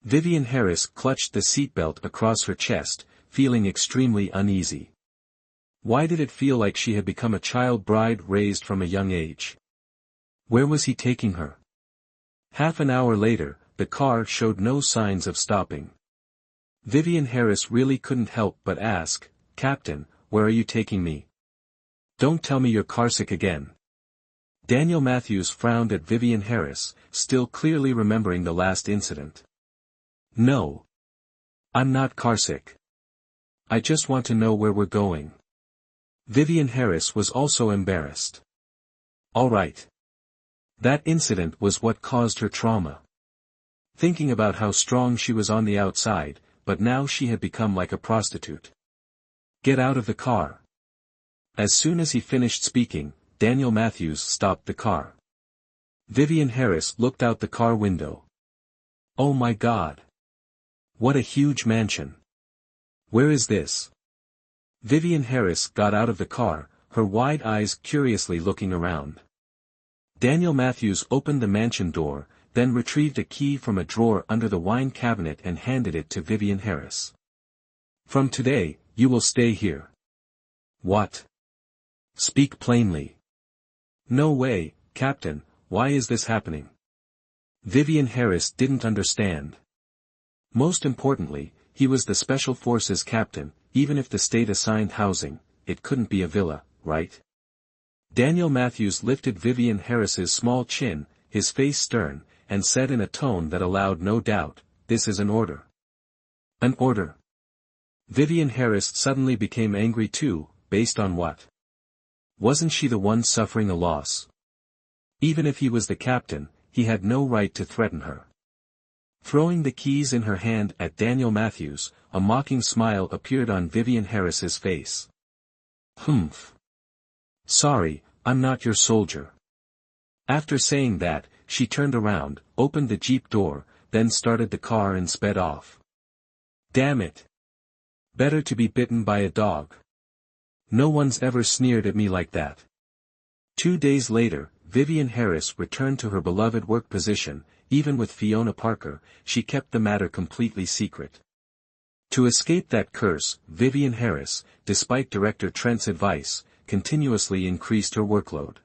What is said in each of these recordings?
Vivian Harris clutched the seatbelt across her chest, feeling extremely uneasy. Why did it feel like she had become a child bride raised from a young age? Where was he taking her? Half an hour later, the car showed no signs of stopping. Vivian Harris really couldn't help but ask, "Captain, where are you taking me? Don't tell me you're carsick again." Daniel Matthews frowned at Vivian Harris, still clearly remembering the last incident. "No. I'm not carsick. I just want to know where we're going." Vivian Harris was also embarrassed. "All right. That incident was what caused her trauma. Thinking about how strong she was on the outside, but now she had become like a prostitute. Get out of the car." As soon as he finished speaking, Daniel Matthews stopped the car. Vivian Harris looked out the car window. "Oh my God. What a huge mansion. Where is this?" Vivian Harris got out of the car, her wide eyes curiously looking around. Daniel Matthews opened the mansion door, then retrieved a key from a drawer under the wine cabinet and handed it to Vivian Harris. "From today, you will stay here." "What? Speak plainly." "No way, Captain, why is this happening?" Vivian Harris didn't understand. Most importantly, he was the Special Forces captain, even if the state assigned housing, it couldn't be a villa, right? Daniel Matthews lifted Vivian Harris's small chin, his face stern, and said in a tone that allowed no doubt, "This is an order." "An order?" Vivian Harris suddenly became angry too, based on what? Wasn't she the one suffering a loss? Even if he was the captain, he had no right to threaten her. Throwing the keys in her hand at Daniel Matthews, a mocking smile appeared on Vivian Harris's face. "Humph. Sorry, I'm not your soldier." After saying that, she turned around, opened the Jeep door, then started the car and sped off. Damn it. Better to be bitten by a dog. No one's ever sneered at me like that. 2 days later, Vivian Harris returned to her beloved work position. Even with Fiona Parker, she kept the matter completely secret. To escape that curse, Vivian Harris, despite Director Trent's advice, continuously increased her workload.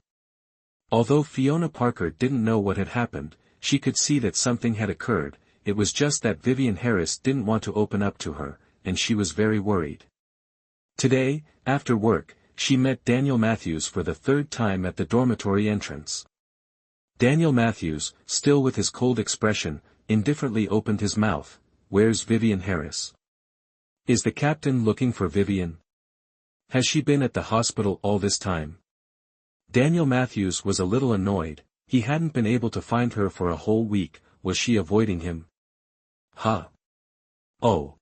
Although Fiona Parker didn't know what had happened, she could see that something had occurred. It was just that Vivian Harris didn't want to open up to her, and she was very worried. Today, after work, she met Daniel Matthews for the 3rd time at the dormitory entrance. Daniel Matthews, still with his cold expression, indifferently opened his mouth. "Where's Vivian Harris? Is the captain looking for Vivian? Has she been at the hospital all this time?" Daniel Matthews was a little annoyed. He hadn't been able to find her for a whole week. Was she avoiding him? Huh. Oh.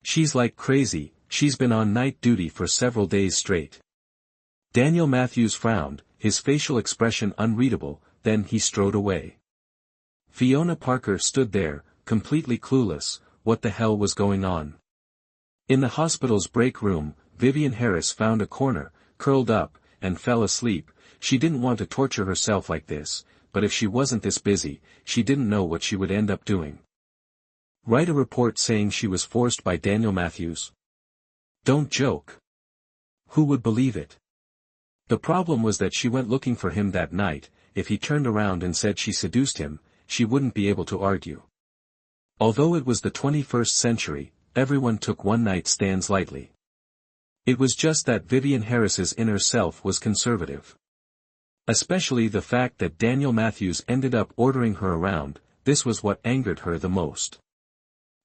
She's like crazy. She's been on night duty for several days straight. Daniel Matthews frowned, his facial expression unreadable, then he strode away. Fiona Parker stood there, completely clueless. What the hell was going on? In the hospital's break room, Vivian Harris found a corner, curled up, and fell asleep. She didn't want to torture herself like this, but if she wasn't this busy, she didn't know what she would end up doing. Write a report saying she was forced by Daniel Matthews? Don't joke. Who would believe it? The problem was that she went looking for him that night. If he turned around and said she seduced him, she wouldn't be able to argue. Although it was the 21st century, everyone took one-night stands lightly. It was just that Vivian Harris's inner self was conservative. Especially the fact that Daniel Matthews ended up ordering her around. This was what angered her the most.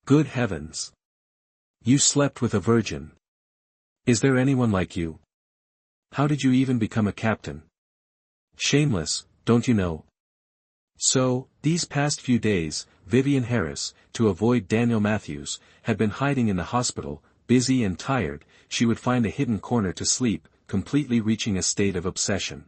Good heavens. You slept with a virgin. Is there anyone like you? How did you even become a captain? Shameless, don't you know? So, these past few days, Vivian Harris, to avoid Daniel Matthews, had been hiding in the hospital. Busy and tired, she would find a hidden corner to sleep, completely reaching a state of obsession.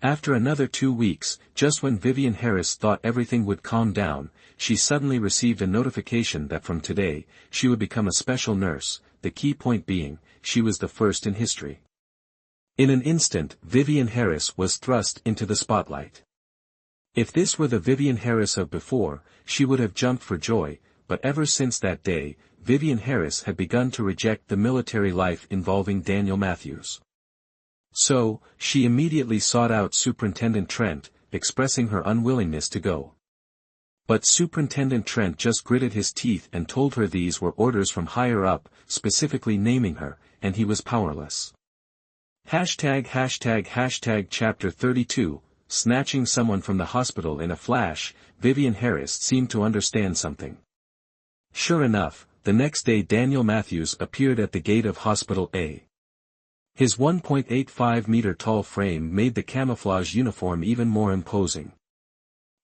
After another 2 weeks, just when Vivian Harris thought everything would calm down, she suddenly received a notification that from today, she would become a special nurse, the key point being, she was the first in history. In an instant, Vivian Harris was thrust into the spotlight. If this were the Vivian Harris of before, she would have jumped for joy, but ever since that day, Vivian Harris had begun to reject the military life involving Daniel Matthews. So, she immediately sought out Superintendent Trent, expressing her unwillingness to go. But Superintendent Trent just gritted his teeth and told her these were orders from higher up, specifically naming her, and he was powerless. Hashtag Chapter 32, snatching someone from the hospital in a flash. Vivian Harris seemed to understand something. Sure enough, the next day Daniel Matthews appeared at the gate of Hospital A. His 1.85-meter tall frame made the camouflage uniform even more imposing.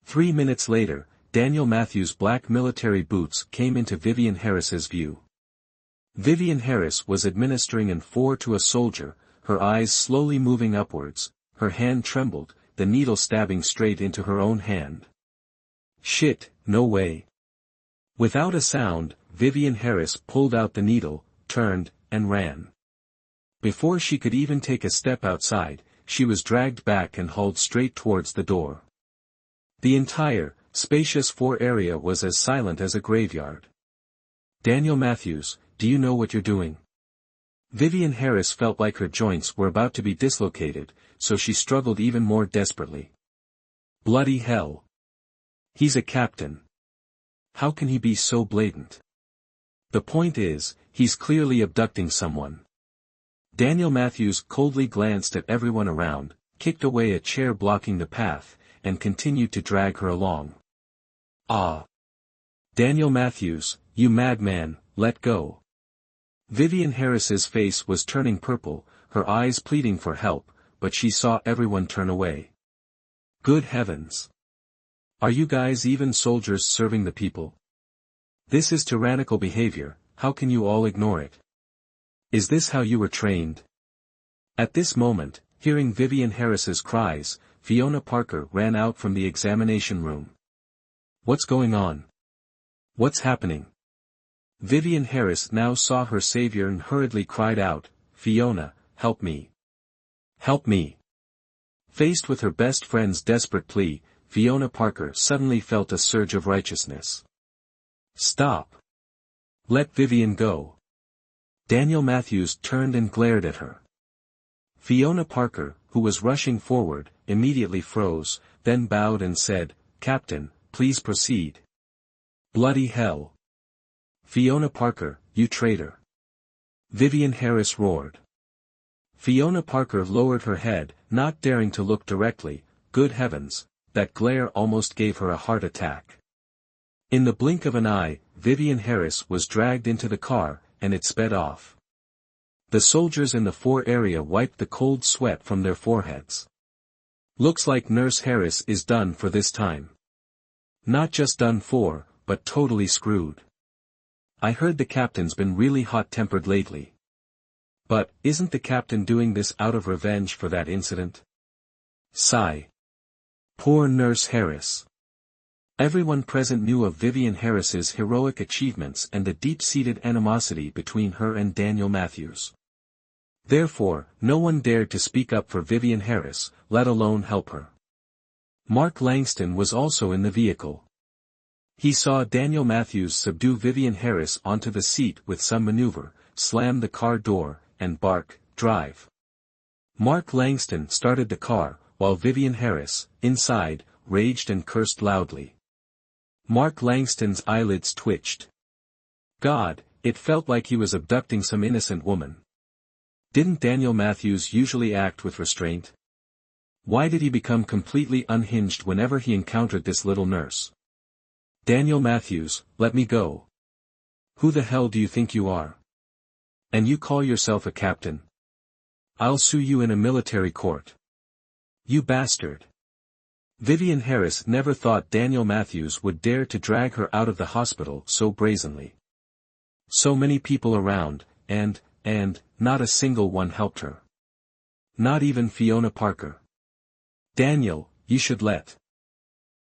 3 minutes later, Daniel Matthews' black military boots came into Vivian Harris's view. Vivian Harris was administering an 4 to a soldier, her eyes slowly moving upwards, her hand trembled, the needle stabbing straight into her own hand. Shit, no way. Without a sound, Vivian Harris pulled out the needle, turned, and ran. Before she could even take a step outside, she was dragged back and hauled straight towards the door. The entire, spacious floor area was as silent as a graveyard. Daniel Matthews, do you know what you're doing? Vivian Harris felt like her joints were about to be dislocated, so she struggled even more desperately. Bloody hell. He's a captain. How can he be so blatant? The point is, he's clearly abducting someone. Daniel Matthews coldly glanced at everyone around, kicked away a chair blocking the path, and continued to drag her along. Ah! Daniel Matthews, you madman, let go. Vivian Harris's face was turning purple, her eyes pleading for help, but she saw everyone turn away. Good heavens! Are you guys even soldiers serving the people? This is tyrannical behavior, how can you all ignore it? Is this how you were trained? At this moment, hearing Vivian Harris's cries, Fiona Parker ran out from the examination room. What's going on? What's happening? Vivian Harris now saw her savior and hurriedly cried out, Fiona, help me. Help me. Faced with her best friend's desperate plea, Fiona Parker suddenly felt a surge of righteousness. Stop. Let Vivian go. Daniel Matthews turned and glared at her. Fiona Parker, who was rushing forward, immediately froze, then bowed and said, Captain, please proceed. Bloody hell. Fiona Parker, you traitor. Vivian Harris roared. Fiona Parker lowered her head, not daring to look directly. Good heavens, that glare almost gave her a heart attack. In the blink of an eye, Vivian Harris was dragged into the car, and it sped off. The soldiers in the floor area wiped the cold sweat from their foreheads. Looks like Nurse Harris is done for this time. Not just done for, but totally screwed. I heard the captain's been really hot-tempered lately. But, isn't the captain doing this out of revenge for that incident? Sigh. Poor Nurse Harris. Everyone present knew of Vivian Harris's heroic achievements and the deep-seated animosity between her and Daniel Matthews. Therefore, no one dared to speak up for Vivian Harris, let alone help her. Mark Langston was also in the vehicle. He saw Daniel Matthews subdue Vivian Harris onto the seat with some maneuver, slam the car door, and bark, drive. Mark Langston started the car, while Vivian Harris, inside, raged and cursed loudly. Mark Langston's eyelids twitched. God, it felt like he was abducting some innocent woman. Didn't Daniel Matthews usually act with restraint? Why did he become completely unhinged whenever he encountered this little nurse? Daniel Matthews, let me go. Who the hell do you think you are? And you call yourself a captain? I'll sue you in a military court. You bastard. Vivian Harris never thought Daniel Matthews would dare to drag her out of the hospital so brazenly. So many people around, and, not a single one helped her. Not even Fiona Parker. Daniel, you should let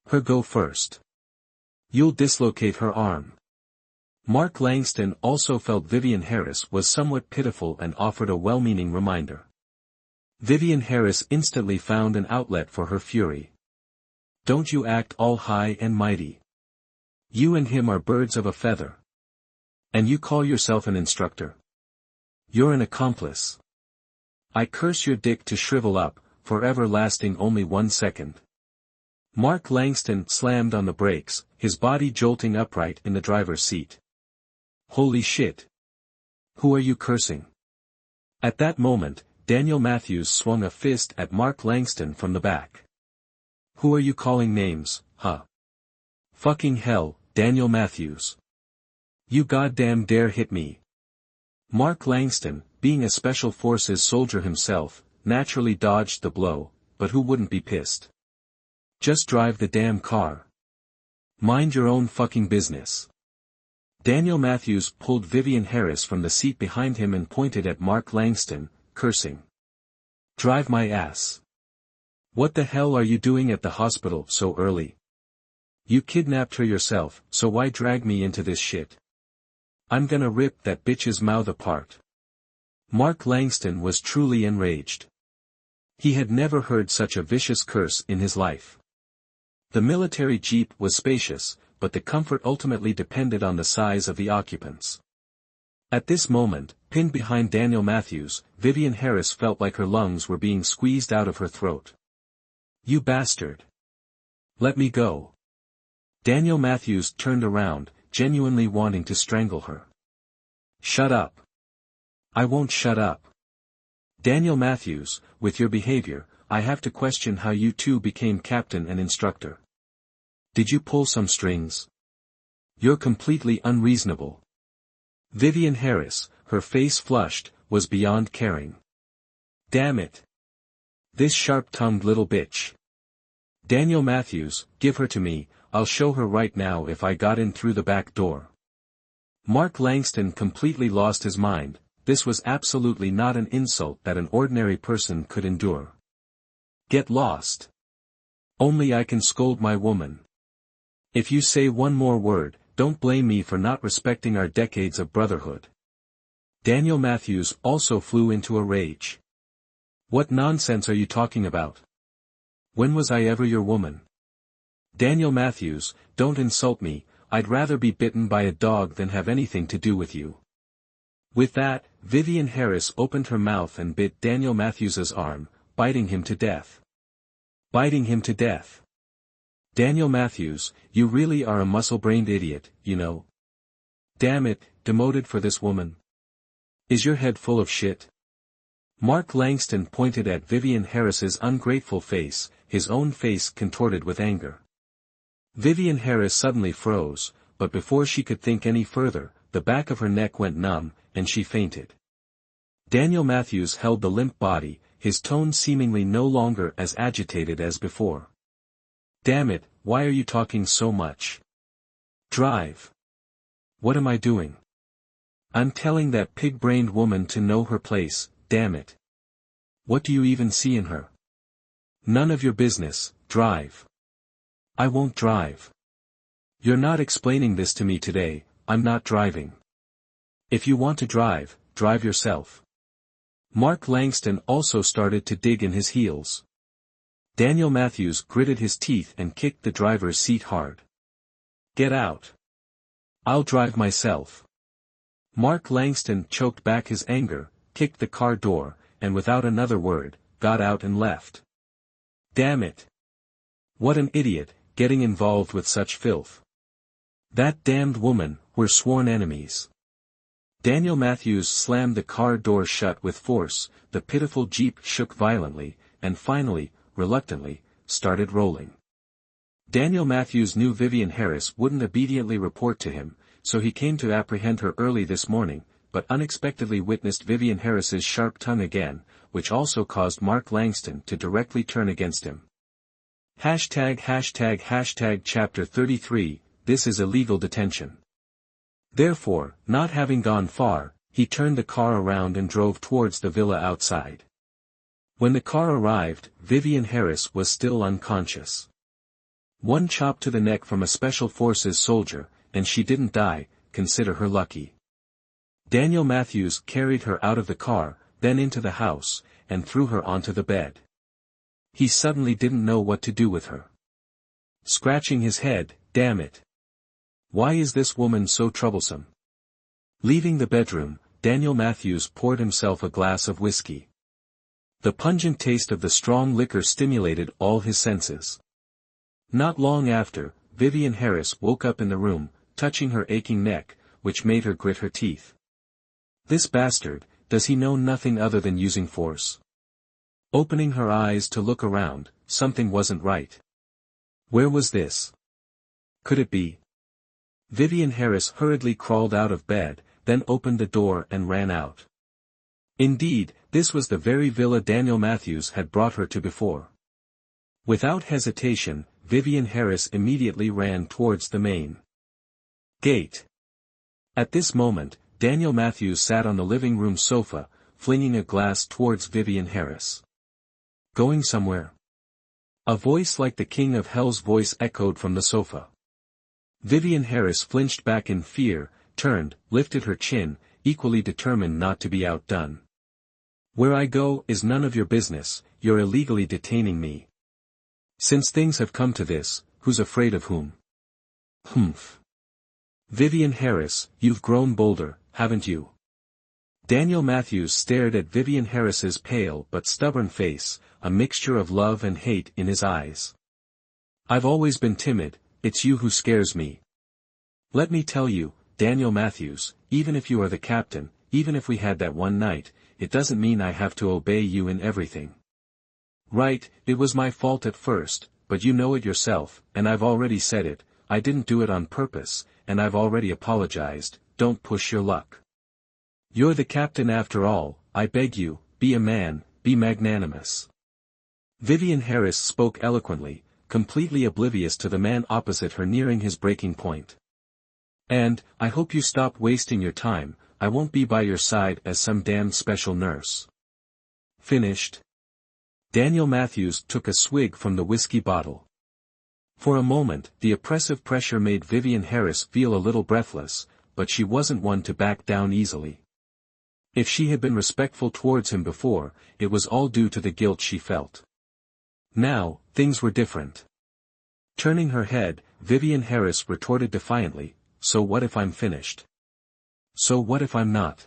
her go first. You'll dislocate her arm. Mark Langston also felt Vivian Harris was somewhat pitiful and offered a well-meaning reminder. Vivian Harris instantly found an outlet for her fury. Don't you act all high and mighty. You and him are birds of a feather. And you call yourself an instructor? You're an accomplice. I curse your dick to shrivel up, forever lasting only 1 second. Mark Langston slammed on the brakes, his body jolting upright in the driver's seat. Holy shit. Who are you cursing? At that moment, Daniel Matthews swung a fist at Mark Langston from the back. Who are you calling names, huh? Fucking hell, Daniel Matthews. You goddamn dare hit me. Mark Langston, being a Special Forces soldier himself, naturally dodged the blow, but who wouldn't be pissed? Just drive the damn car. Mind your own fucking business. Daniel Matthews pulled Vivian Harris from the seat behind him and pointed at Mark Langston, cursing. Drive my ass. What the hell are you doing at the hospital so early? You kidnapped her yourself, so why drag me into this shit? I'm gonna rip that bitch's mouth apart. Mark Langston was truly enraged. He had never heard such a vicious curse in his life. The military jeep was spacious, but the comfort ultimately depended on the size of the occupants. At this moment, pinned behind Daniel Matthews, Vivian Harris felt like her lungs were being squeezed out of her throat. You bastard. Let me go. Daniel Matthews turned around, genuinely wanting to strangle her. Shut up. I won't shut up. Daniel Matthews, with your behavior, I have to question how you two became captain and instructor. Did you pull some strings? You're completely unreasonable. Vivian Harris, her face flushed, was beyond caring. Damn it. This sharp-tongued little bitch. Daniel Matthews, give her to me, I'll show her right now if I got in through the back door. Mark Langston completely lost his mind. This was absolutely not an insult that an ordinary person could endure. Get lost. Only I can scold my woman. If you say one more word, don't blame me for not respecting our decades of brotherhood. Daniel Matthews also flew into a rage. What nonsense are you talking about? When was I ever your woman? Daniel Matthews, don't insult me, I'd rather be bitten by a dog than have anything to do with you. With that, Vivian Harris opened her mouth and bit Daniel Matthews's arm, biting him to death. Biting him to death. Daniel Matthews, you really are a muscle-brained idiot, you know. Damn it, demoted for this woman. Is your head full of shit? Mark Langston pointed at Vivian Harris's ungrateful face, his own face contorted with anger. Vivian Harris suddenly froze, but before she could think any further, the back of her neck went numb, and she fainted. Daniel Matthews held the limp body, his tone seemingly no longer as agitated as before. Damn it, why are you talking so much? Drive. What am I doing? I'm telling that pig-brained woman to know her place, damn it. What do you even see in her? None of your business, drive. I won't drive. You're not explaining this to me today, I'm not driving. If you want to drive, drive yourself. Mark Langston also started to dig in his heels. Daniel Matthews gritted his teeth and kicked the driver's seat hard. Get out. I'll drive myself. Mark Langston choked back his anger, kicked the car door, and without another word, got out and left. Damn it. What an idiot, getting involved with such filth. That damned woman, we're sworn enemies. Daniel Matthews slammed the car door shut with force, the pitiful Jeep shook violently, and finally, reluctantly, started rolling. Daniel Matthews knew Vivian Harris wouldn't obediently report to him, so he came to apprehend her early this morning, but unexpectedly witnessed Vivian Harris's sharp tongue again, which also caused Mark Langston to directly turn against him. Hashtag Chapter 33, this is illegal detention. Therefore, not having gone far, he turned the car around and drove towards the villa outside. When the car arrived, Vivian Harris was still unconscious. One chop to the neck from a Special Forces soldier, and she didn't die, consider her lucky. Daniel Matthews carried her out of the car, then into the house, and threw her onto the bed. He suddenly didn't know what to do with her. Scratching his head, damn it. Why is this woman so troublesome? Leaving the bedroom, Daniel Matthews poured himself a glass of whiskey. The pungent taste of the strong liquor stimulated all his senses. Not long after, Vivian Harris woke up in the room, touching her aching neck, which made her grit her teeth. This bastard, does he know nothing other than using force? Opening her eyes to look around, something wasn't right. Where was this? Could it be? Vivian Harris hurriedly crawled out of bed, then opened the door and ran out. Indeed, this was the very villa Daniel Matthews had brought her to before. Without hesitation, Vivian Harris immediately ran towards the main gate. At this moment, Daniel Matthews sat on the living room sofa, flinging a glass towards Vivian Harris. Going somewhere? A voice like the King of Hell's voice echoed from the sofa. Vivian Harris flinched back in fear, turned, lifted her chin, equally determined not to be outdone. Where I go is none of your business, you're illegally detaining me. Since things have come to this, who's afraid of whom? Humph. Vivian Harris, you've grown bolder, haven't you? Daniel Matthews stared at Vivian Harris's pale but stubborn face, a mixture of love and hate in his eyes. I've always been timid, it's you who scares me. Let me tell you, Daniel Matthews, even if you are the captain, even if we had that one night, it doesn't mean I have to obey you in everything. Right, it was my fault at first, but you know it yourself, and I've already said it, I didn't do it on purpose, and I've already apologized, don't push your luck. You're the captain after all, I beg you, be a man, be magnanimous. Vivian Harris spoke eloquently, completely oblivious to the man opposite her nearing his breaking point. And, I hope you stop wasting your time, I won't be by your side as some damned special nurse. Finished. Daniel Matthews took a swig from the whiskey bottle. For a moment, the oppressive pressure made Vivian Harris feel a little breathless, but she wasn't one to back down easily. If she had been respectful towards him before, it was all due to the guilt she felt. Now, things were different. Turning her head, Vivian Harris retorted defiantly, so what if I'm finished? So what if I'm not?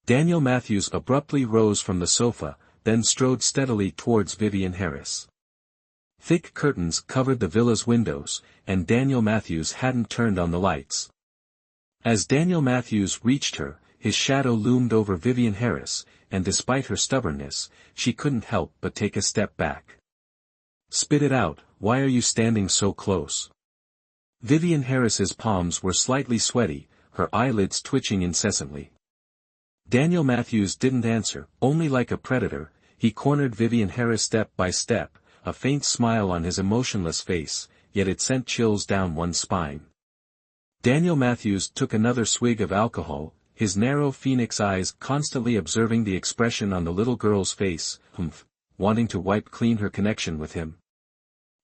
Daniel Matthews abruptly rose from the sofa, then strode steadily towards Vivian Harris. Thick curtains covered the villa's windows, and Daniel Matthews hadn't turned on the lights. As Daniel Matthews reached her, his shadow loomed over Vivian Harris, and despite her stubbornness, she couldn't help but take a step back. Spit it out, why are you standing so close? Vivian Harris's palms were slightly sweaty, her eyelids twitching incessantly. Daniel Matthews didn't answer, only like a predator, he cornered Vivian Harris step by step, a faint smile on his emotionless face, yet it sent chills down one's spine. Daniel Matthews took another swig of alcohol, his narrow phoenix eyes constantly observing the expression on the little girl's face, wanting to wipe clean her connection with him.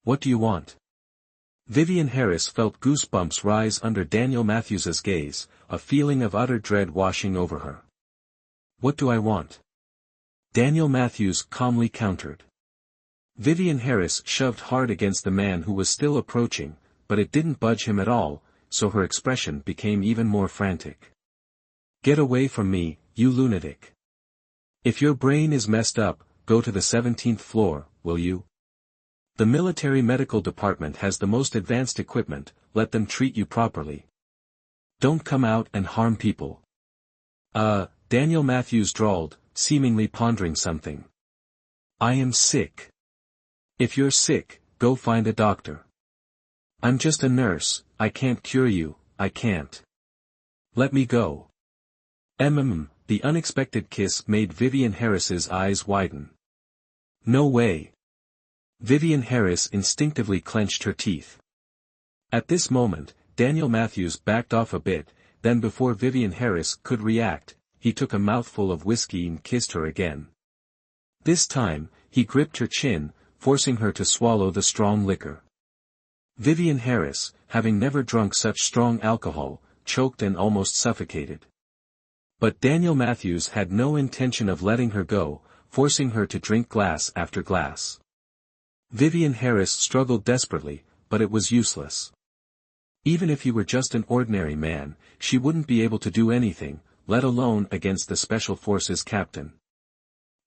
What do you want? Vivian Harris felt goosebumps rise under Daniel Matthews's gaze, a feeling of utter dread washing over her. What do I want? Daniel Matthews calmly countered. Vivian Harris shoved hard against the man who was still approaching, but it didn't budge him at all, so her expression became even more frantic. Get away from me, you lunatic. If your brain is messed up, go to the 17th floor, will you? The military medical department has the most advanced equipment, let them treat you properly. Don't come out and harm people. Daniel Matthews drawled, seemingly pondering something. I am sick. If you're sick, go find a doctor. I'm just a nurse, I can't cure you, I can't. Let me go. The unexpected kiss made Vivian Harris's eyes widen. No way. Vivian Harris instinctively clenched her teeth. At this moment, Daniel Matthews backed off a bit, then before Vivian Harris could react, he took a mouthful of whiskey and kissed her again. This time, he gripped her chin, forcing her to swallow the strong liquor. Vivian Harris, having never drunk such strong alcohol, choked and almost suffocated. But Daniel Matthews had no intention of letting her go, forcing her to drink glass after glass. Vivian Harris struggled desperately, but it was useless. Even if he were just an ordinary man, she wouldn't be able to do anything, let alone against the Special Forces captain.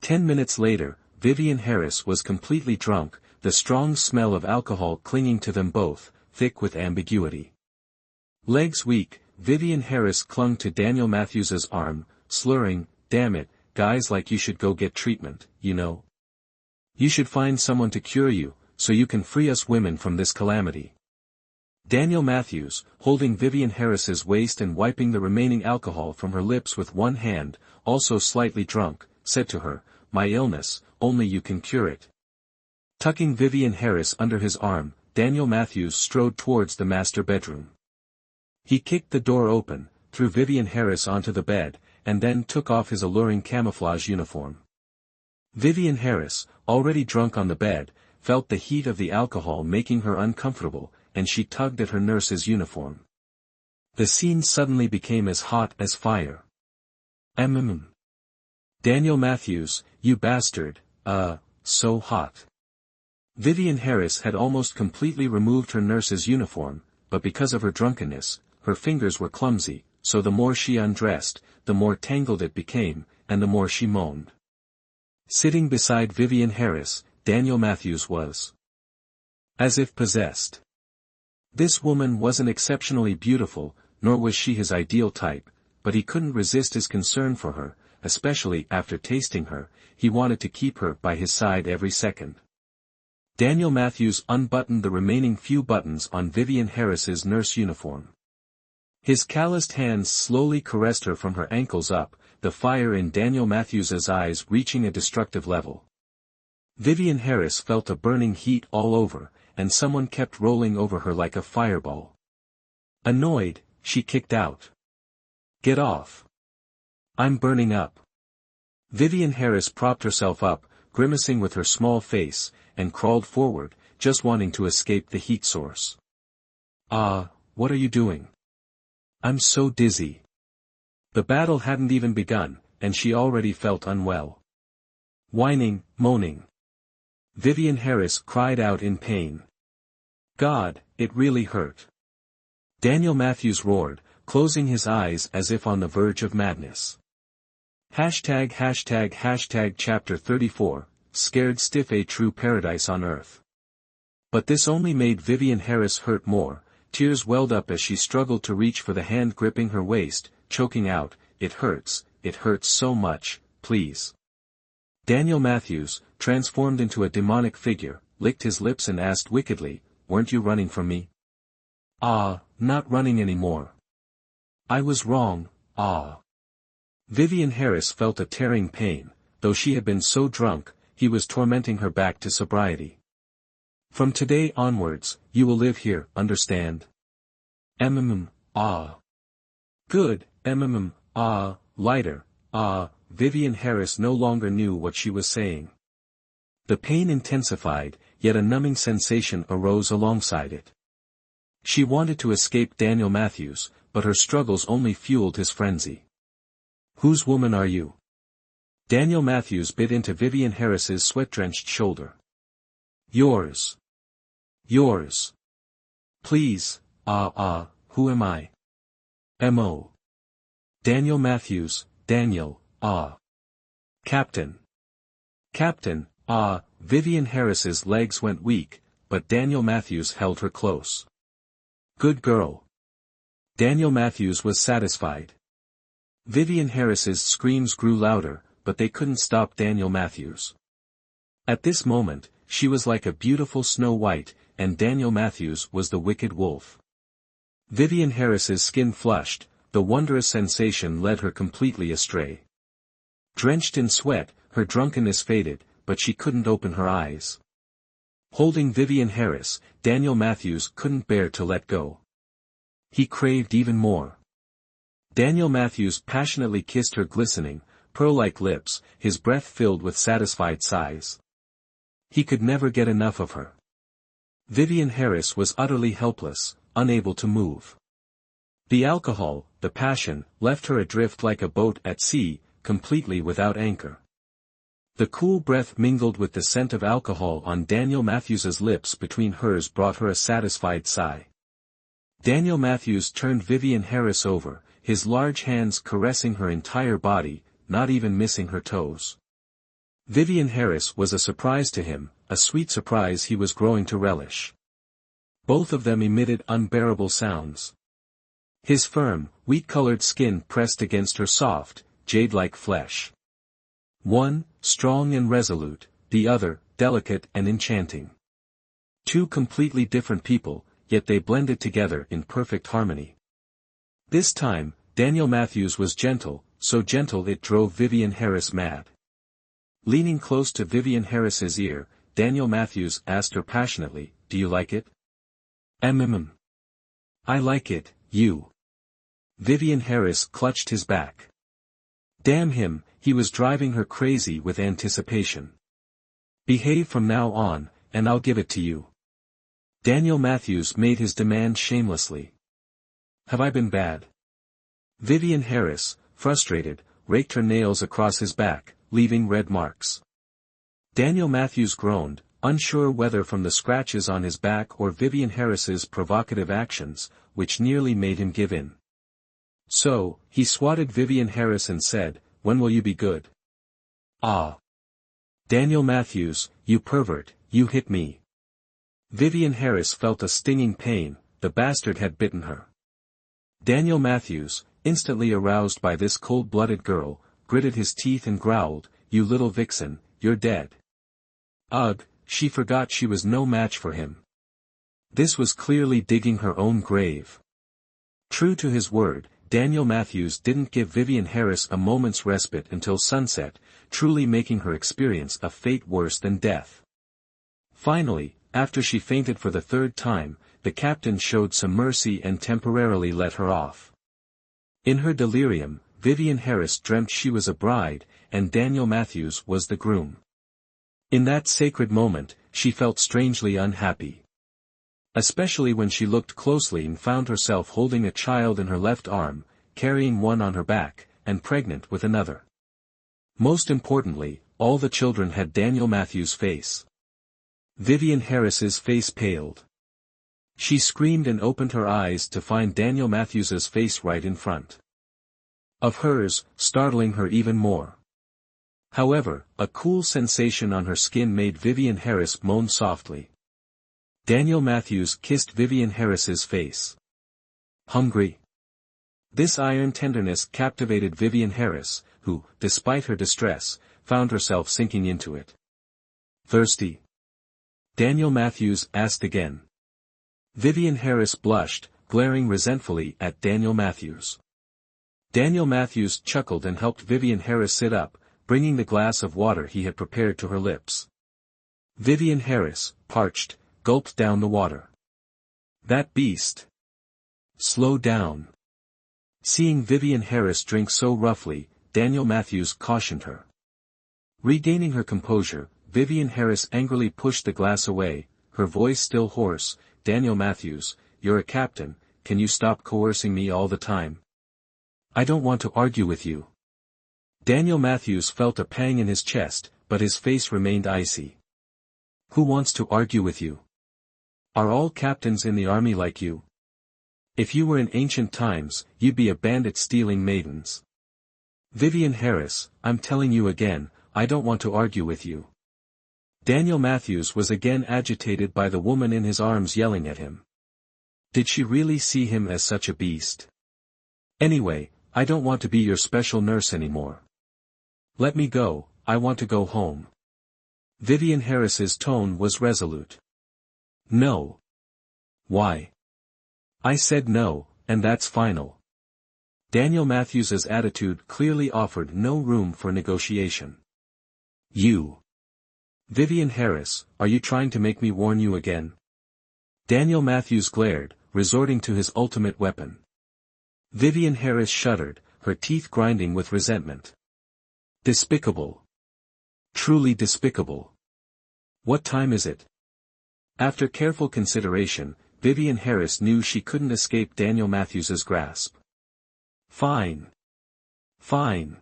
10 minutes later, Vivian Harris was completely drunk, the strong smell of alcohol clinging to them both, thick with ambiguity. Legs weak, Vivian Harris clung to Daniel Matthews's arm, slurring, "Damn it, guys like you should go get treatment, you know. You should find someone to cure you, so you can free us women from this calamity." Daniel Matthews, holding Vivian Harris's waist and wiping the remaining alcohol from her lips with one hand, also slightly drunk, said to her, "My illness, only you can cure it." Tucking Vivian Harris under his arm, Daniel Matthews strode towards the master bedroom. He kicked the door open, threw Vivian Harris onto the bed, and then took off his alluring camouflage uniform. Vivian Harris, already drunk on the bed, felt the heat of the alcohol making her uncomfortable, and she tugged at her nurse's uniform. The scene suddenly became as hot as fire. Daniel Matthews, you bastard, so hot. Vivian Harris had almost completely removed her nurse's uniform, but because of her drunkenness, her fingers were clumsy, so the more she undressed, the more tangled it became, and the more she moaned. Sitting beside Vivian Harris, Daniel Matthews was as if possessed. This woman wasn't exceptionally beautiful, nor was she his ideal type, but he couldn't resist his concern for her, especially after tasting her. He wanted to keep her by his side every second. Daniel Matthews unbuttoned the remaining few buttons on Vivian Harris's nurse uniform. His calloused hands slowly caressed her from her ankles up, the fire in Daniel Matthews's eyes reaching a destructive level. Vivian Harris felt a burning heat all over, and someone kept rolling over her like a fireball. Annoyed, she kicked out. "Get off. I'm burning up." Vivian Harris propped herself up, grimacing with her small face, and crawled forward, just wanting to escape the heat source. What are you doing? I'm so dizzy." The battle hadn't even begun, and she already felt unwell. Whining, moaning. Vivian Harris cried out in pain. "God, it really hurt." Daniel Matthews roared, closing his eyes as if on the verge of madness. Chapter 34, Scared Stiff, a True Paradise on Earth. But this only made Vivian Harris hurt more. Tears welled up as she struggled to reach for the hand gripping her waist, choking out, it hurts so much, please." Daniel Matthews, transformed into a demonic figure, licked his lips and asked wickedly, "Weren't you running from me?" Not running anymore. I was wrong, Vivian Harris felt a tearing pain. Though she had been so drunk, he was tormenting her back to sobriety. "From today onwards, you will live here, understand?" Good, lighter, Vivian Harris no longer knew what she was saying. The pain intensified, yet a numbing sensation arose alongside it. She wanted to escape Daniel Matthews, but her struggles only fueled his frenzy. "Whose woman are you?" Daniel Matthews bit into Vivian Harris's sweat-drenched shoulder. Yours. Yours. Please, who am I? M.O. Daniel Matthews, Daniel, Captain. Captain, Vivian Harris's legs went weak, but Daniel Matthews held her close. Good girl. Daniel Matthews was satisfied. Vivian Harris's screams grew louder, but they couldn't stop Daniel Matthews. At this moment, she was like a beautiful Snow White, and Daniel Matthews was the wicked wolf. Vivian Harris's skin flushed, the wondrous sensation led her completely astray. Drenched in sweat, her drunkenness faded, but she couldn't open her eyes. Holding Vivian Harris, Daniel Matthews couldn't bear to let go. He craved even more. Daniel Matthews passionately kissed her glistening, pearl-like lips, his breath filled with satisfied sighs. He could never get enough of her. Vivian Harris was utterly helpless, unable to move. The alcohol, the passion, left her adrift like a boat at sea, completely without anchor. The cool breath mingled with the scent of alcohol on Daniel Matthews's lips between hers brought her a satisfied sigh. Daniel Matthews turned Vivian Harris over, his large hands caressing her entire body, not even missing her toes. Vivian Harris was a surprise to him, a sweet surprise he was growing to relish. Both of them emitted unbearable sounds. His firm, wheat-colored skin pressed against her soft, jade-like flesh. One, strong and resolute, the other, delicate and enchanting. Two completely different people, yet they blended together in perfect harmony. This time, Daniel Matthews was gentle, so gentle it drove Vivian Harris mad. Leaning close to Vivian Harris's ear, Daniel Matthews asked her passionately, "Do you like it?" I like it, you." Vivian Harris clutched his back. Damn him, he was driving her crazy with anticipation. "Behave from now on, and I'll give it to you." Daniel Matthews made his demand shamelessly. "Have I been bad?" Vivian Harris, frustrated, raked her nails across his back, leaving red marks. Daniel Matthews groaned, unsure whether from the scratches on his back or Vivian Harris's provocative actions, which nearly made him give in. So, he swatted Vivian Harris and said, "When will you be good?" "Ah. Daniel Matthews, you pervert, you hit me." Vivian Harris felt a stinging pain, the bastard had bitten her. Daniel Matthews, instantly aroused by this cold-blooded girl, gritted his teeth and growled, "You little vixen, you're dead." Ugh, she forgot she was no match for him. This was clearly digging her own grave. True to his word, Daniel Matthews didn't give Vivian Harris a moment's respite until sunset, truly making her experience a fate worse than death. Finally, after she fainted for the third time, the captain showed some mercy and temporarily let her off. In her delirium, Vivian Harris dreamt she was a bride, and Daniel Matthews was the groom. In that sacred moment, she felt strangely unhappy. Especially when she looked closely and found herself holding a child in her left arm, carrying one on her back, and pregnant with another. Most importantly, all the children had Daniel Matthews' face. Vivian Harris's face paled. She screamed and opened her eyes to find Daniel Matthews's face right in front of hers, startling her even more. However, a cool sensation on her skin made Vivian Harris moan softly. Daniel Matthews kissed Vivian Harris's face. "Hungry?" This iron tenderness captivated Vivian Harris, who, despite her distress, found herself sinking into it. "Thirsty?" Daniel Matthews asked again. Vivian Harris blushed, glaring resentfully at Daniel Matthews. Daniel Matthews chuckled and helped Vivian Harris sit up, bringing the glass of water he had prepared to her lips. Vivian Harris, parched, gulped down the water. "That beast." "Slow down." Seeing Vivian Harris drink so roughly, Daniel Matthews cautioned her. Regaining her composure, Vivian Harris angrily pushed the glass away, her voice still hoarse. "Daniel Matthews, you're a captain, can you stop coercing me all the time? I don't want to argue with you." Daniel Matthews felt a pang in his chest, but his face remained icy. "Who wants to argue with you? Are all captains in the army like you? If you were in ancient times, you'd be a bandit stealing maidens." "Vivian Harris, I'm telling you again, I don't want to argue with you." Daniel Matthews was again agitated by the woman in his arms yelling at him. Did she really see him as such a beast? "Anyway, I don't want to be your special nurse anymore. Let me go, I want to go home." Vivian Harris's tone was resolute. "No." "Why?" "I said no, and that's final." Daniel Matthews's attitude clearly offered no room for negotiation. "You." "Vivian Harris, are you trying to make me warn you again?" Daniel Matthews glared, resorting to his ultimate weapon. Vivian Harris shuddered, her teeth grinding with resentment. Despicable. Truly despicable. What time is it? After careful consideration, Vivian Harris knew she couldn't escape Daniel Matthews's grasp. Fine. Fine.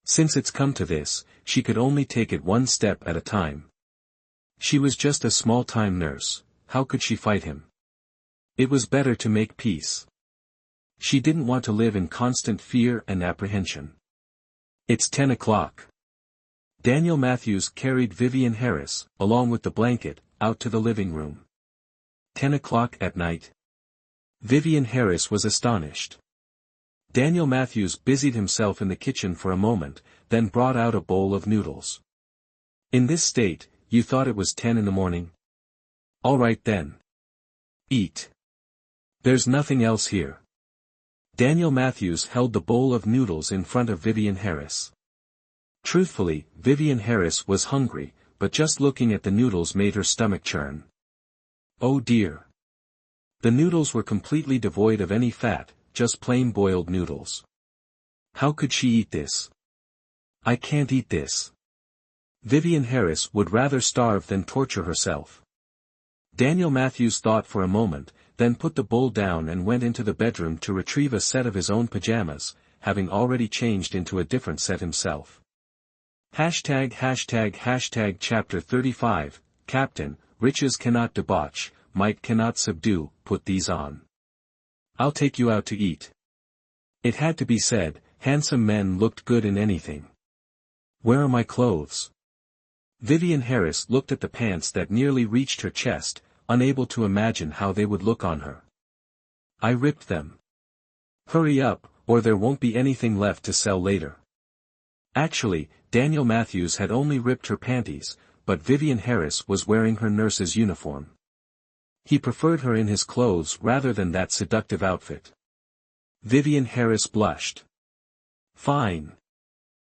Since it's come to this, she could only take it one step at a time. She was just a small-time nurse, how could she fight him? It was better to make peace. She didn't want to live in constant fear and apprehension. It's 10 o'clock. Daniel Matthews carried Vivian Harris, along with the blanket, out to the living room. 10 o'clock at night? Vivian Harris was astonished. Daniel Matthews busied himself in the kitchen for a moment, then brought out a bowl of noodles. In this state, you thought it was 10 in the morning? All right then. Eat. There's nothing else here. Daniel Matthews held the bowl of noodles in front of Vivian Harris. Truthfully, Vivian Harris was hungry, but just looking at the noodles made her stomach churn. Oh dear. The noodles were completely devoid of any fat, just plain boiled noodles. How could she eat this? I can't eat this. Vivian Harris would rather starve than torture herself. Daniel Matthews thought for a moment, then put the bowl down and went into the bedroom to retrieve a set of his own pajamas, having already changed into a different set himself. Hashtag Chapter 35, Captain, riches cannot debauch, might cannot subdue, put these on. I'll take you out to eat. It had to be said, handsome men looked good in anything. Where are my clothes? Vivian Harris looked at the pants that nearly reached her chest, unable to imagine how they would look on her. I ripped them. Hurry up, or there won't be anything left to sell later. Actually, Daniel Matthews had only ripped her panties, but Vivian Harris was wearing her nurse's uniform. He preferred her in his clothes rather than that seductive outfit. Vivian Harris blushed. Fine.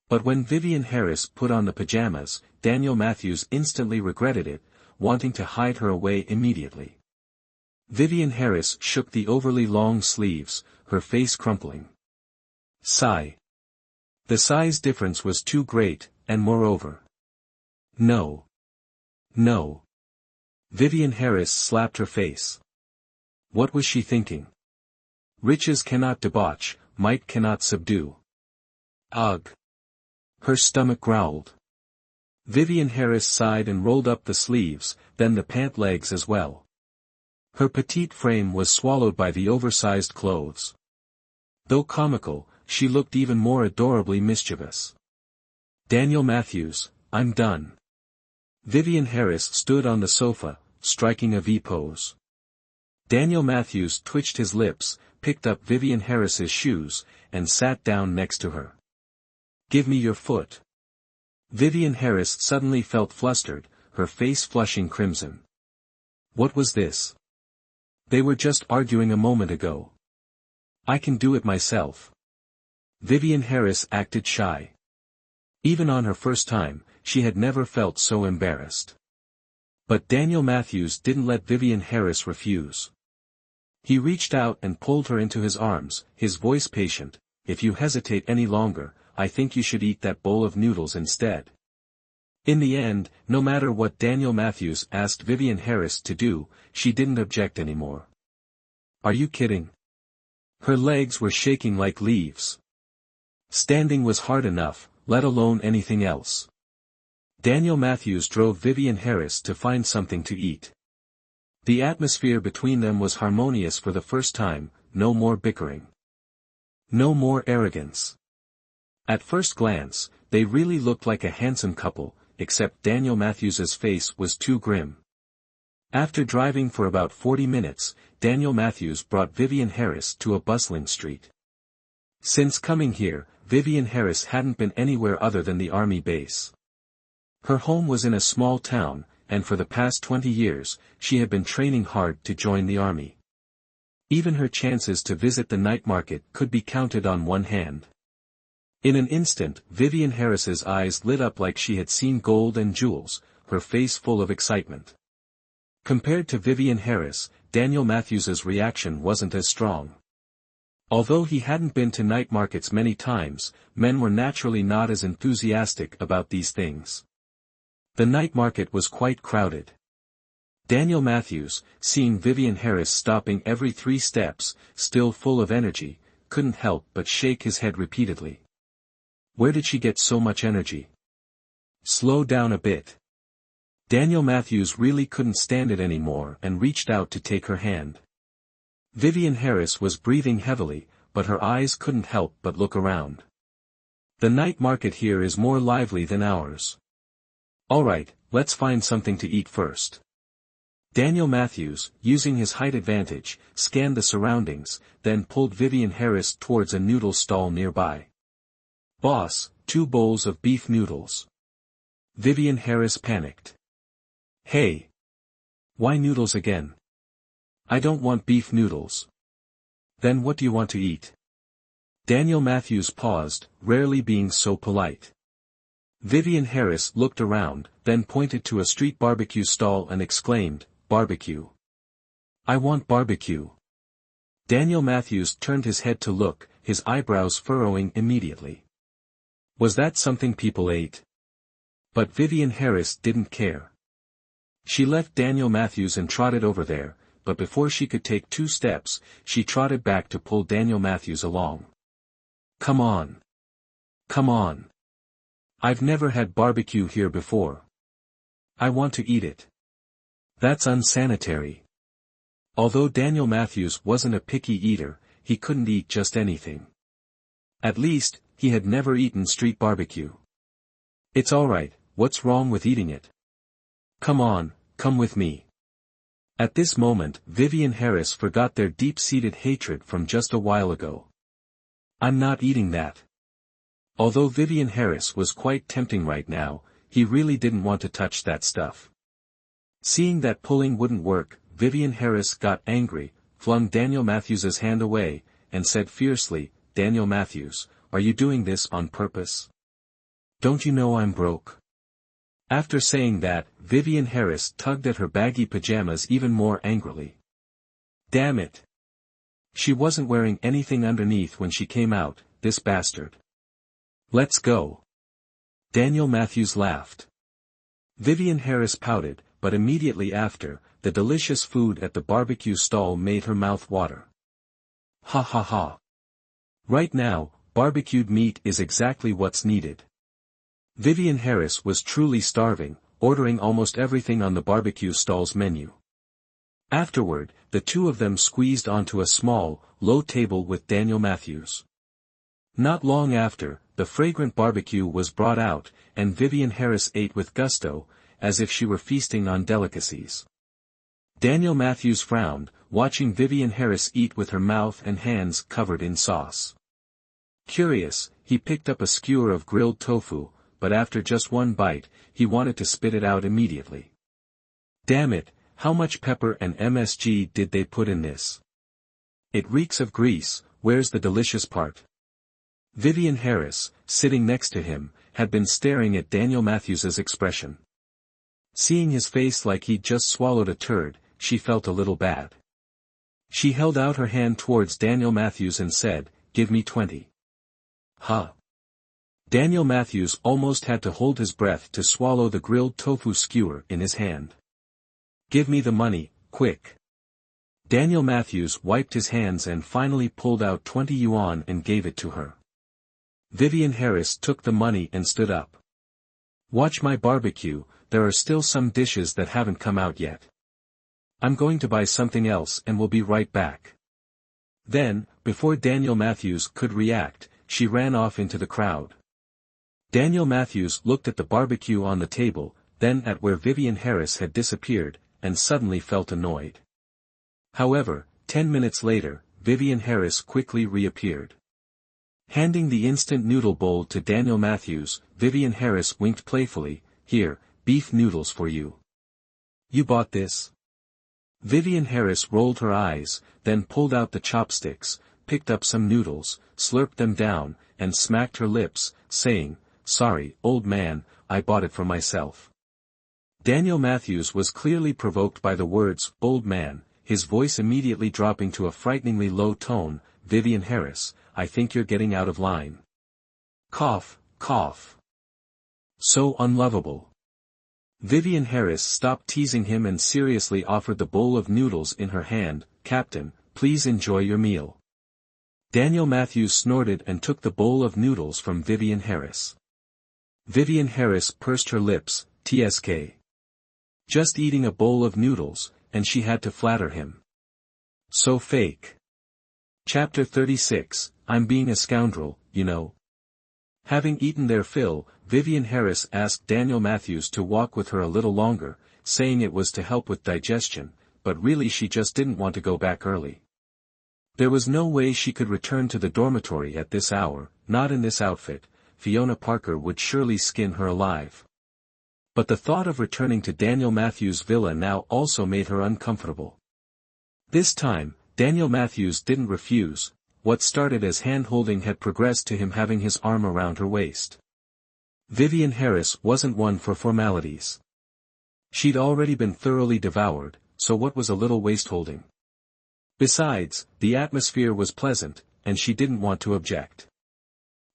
But when Vivian Harris put on the pajamas, Daniel Matthews instantly regretted it, wanting to hide her away immediately. Vivian Harris shook the overly long sleeves, her face crumpling. Sigh. The size difference was too great, and moreover. No. No. Vivian Harris slapped her face. What was she thinking? Riches cannot debauch, might cannot subdue. Ugh. Her stomach growled. Vivian Harris sighed and rolled up the sleeves, then the pant legs as well. Her petite frame was swallowed by the oversized clothes. Though comical, she looked even more adorably mischievous. Daniel Matthews, I'm done. Vivian Harris stood on the sofa, striking a V pose. Daniel Matthews twitched his lips, picked up Vivian Harris's shoes, and sat down next to her. Give me your foot. Vivian Harris suddenly felt flustered, her face flushing crimson. What was this? They were just arguing a moment ago. I can do it myself. Vivian Harris acted shy. Even on her first time, she had never felt so embarrassed. But Daniel Matthews didn't let Vivian Harris refuse. He reached out and pulled her into his arms, his voice patient. If you hesitate any longer, I think you should eat that bowl of noodles instead. In the end, no matter what Daniel Matthews asked Vivian Harris to do, she didn't object anymore. Are you kidding? Her legs were shaking like leaves. Standing was hard enough, let alone anything else. Daniel Matthews drove Vivian Harris to find something to eat. The atmosphere between them was harmonious for the first time, no more bickering. No more arrogance. At first glance, they really looked like a handsome couple, except Daniel Matthews's face was too grim. After driving for about 40 minutes, Daniel Matthews brought Vivian Harris to a bustling street. Since coming here, Vivian Harris hadn't been anywhere other than the army base. Her home was in a small town, and for the past 20 years, she had been training hard to join the army. Even her chances to visit the night market could be counted on one hand. In an instant, Vivian Harris's eyes lit up like she had seen gold and jewels, her face full of excitement. Compared to Vivian Harris, Daniel Matthews's reaction wasn't as strong. Although he hadn't been to night markets many times, men were naturally not as enthusiastic about these things. The night market was quite crowded. Daniel Matthews, seeing Vivian Harris stopping every 3 steps, still full of energy, couldn't help but shake his head repeatedly. Where did she get so much energy? Slow down a bit. Daniel Matthews really couldn't stand it anymore and reached out to take her hand. Vivian Harris was breathing heavily, but her eyes couldn't help but look around. The night market here is more lively than ours. Alright, let's find something to eat first. Daniel Matthews, using his height advantage, scanned the surroundings, then pulled Vivian Harris towards a noodle stall nearby. Boss, 2 bowls of beef noodles. Vivian Harris panicked. Hey! Why noodles again? I don't want beef noodles. Then what do you want to eat? Daniel Matthews paused, rarely being so polite. Vivian Harris looked around, then pointed to a street barbecue stall and exclaimed, Barbecue. I want barbecue. Daniel Matthews turned his head to look, his eyebrows furrowing immediately. Was that something people ate? But Vivian Harris didn't care. She left Daniel Matthews and trotted over there, but before she could take 2 steps, she trotted back to pull Daniel Matthews along. Come on. Come on. I've never had barbecue here before. I want to eat it. That's unsanitary. Although Daniel Matthews wasn't a picky eater, he couldn't eat just anything. At least, he had never eaten street barbecue. It's alright, what's wrong with eating it? Come on, come with me. At this moment, Vivian Harris forgot their deep-seated hatred from just a while ago. I'm not eating that. Although Vivian Harris was quite tempting right now, he really didn't want to touch that stuff. Seeing that pulling wouldn't work, Vivian Harris got angry, flung Daniel Matthews's hand away, and said fiercely, Daniel Matthews, are you doing this on purpose? Don't you know I'm broke? After saying that, Vivian Harris tugged at her baggy pajamas even more angrily. Damn it! She wasn't wearing anything underneath when she came out, this bastard. Let's go. Daniel Matthews laughed. Vivian Harris pouted, but immediately after, the delicious food at the barbecue stall made her mouth water. Ha ha ha. Right now, barbecued meat is exactly what's needed. Vivian Harris was truly starving, ordering almost everything on the barbecue stall's menu. Afterward, the 2 of them squeezed onto a small, low table with Daniel Matthews. Not long after, the fragrant barbecue was brought out, and Vivian Harris ate with gusto, as if she were feasting on delicacies. Daniel Matthews frowned, watching Vivian Harris eat with her mouth and hands covered in sauce. Curious, he picked up a skewer of grilled tofu, but after just 1 bite, he wanted to spit it out immediately. Damn it, how much pepper and MSG did they put in this? It reeks of grease, where's the delicious part? Vivian Harris, sitting next to him, had been staring at Daniel Matthews's expression. Seeing his face like he'd just swallowed a turd, she felt a little bad. She held out her hand towards Daniel Matthews and said, Give me 20. Huh. Daniel Matthews almost had to hold his breath to swallow the grilled tofu skewer in his hand. Give me the money, quick. Daniel Matthews wiped his hands and finally pulled out 20 yuan and gave it to her. Vivian Harris took the money and stood up. Watch my barbecue, there are still some dishes that haven't come out yet. I'm going to buy something else and will be right back. Then, before Daniel Matthews could react, she ran off into the crowd. Daniel Matthews looked at the barbecue on the table, then at where Vivian Harris had disappeared, and suddenly felt annoyed. However, 10 minutes later, Vivian Harris quickly reappeared. Handing the instant noodle bowl to Daniel Matthews, Vivian Harris winked playfully, Here, beef noodles for you. You bought this? Vivian Harris rolled her eyes, then pulled out the chopsticks, picked up some noodles, slurped them down, and smacked her lips, saying, Sorry, old man, I bought it for myself. Daniel Matthews was clearly provoked by the words, old man, his voice immediately dropping to a frighteningly low tone, Vivian Harris, I think you're getting out of line. Cough, cough. So unlovable. Vivian Harris stopped teasing him and seriously offered the bowl of noodles in her hand, Captain, please enjoy your meal. Daniel Matthews snorted and took the bowl of noodles from Vivian Harris. Vivian Harris pursed her lips, TSK. Just eating a bowl of noodles, and she had to flatter him. So fake. Chapter 36, I'm being a scoundrel, you know. Having eaten their fill, Vivian Harris asked Daniel Matthews to walk with her a little longer, saying it was to help with digestion, but really she just didn't want to go back early. There was no way she could return to the dormitory at this hour, not in this outfit. Fiona Parker would surely skin her alive. But the thought of returning to Daniel Matthews' villa now also made her uncomfortable. This time, Daniel Matthews didn't refuse. What started as hand-holding had progressed to him having his arm around her waist. Vivian Harris wasn't one for formalities. She'd already been thoroughly devoured, so what was a little waist-holding? Besides, the atmosphere was pleasant, and she didn't want to object.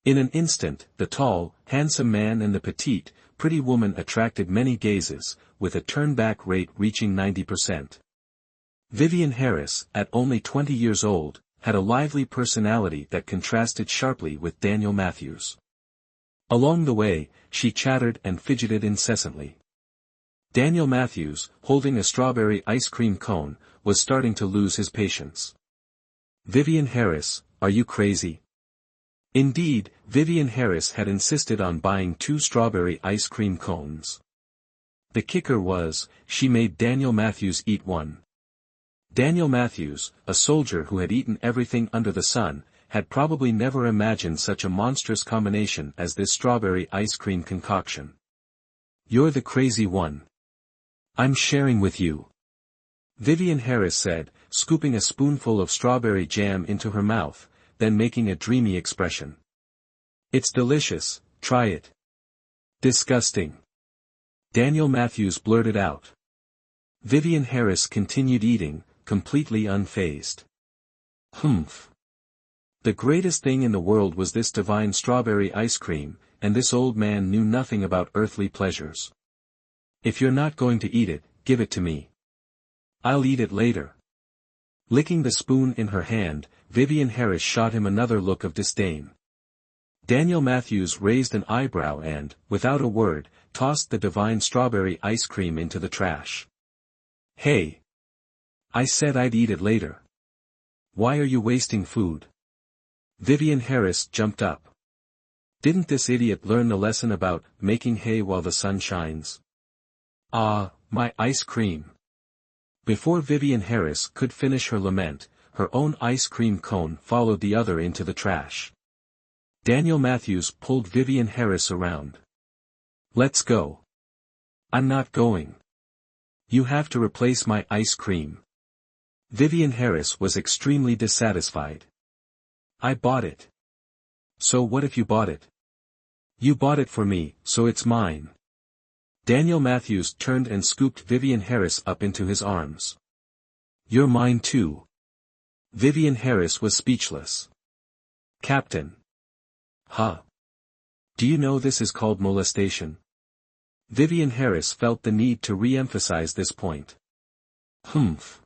In an instant, the tall, handsome man and the petite, pretty woman attracted many gazes, with a turn-back rate reaching 90%. Vivian Harris, at only 20 years old, had a lively personality that contrasted sharply with Daniel Matthews. Along the way, she chattered and fidgeted incessantly. Daniel Matthews, holding a strawberry ice cream cone, was starting to lose his patience. Vivian Harris, are you crazy? Indeed, Vivian Harris had insisted on buying 2 strawberry ice cream cones. The kicker was, she made Daniel Matthews eat one. Daniel Matthews, a soldier who had eaten everything under the sun, had probably never imagined such a monstrous combination as this strawberry ice cream concoction. You're the crazy one. I'm sharing with you. Vivian Harris said, scooping a spoonful of strawberry jam into her mouth, then making a dreamy expression. It's delicious, try it. Disgusting. Daniel Matthews blurted out. Vivian Harris continued eating, completely unfazed. Humph. The greatest thing in the world was this divine strawberry ice cream, and this old man knew nothing about earthly pleasures. If you're not going to eat it, give it to me. I'll eat it later. Licking the spoon in her hand, Vivian Harris shot him another look of disdain. Daniel Matthews raised an eyebrow and, without a word, tossed the divine strawberry ice cream into the trash. Hey! I said I'd eat it later. Why are you wasting food? Vivian Harris jumped up. Didn't this idiot learn the lesson about making hay while the sun shines? Ah, my ice cream. Before Vivian Harris could finish her lament, her own ice cream cone followed the other into the trash. Daniel Matthews pulled Vivian Harris around. Let's go. I'm not going. You have to replace my ice cream. Vivian Harris was extremely dissatisfied. I bought it. So what if you bought it? You bought it for me, so it's mine. Daniel Matthews turned and scooped Vivian Harris up into his arms. You're mine too. Vivian Harris was speechless. Captain. Huh. Do you know this is called molestation? Vivian Harris felt the need to re-emphasize this point. Humph.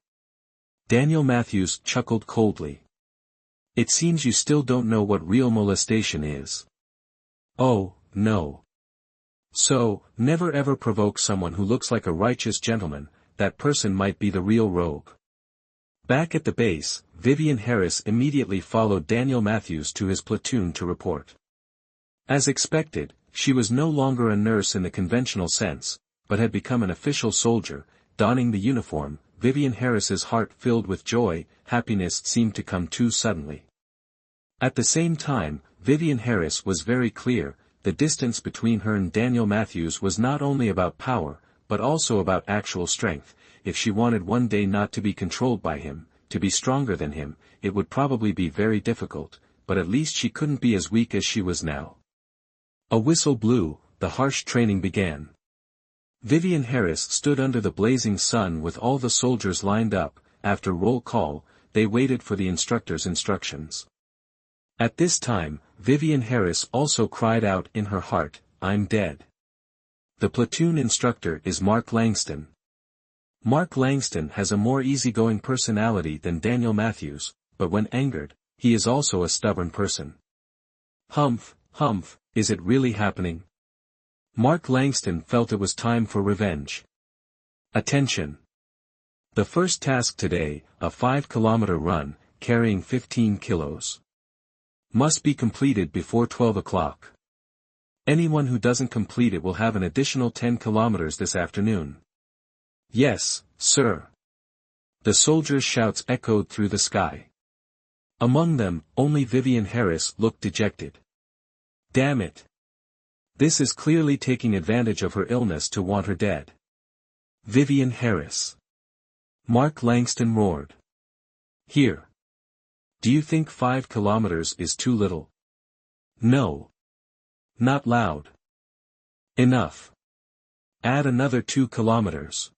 Daniel Matthews chuckled coldly. It seems you still don't know what real molestation is. Oh, no. So, never ever provoke someone who looks like a righteous gentleman, that person might be the real rogue. Back at the base, Vivian Harris immediately followed Daniel Matthews to his platoon to report. As expected, she was no longer a nurse in the conventional sense, but had become an official soldier. Donning the uniform, Vivian Harris's heart filled with joy. Happiness seemed to come too suddenly. At the same time, Vivian Harris was very clear. The distance between her and Daniel Matthews was not only about power, but also about actual strength. If she wanted one day not to be controlled by him, to be stronger than him, it would probably be very difficult, but at least she couldn't be as weak as she was now. A whistle blew, the harsh training began. Vivian Harris stood under the blazing sun with all the soldiers lined up. After roll call, they waited for the instructor's instructions. At this time, Vivian Harris also cried out in her heart, I'm dead. The platoon instructor is Mark Langston. Mark Langston has a more easygoing personality than Daniel Matthews, but when angered, he is also a stubborn person. Humph, humph, is it really happening? Mark Langston felt it was time for revenge. Attention! The first task today, a 5-kilometer run, carrying 15 kilos. Must be completed before 12 o'clock. Anyone who doesn't complete it will have an additional 10 kilometers this afternoon. Yes, sir. The soldiers' shouts echoed through the sky. Among them, only Vivian Harris looked dejected. Damn it. This is clearly taking advantage of her illness to want her dead. Vivian Harris. Mark Langston roared. Here. Do you think 5 kilometers is too little? No. Not loud. Enough. Add another 2 kilometers.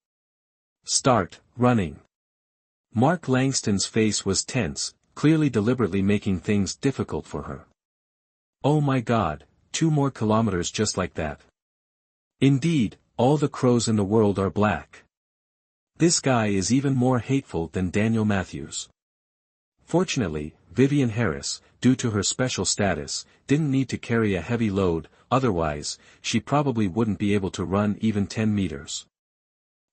Start, running. Mark Langston's face was tense, clearly deliberately making things difficult for her. Oh my God, 2 more kilometers just like that. Indeed, all the crows in the world are black. This guy is even more hateful than Daniel Matthews. Fortunately, Vivian Harris, due to her special status, didn't need to carry a heavy load, otherwise, she probably wouldn't be able to run even 10 meters.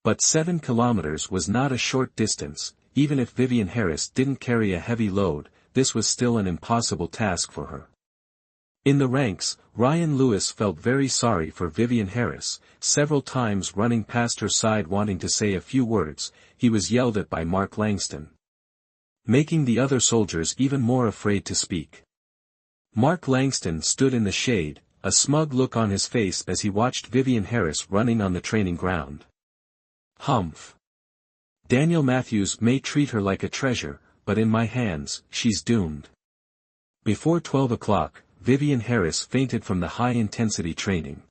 But 7 kilometers was not a short distance. Even if Vivian Harris didn't carry a heavy load, this was still an impossible task for her. In the ranks, Ryan Lewis felt very sorry for Vivian Harris. Several times running past her side wanting to say a few words, he was yelled at by Mark Langston, making the other soldiers even more afraid to speak. Mark Langston stood in the shade, a smug look on his face as he watched Vivian Harris running on the training ground. Humph. Daniel Matthews may treat her like a treasure, but in my hands, she's doomed. Before 12 o'clock, Vivian Harris fainted from the high-intensity training.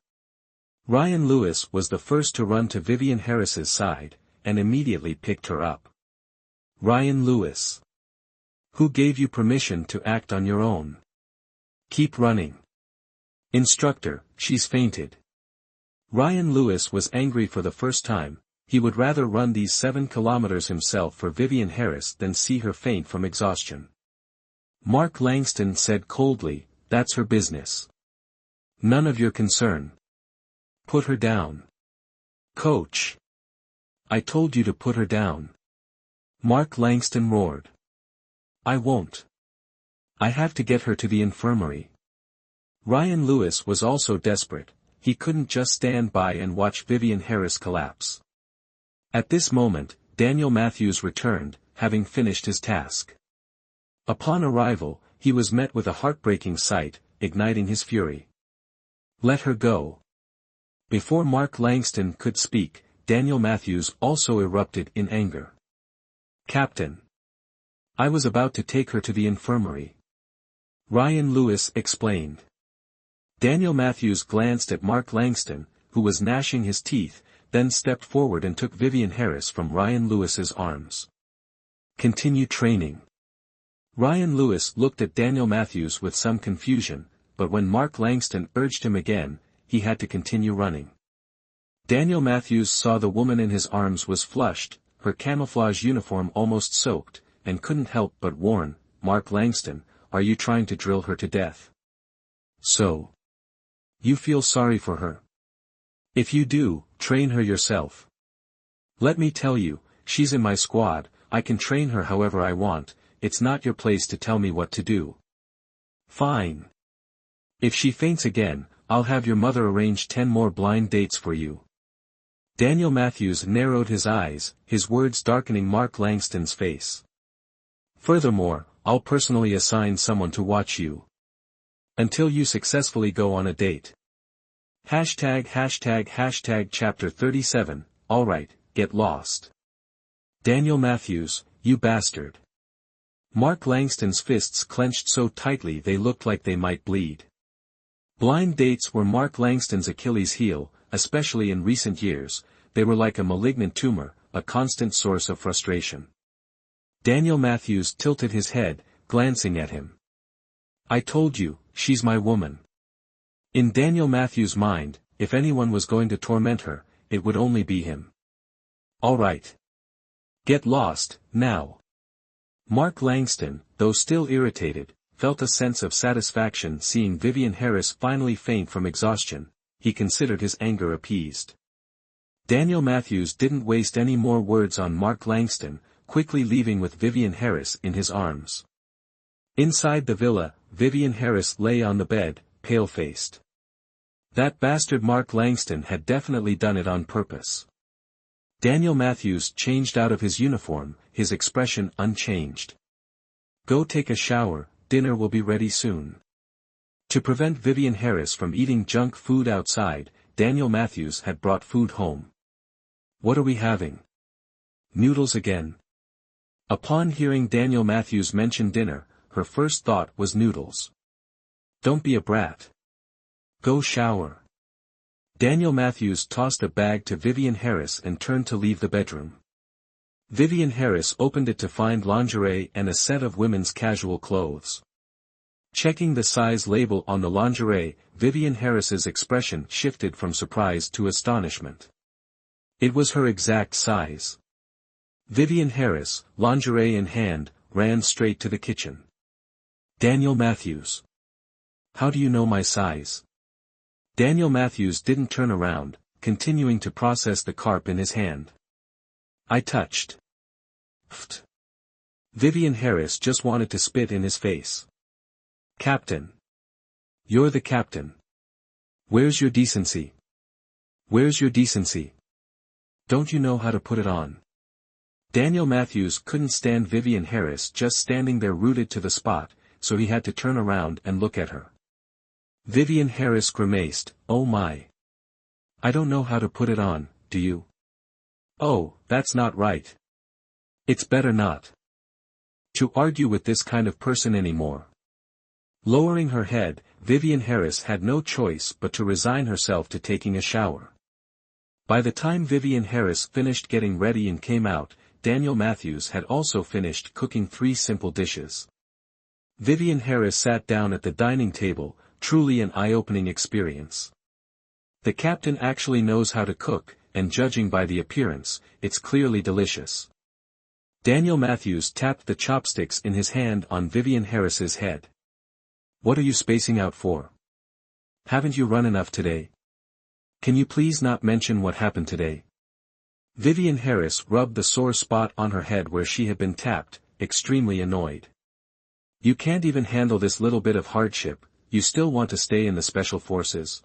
Ryan Lewis was the first to run to Vivian Harris's side, and immediately picked her up. Ryan Lewis. Who gave you permission to act on your own? Keep running. Instructor, she's fainted. Ryan Lewis was angry for the first time. He would rather run these 7 kilometers himself for Vivian Harris than see her faint from exhaustion. Mark Langston said coldly, that's her business. None of your concern. Put her down. Coach. I told you to put her down. Mark Langston roared. I won't. I have to get her to the infirmary. Ryan Lewis was also desperate. He couldn't just stand by and watch Vivian Harris collapse. At this moment, Daniel Matthews returned, having finished his task. Upon arrival, he was met with a heartbreaking sight, igniting his fury. Let her go. Before Mark Langston could speak, Daniel Matthews also erupted in anger. Captain. I was about to take her to the infirmary. Ryan Lewis explained. Daniel Matthews glanced at Mark Langston, who was gnashing his teeth, then stepped forward and took Vivian Harris from Ryan Lewis's arms. Continue training. Ryan Lewis looked at Daniel Matthews with some confusion, but when Mark Langston urged him again, he had to continue running. Daniel Matthews saw the woman in his arms was flushed, her camouflage uniform almost soaked, and couldn't help but warn, Mark Langston, are you trying to drill her to death? So. You feel sorry for her? If you do, train her yourself. Let me tell you, she's in my squad, I can train her however I want, it's not your place to tell me what to do. Fine. If she faints again, I'll have your mother arrange 10 more blind dates for you. Daniel Matthews narrowed his eyes, his words darkening Mark Langston's face. Furthermore, I'll personally assign someone to watch you. Until you successfully go on a date. Hashtag chapter 37, alright, get lost. Daniel Matthews, you bastard. Mark Langston's fists clenched so tightly they looked like they might bleed. Blind dates were Mark Langston's Achilles heel, especially in recent years, they were like a malignant tumor, a constant source of frustration. Daniel Matthews tilted his head, glancing at him. I told you, she's my woman. In Daniel Matthews' mind, if anyone was going to torment her, it would only be him. All right. Get lost, now. Mark Langston, though still irritated, felt a sense of satisfaction seeing Vivian Harris finally faint from exhaustion. He considered his anger appeased. Daniel Matthews didn't waste any more words on Mark Langston, quickly leaving with Vivian Harris in his arms. Inside the villa, Vivian Harris lay on the bed, pale-faced. That bastard Mark Langston had definitely done it on purpose. Daniel Matthews changed out of his uniform, his expression unchanged. Go take a shower, dinner will be ready soon. To prevent Vivian Harris from eating junk food outside, Daniel Matthews had brought food home. What are we having? Noodles again. Upon hearing Daniel Matthews mention dinner, her first thought was noodles. Don't be a brat. Go shower. Daniel Matthews tossed a bag to Vivian Harris and turned to leave the bedroom. Vivian Harris opened it to find lingerie and a set of women's casual clothes. Checking the size label on the lingerie, Vivian Harris's expression shifted from surprise to astonishment. It was her exact size. Vivian Harris, lingerie in hand, ran straight to the kitchen. Daniel Matthews. How do you know my size? Daniel Matthews didn't turn around, continuing to process the carp in his hand. I touched. Pfft. Vivian Harris just wanted to spit in his face. Captain. You're the captain. Where's your decency? Where's your decency? Don't you know how to put it on? Daniel Matthews couldn't stand Vivian Harris just standing there rooted to the spot, so he had to turn around and look at her. Vivian Harris grimaced, oh my. I don't know how to put it on, do you? Oh, that's not right. It's better not to argue with this kind of person anymore. Lowering her head, Vivian Harris had no choice but to resign herself to taking a shower. By the time Vivian Harris finished getting ready and came out, Daniel Matthews had also finished cooking 3 simple dishes. Vivian Harris sat down at the dining table, truly an eye-opening experience. The captain actually knows how to cook, and judging by the appearance, it's clearly delicious. Daniel Matthews tapped the chopsticks in his hand on Vivian Harris's head. What are you spacing out for? Haven't you run enough today? Can you please not mention what happened today? Vivian Harris rubbed the sore spot on her head where she had been tapped, extremely annoyed. You can't even handle this little bit of hardship, you still want to stay in the special forces?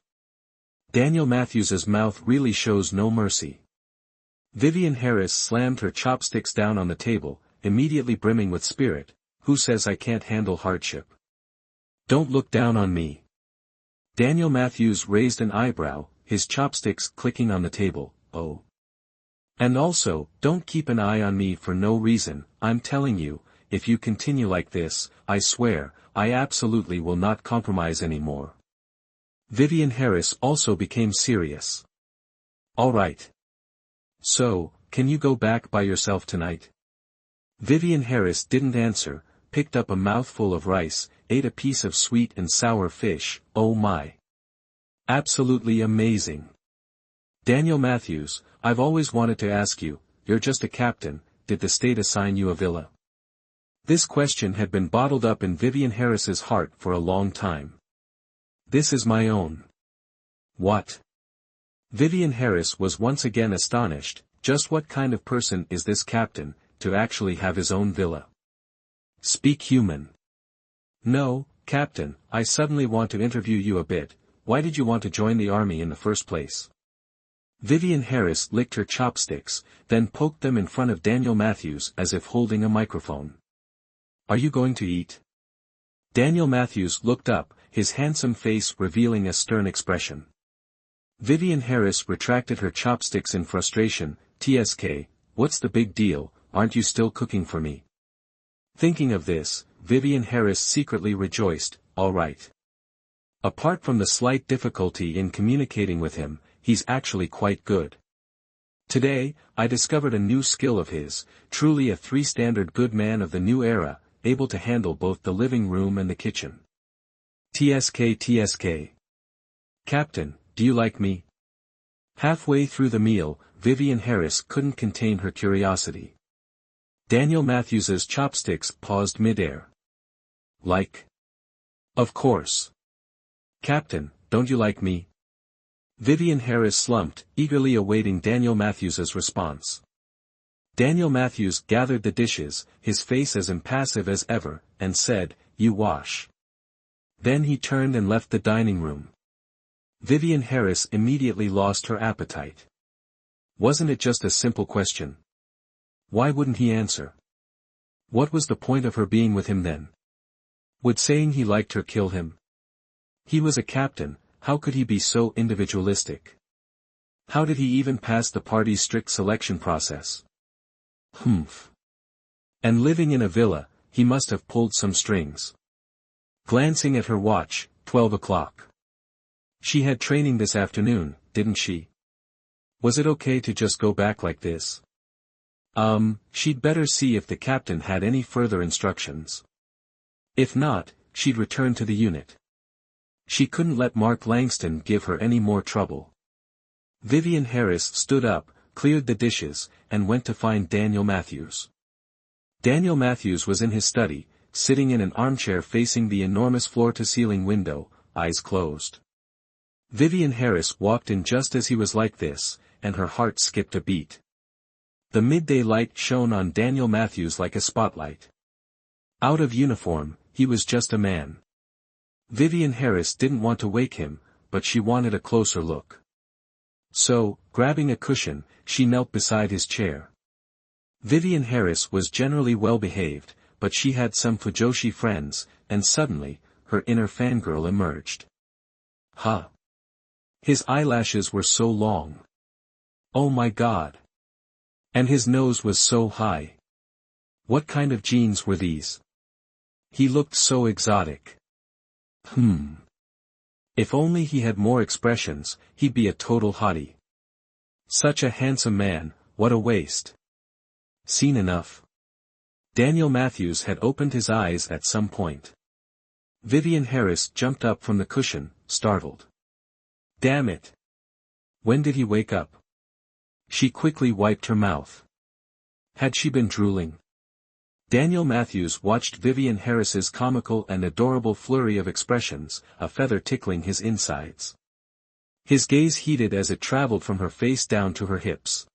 Daniel Matthews's mouth really shows no mercy. Vivian Harris slammed her chopsticks down on the table, immediately brimming with spirit. Who says I can't handle hardship? Don't look down on me. Daniel Matthews raised an eyebrow, his chopsticks clicking on the table. Oh. And also, don't keep an eye on me for no reason. I'm telling you, if you continue like this, I swear, I absolutely will not compromise anymore. Vivian Harris also became serious. All right. So, can you go back by yourself tonight? Vivian Harris didn't answer, picked up a mouthful of rice, ate a piece of sweet and sour fish. Oh my. Absolutely amazing. Daniel Matthews, I've always wanted to ask you, you're just a captain, did the state assign you a villa? This question had been bottled up in Vivian Harris's heart for a long time. This is my own. What? Vivian Harris was once again astonished, just what kind of person is this captain, to actually have his own villa? Speak human. No, Captain, I suddenly want to interview you a bit. Why did you want to join the army in the first place? Vivian Harris licked her chopsticks, then poked them in front of Daniel Matthews as if holding a microphone. Are you going to eat? Daniel Matthews looked up, his handsome face revealing a stern expression. Vivian Harris retracted her chopsticks in frustration. TSK, what's the big deal, aren't you still cooking for me? Thinking of this, Vivian Harris secretly rejoiced, all right. Apart from the slight difficulty in communicating with him, he's actually quite good. Today, I discovered a new skill of his, truly a 3-standard good man of the new era, able to handle both the living room and the kitchen. TSK. Captain, do you like me? Halfway through the meal, Vivian Harris couldn't contain her curiosity. Daniel Matthews's chopsticks paused midair. Like? Of course. Captain, don't you like me? Vivian Harris slumped, eagerly awaiting Daniel Matthews's response. Daniel Matthews gathered the dishes, his face as impassive as ever, and said, "You wash." Then he turned and left the dining room. Vivian Harris immediately lost her appetite. Wasn't it just a simple question? Why wouldn't he answer? What was the point of her being with him then? Would saying he liked her kill him? He was a captain, how could he be so individualistic? How did he even pass the party's strict selection process? Humph. And living in a villa, he must have pulled some strings. Glancing at her watch, 12 o'clock. She had training this afternoon, didn't she? Was it okay to just go back like this? She'd better see if the captain had any further instructions. If not, she'd return to the unit. She couldn't let Mark Langston give her any more trouble. Vivian Harris stood up, cleared the dishes, and went to find Daniel Matthews. Daniel Matthews was in his study, sitting in an armchair facing the enormous floor-to-ceiling window, eyes closed. Vivian Harris walked in just as he was like this, and her heart skipped a beat. The midday light shone on Daniel Matthews like a spotlight. Out of uniform, he was just a man. Vivian Harris didn't want to wake him, but she wanted a closer look. So, grabbing a cushion, she knelt beside his chair. Vivian Harris was generally well-behaved, but she had some fujoshi friends, and suddenly, her inner fangirl emerged. Huh. His eyelashes were so long. Oh my God. And his nose was so high. What kind of jeans were these? He looked so exotic. If only he had more expressions, he'd be a total hottie. Such a handsome man, what a waste. Seen enough. Daniel Matthews had opened his eyes at some point. Vivian Harris jumped up from the cushion, startled. Damn it. When did he wake up? She quickly wiped her mouth. Had she been drooling? Daniel Matthews watched Vivian Harris's comical and adorable flurry of expressions, a feather tickling his insides. His gaze heated as it traveled from her face down to her hips.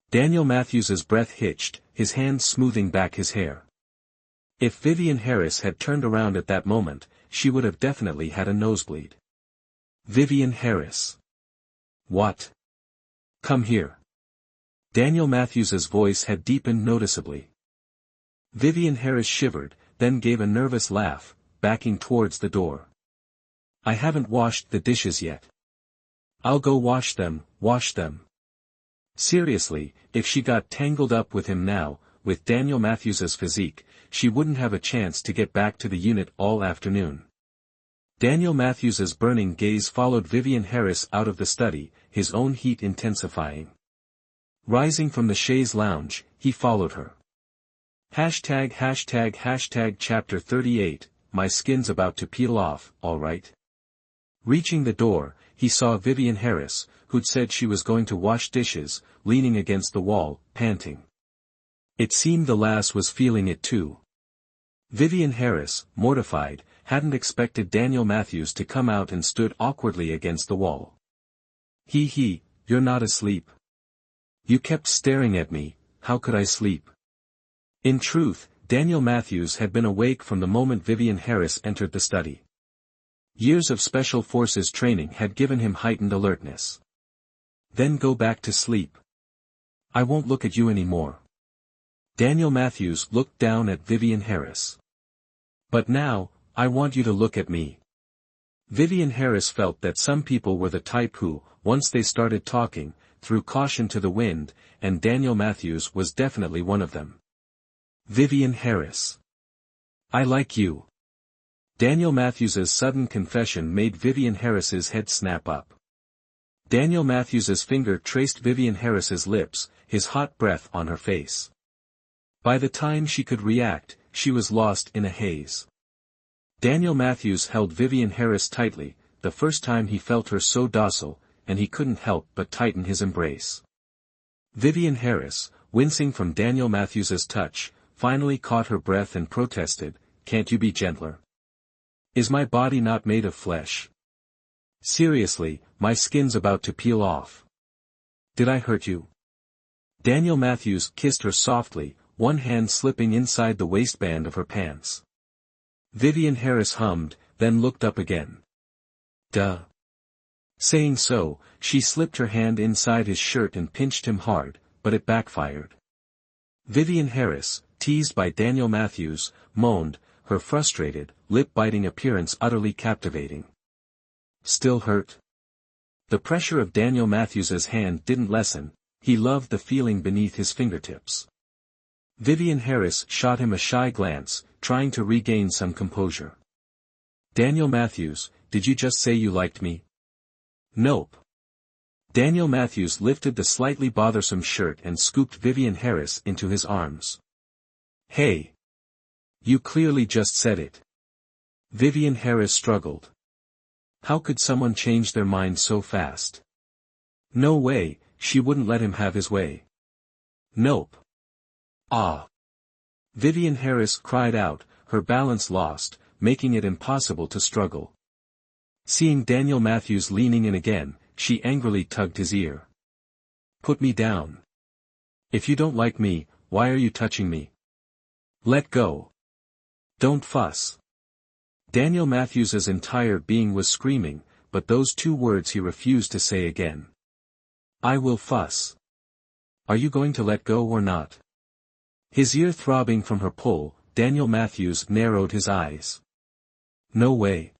Daniel Matthews's breath hitched, his hands smoothing back his hair. If Vivian Harris had turned around at that moment, she would have definitely had a nosebleed. Vivian Harris. What? Come here. Daniel Matthews's voice had deepened noticeably. Vivian Harris shivered, then gave a nervous laugh, backing towards the door. I haven't washed the dishes yet. I'll go wash them. Seriously, if she got tangled up with him now, with Daniel Matthews's physique, she wouldn't have a chance to get back to the unit all afternoon. Daniel Matthews's burning gaze followed Vivian Harris out of the study, his own heat intensifying. Rising from the chaise lounge, he followed her. Chapter 38, my skin's about to peel off, alright. Reaching the door, he saw Vivian Harris, who'd said she was going to wash dishes, leaning against the wall, panting. It seemed the lass was feeling it too. Vivian Harris, mortified, hadn't expected Daniel Matthews to come out and stood awkwardly against the wall. You're not asleep. You kept staring at me, how could I sleep? In truth, Daniel Matthews had been awake from the moment Vivian Harris entered the study. Years of Special Forces training had given him heightened alertness. Then go back to sleep. I won't look at you anymore. Daniel Matthews looked down at Vivian Harris. But now, I want you to look at me. Vivian Harris felt that some people were the type who, once they started talking, threw caution to the wind, and Daniel Matthews was definitely one of them. Vivian Harris. I like you. Daniel Matthews's sudden confession made Vivian Harris's head snap up. Daniel Matthews's finger traced Vivian Harris's lips, his hot breath on her face. By the time she could react, she was lost in a haze. Daniel Matthews held Vivian Harris tightly, the first time he felt her so docile, and he couldn't help but tighten his embrace. Vivian Harris, wincing from Daniel Matthews's touch, finally caught her breath and protested, "Can't you be gentler? Is my body not made of flesh? Seriously, my skin's about to peel off. Did I hurt you?" Daniel Matthews kissed her softly, one hand slipping inside the waistband of her pants. Vivian Harris hummed, then looked up again. "Duh." Saying so, she slipped her hand inside his shirt and pinched him hard, but it backfired. Vivian Harris, teased by Daniel Matthews, moaned, her frustrated, lip-biting appearance utterly captivating. "Still hurt?" The pressure of Daniel Matthews's hand didn't lessen, he loved the feeling beneath his fingertips. Vivian Harris shot him a shy glance, trying to regain some composure. "Daniel Matthews, did you just say you liked me?" "Nope." Daniel Matthews lifted the slightly bothersome shirt and scooped Vivian Harris into his arms. "Hey! You clearly just said it." Vivian Harris struggled. How could someone change their mind so fast? No way, she wouldn't let him have his way. "Nope." "Ah!" Vivian Harris cried out, her balance lost, making it impossible to struggle. Seeing Daniel Matthews leaning in again, she angrily tugged his ear. "Put me down. If you don't like me, why are you touching me? Let go. Don't fuss." Daniel Matthews's entire being was screaming, but those two words he refused to say again. "I will fuss. Are you going to let go or not?" His ear throbbing from her pull, Daniel Matthews narrowed his eyes. "No way."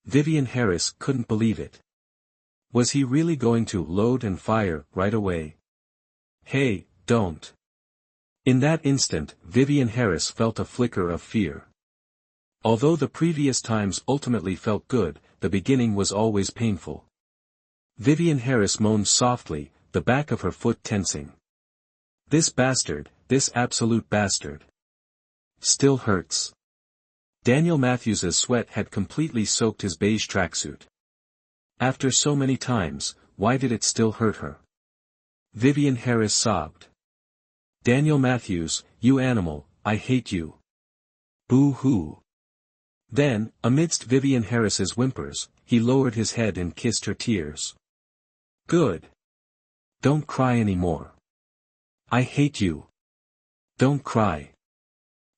Vivian Harris couldn't believe it. Was he really going to load and fire right away? "Hey, don't." In that instant, Vivian Harris felt a flicker of fear. Although the previous times ultimately felt good, the beginning was always painful. Vivian Harris moaned softly, the back of her foot tensing. "This bastard, this absolute bastard. Still hurts." Daniel Matthews's sweat had completely soaked his beige tracksuit. After so many times, why did it still hurt her? Vivian Harris sobbed. "Daniel Matthews, you animal, I hate you. Boo-hoo." Then, amidst Vivian Harris's whimpers, he lowered his head and kissed her tears. "Good. Don't cry anymore. I hate you. Don't cry.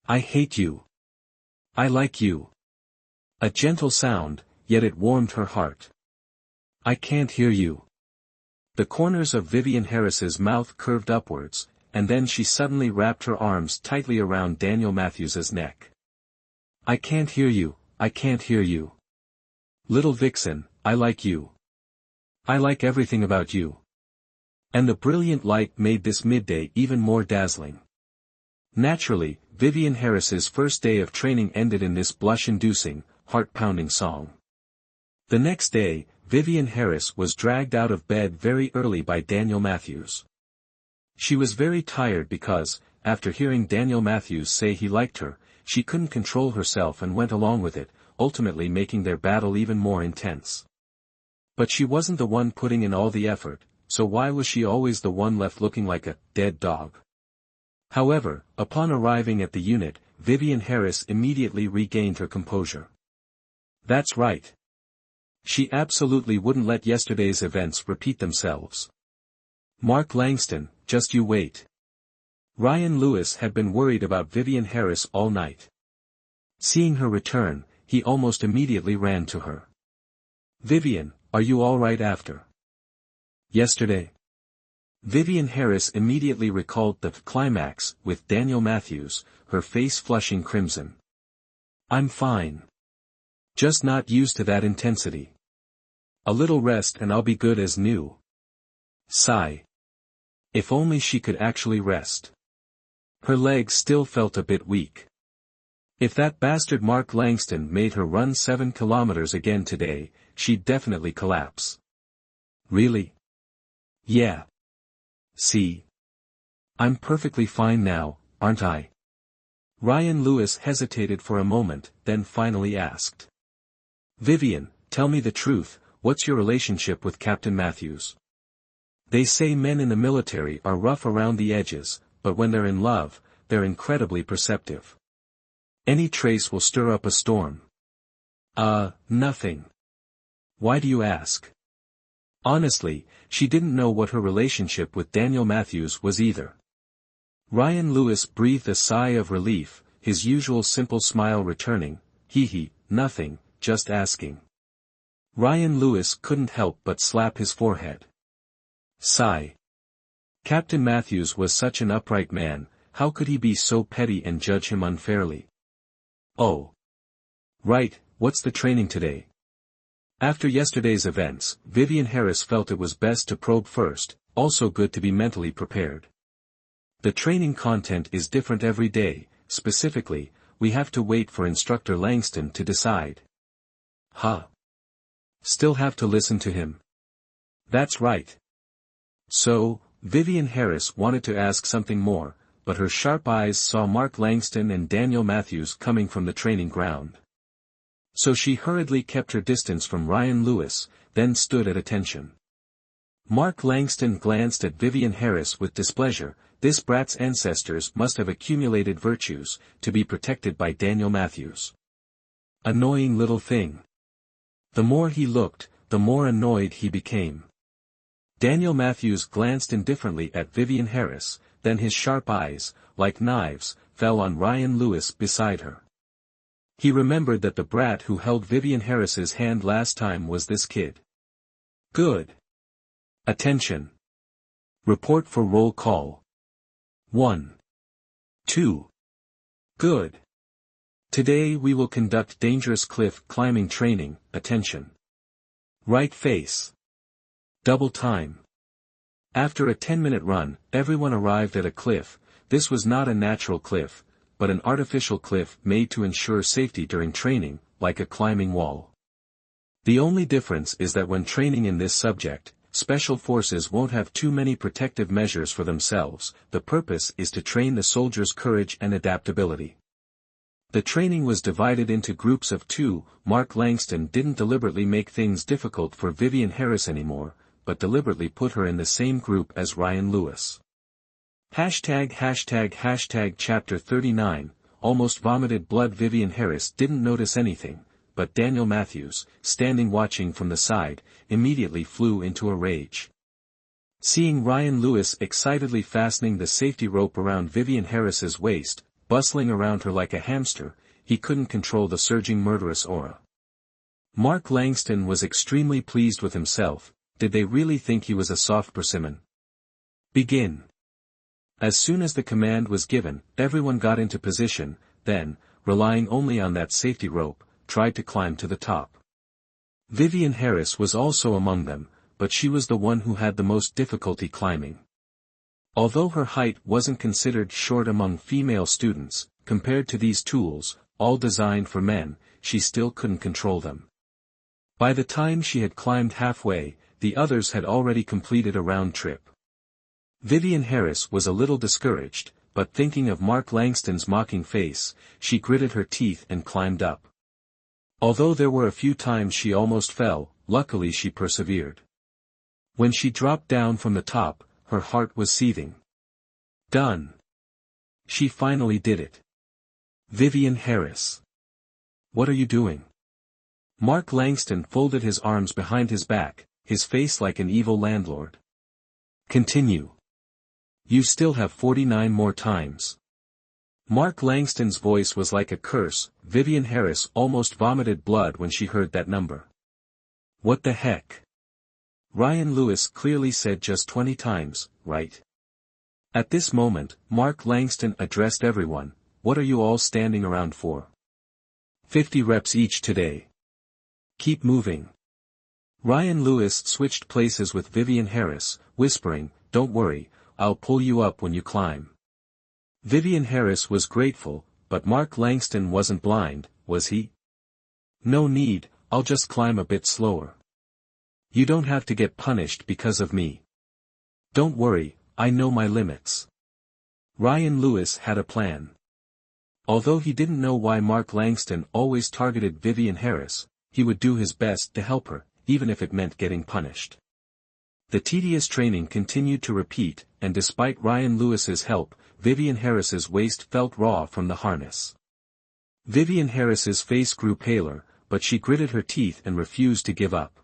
I hate you. I like you." A gentle sound, yet it warmed her heart. "I can't hear you." The corners of Vivian Harris's mouth curved upwards, and then she suddenly wrapped her arms tightly around Daniel Matthews's neck. "I can't hear you, I can't hear you. Little vixen, I like you. I like everything about you." And the brilliant light made this midday even more dazzling. Naturally, Vivian Harris's first day of training ended in this blush-inducing, heart-pounding song. The next day, Vivian Harris was dragged out of bed very early by Daniel Matthews. She was very tired because, after hearing Daniel Matthews say he liked her, she couldn't control herself and went along with it, ultimately making their battle even more intense. But she wasn't the one putting in all the effort, so why was she always the one left looking like a dead dog? However, upon arriving at the unit, Vivian Harris immediately regained her composure. That's right. She absolutely wouldn't let yesterday's events repeat themselves. Mark Langston, just you wait. Ryan Lewis had been worried about Vivian Harris all night. Seeing her return, he almost immediately ran to her. "Vivian, are you all right after yesterday?" Vivian Harris immediately recalled the climax with Daniel Matthews, her face flushing crimson. "I'm fine. Just not used to that intensity. A little rest and I'll be good as new." Sigh. If only she could actually rest. Her legs still felt a bit weak. If that bastard Mark Langston made her run 7 kilometers again today, she'd definitely collapse. Really? Yeah. See? I'm perfectly fine now, aren't I? Ryan Lewis hesitated for a moment, then finally asked. "Vivian, tell me the truth, what's your relationship with Captain Matthews?" They say men in the military are rough around the edges, but when they're in love, they're incredibly perceptive. Any trace will stir up a storm. Nothing. Why do you ask? Honestly, she didn't know what her relationship with Daniel Matthews was either. Ryan Lewis breathed a sigh of relief, his usual simple smile returning. Nothing, just asking. Ryan Lewis couldn't help but slap his forehead. Sigh. Captain Matthews was such an upright man, how could he be so petty and judge him unfairly? Oh. Right, what's the training today? After yesterday's events, Vivian Harris felt it was best to probe first, also good to be mentally prepared. The training content is different every day, specifically, we have to wait for Instructor Langston to decide. Still have to listen to him? That's right. So, Vivian Harris wanted to ask something more, but her sharp eyes saw Mark Langston and Daniel Matthews coming from the training ground. So she hurriedly kept her distance from Ryan Lewis, then stood at attention. Mark Langston glanced at Vivian Harris with displeasure. This brat's ancestors must have accumulated virtues, to be protected by Daniel Matthews. Annoying little thing. The more he looked, the more annoyed he became. Daniel Matthews glanced indifferently at Vivian Harris, then his sharp eyes, like knives, fell on Ryan Lewis beside her. He remembered that the brat who held Vivian Harris's hand last time was this kid. Good. Attention. Report for roll call. 1. 2. Good. Today we will conduct dangerous cliff climbing training. Attention. Right face. Double time. After a 10-minute run, everyone arrived at a cliff. This was not a natural cliff, but an artificial cliff made to ensure safety during training, like a climbing wall. The only difference is that when training in this subject, special forces won't have too many protective measures for themselves. The purpose is to train the soldiers' courage and adaptability. The training was divided into groups of 2. Mark Langston didn't deliberately make things difficult for Vivian Harris anymore, but deliberately put her in the same group as Ryan Lewis. Chapter 39, almost vomited blood. Vivian Harris didn't notice anything, but Daniel Matthews, standing watching from the side, immediately flew into a rage. Seeing Ryan Lewis excitedly fastening the safety rope around Vivian Harris's waist, bustling around her like a hamster, he couldn't control the surging murderous aura. Mark Langston was extremely pleased with himself. Did they really think he was a soft persimmon? Begin. As soon as the command was given, everyone got into position, then, relying only on that safety rope, tried to climb to the top. Vivian Harris was also among them, but she was the one who had the most difficulty climbing. Although her height wasn't considered short among female students, compared to these tools, all designed for men, she still couldn't control them. By the time she had climbed halfway, the others had already completed a round trip. Vivian Harris was a little discouraged, but thinking of Mark Langston's mocking face, she gritted her teeth and climbed up. Although there were a few times she almost fell, luckily she persevered. When she dropped down from the top, her heart was seething. Done. She finally did it. Vivian Harris. What are you doing? Mark Langston folded his arms behind his back, his face like an evil landlord. Continue. You still have 49 more times. Mark Langston's voice was like a curse. Vivian Harris almost vomited blood when she heard that number. What the heck? Ryan Lewis clearly said just 20 times, right? At this moment, Mark Langston addressed everyone. What are you all standing around for? 50 reps each today. Keep moving. Ryan Lewis switched places with Vivian Harris, whispering, don't worry, I'll pull you up when you climb. Vivian Harris was grateful, but Mark Langston wasn't blind, was he? No need, I'll just climb a bit slower. You don't have to get punished because of me. Don't worry, I know my limits. Ryan Lewis had a plan. Although he didn't know why Mark Langston always targeted Vivian Harris, he would do his best to help her, even if it meant getting punished. The tedious training continued to repeat, and despite Ryan Lewis's help, Vivian Harris's waist felt raw from the harness. Vivian Harris's face grew paler, but she gritted her teeth and refused to give up.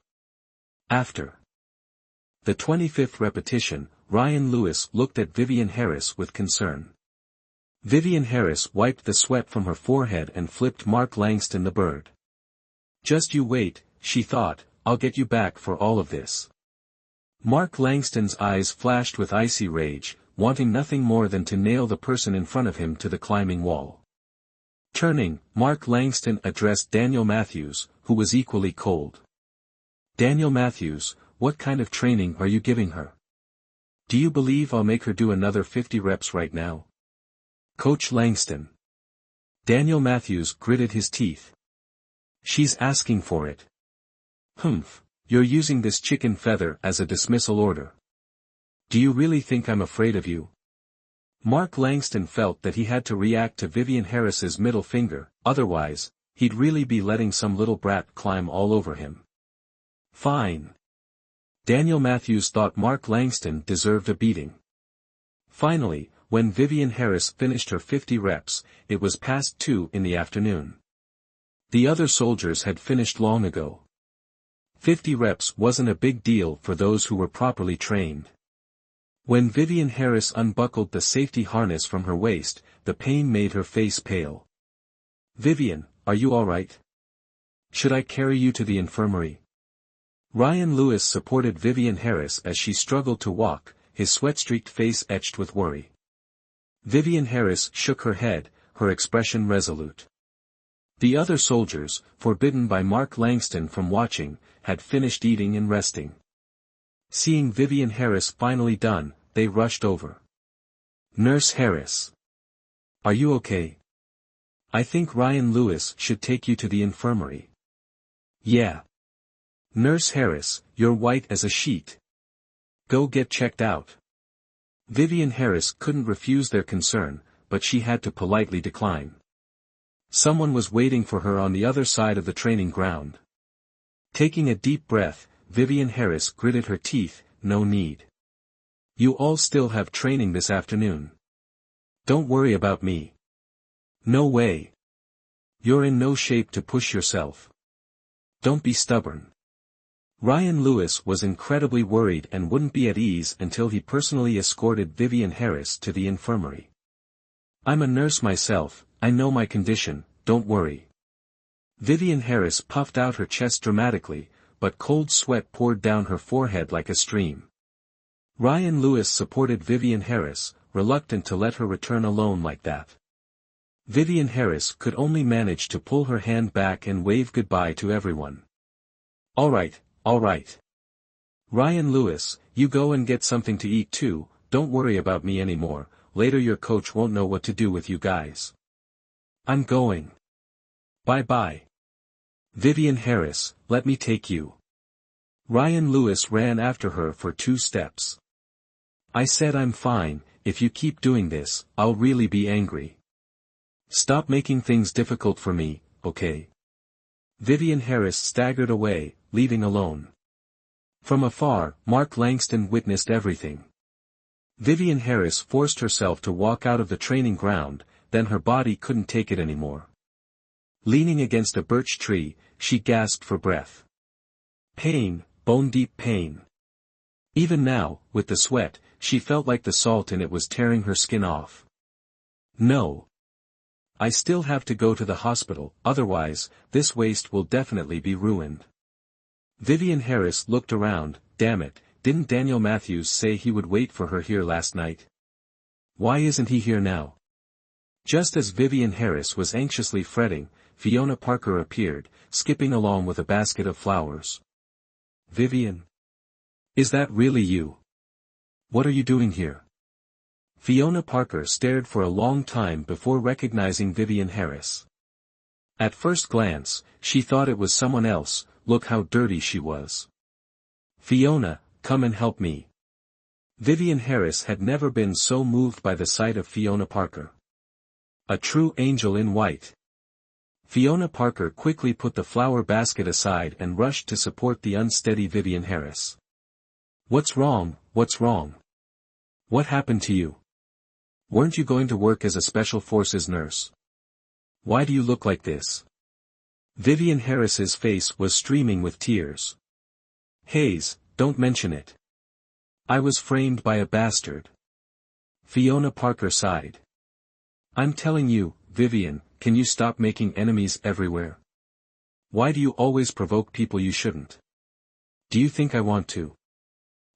After the 25th repetition, Ryan Lewis looked at Vivian Harris with concern. Vivian Harris wiped the sweat from her forehead and flipped Mark Langston the bird. "Just you wait," she thought, "I'll get you back for all of this." Mark Langston's eyes flashed with icy rage, wanting nothing more than to nail the person in front of him to the climbing wall. Turning, Mark Langston addressed Daniel Matthews, who was equally cold. "Daniel Matthews, what kind of training are you giving her? Do you believe I'll make her do another 50 reps right now?" "Coach Langston." Daniel Matthews gritted his teeth. "She's asking for it." "Humph, you're using this chicken feather as a dismissal order. Do you really think I'm afraid of you?" Mark Langston felt that he had to react to Vivian Harris's middle finger, otherwise, he'd really be letting some little brat climb all over him. "Fine." Daniel Matthews thought Mark Langston deserved a beating. Finally, when Vivian Harris finished her 50 reps, it was past 2 in the afternoon. The other soldiers had finished long ago. 50 reps wasn't a big deal for those who were properly trained. When Vivian Harris unbuckled the safety harness from her waist, the pain made her face pale. "Vivian, are you all right? Should I carry you to the infirmary?" Ryan Lewis supported Vivian Harris as she struggled to walk, his sweat-streaked face etched with worry. Vivian Harris shook her head, her expression resolute. The other soldiers, forbidden by Mark Langston from watching, had finished eating and resting. Seeing Vivian Harris finally done, they rushed over. "Nurse Harris. Are you okay? I think Ryan Lewis should take you to the infirmary." "Yeah. Nurse Harris, you're white as a sheet. Go get checked out." Vivian Harris couldn't refuse their concern, but she had to politely decline. Someone was waiting for her on the other side of the training ground. Taking a deep breath, Vivian Harris gritted her teeth, "No need. You all still have training this afternoon. Don't worry about me." "No way. You're in no shape to push yourself. Don't be stubborn." Ryan Lewis was incredibly worried and wouldn't be at ease until he personally escorted Vivian Harris to the infirmary. "I'm a nurse myself, I know my condition, don't worry." Vivian Harris puffed out her chest dramatically, but cold sweat poured down her forehead like a stream. Ryan Lewis supported Vivian Harris, reluctant to let her return alone like that. Vivian Harris could only manage to pull her hand back and wave goodbye to everyone. All right. Ryan Lewis, you go and get something to eat too, don't worry about me anymore, later your coach won't know what to do with you guys." "I'm going. Bye-bye. Vivian Harris, let me take you." Ryan Lewis ran after her for 2 steps. "I said I'm fine, if you keep doing this, I'll really be angry. Stop making things difficult for me, okay?" Vivian Harris staggered away, leaving alone. From afar, Mark Langston witnessed everything. Vivian Harris forced herself to walk out of the training ground, then her body couldn't take it anymore. Leaning against a birch tree, she gasped for breath. Pain, bone-deep pain. Even now, with the sweat, she felt like the salt in it was tearing her skin off. "No. I still have to go to the hospital, otherwise, this waist will definitely be ruined." Vivian Harris looked around. Damn it, didn't Daniel Matthews say he would wait for her here last night? Why isn't he here now? Just as Vivian Harris was anxiously fretting, Fiona Parker appeared, skipping along with a basket of flowers. "Vivian? Is that really you? What are you doing here?" Fiona Parker stared for a long time before recognizing Vivian Harris. At first glance, she thought it was someone else. Look how dirty she was. "Fiona, come and help me." Vivian Harris had never been so moved by the sight of Fiona Parker. A true angel in white. Fiona Parker quickly put the flower basket aside and rushed to support the unsteady Vivian Harris. What's wrong, what's wrong? What happened to you? Weren't you going to work as a special forces nurse? Why do you look like this? Vivian Harris's face was streaming with tears. Hayes, don't mention it. I was framed by a bastard. Fiona Parker sighed. I'm telling you, Vivian, can you stop making enemies everywhere? Why do you always provoke people you shouldn't? Do you think I want to?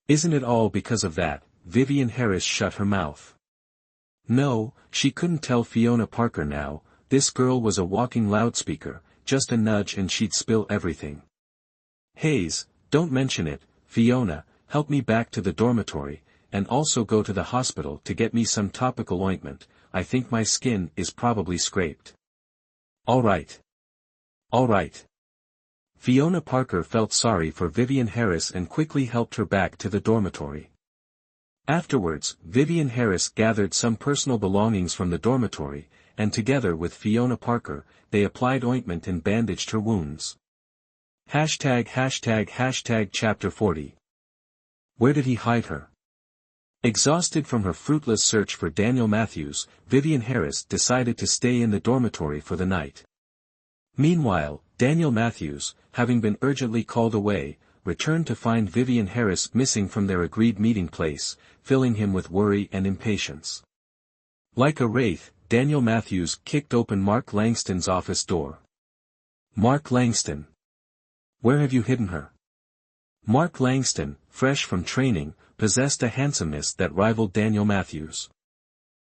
Isn't it all because of that? Vivian Harris shut her mouth. No, she couldn't tell Fiona Parker now, this girl was a walking loudspeaker, just a nudge and she'd spill everything. Hayes, don't mention it, Fiona, help me back to the dormitory, and also go to the hospital to get me some topical ointment, I think my skin is probably scraped. All right. All right. Fiona Parker felt sorry for Vivian Harris and quickly helped her back to the dormitory. Afterwards, Vivian Harris gathered some personal belongings from the dormitory, and together with Fiona Parker, they applied ointment and bandaged her wounds. Chapter 40. Where did he hide her? Exhausted from her fruitless search for Daniel Matthews, Vivian Harris decided to stay in the dormitory for the night. Meanwhile, Daniel Matthews, having been urgently called away, returned to find Vivian Harris missing from their agreed meeting place, filling him with worry and impatience. Like a wraith, Daniel Matthews kicked open Mark Langston's office door. Mark Langston. Where have you hidden her? Mark Langston, fresh from training, possessed a handsomeness that rivaled Daniel Matthews.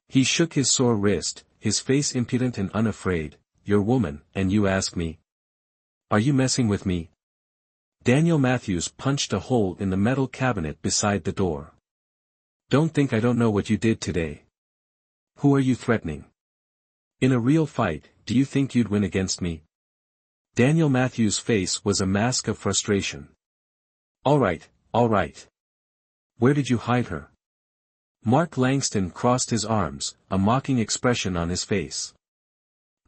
He shook his sore wrist, his face impudent and unafraid. Your woman, and you ask me? Are you messing with me? Daniel Matthews punched a hole in the metal cabinet beside the door. Don't think I don't know what you did today. Who are you threatening? In a real fight, do you think you'd win against me? Daniel Matthews' face was a mask of frustration. All right, all right. Where did you hide her? Mark Langston crossed his arms, a mocking expression on his face.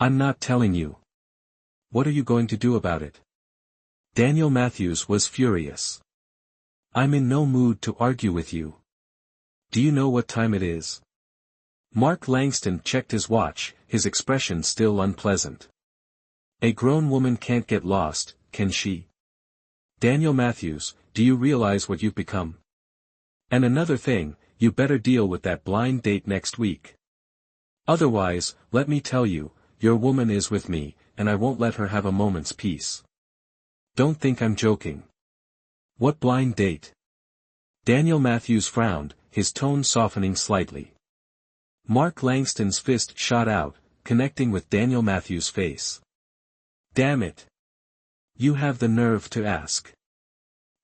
I'm not telling you. What are you going to do about it? Daniel Matthews was furious. I'm in no mood to argue with you. Do you know what time it is? Mark Langston checked his watch, his expression still unpleasant. A grown woman can't get lost, can she? Daniel Matthews, do you realize what you've become? And another thing, you better deal with that blind date next week. Otherwise, let me tell you, your woman is with me, and I won't let her have a moment's peace. Don't think I'm joking. What blind date? Daniel Matthews frowned, his tone softening slightly. Mark Langston's fist shot out, connecting with Daniel Matthews' face. Damn it. You have the nerve to ask.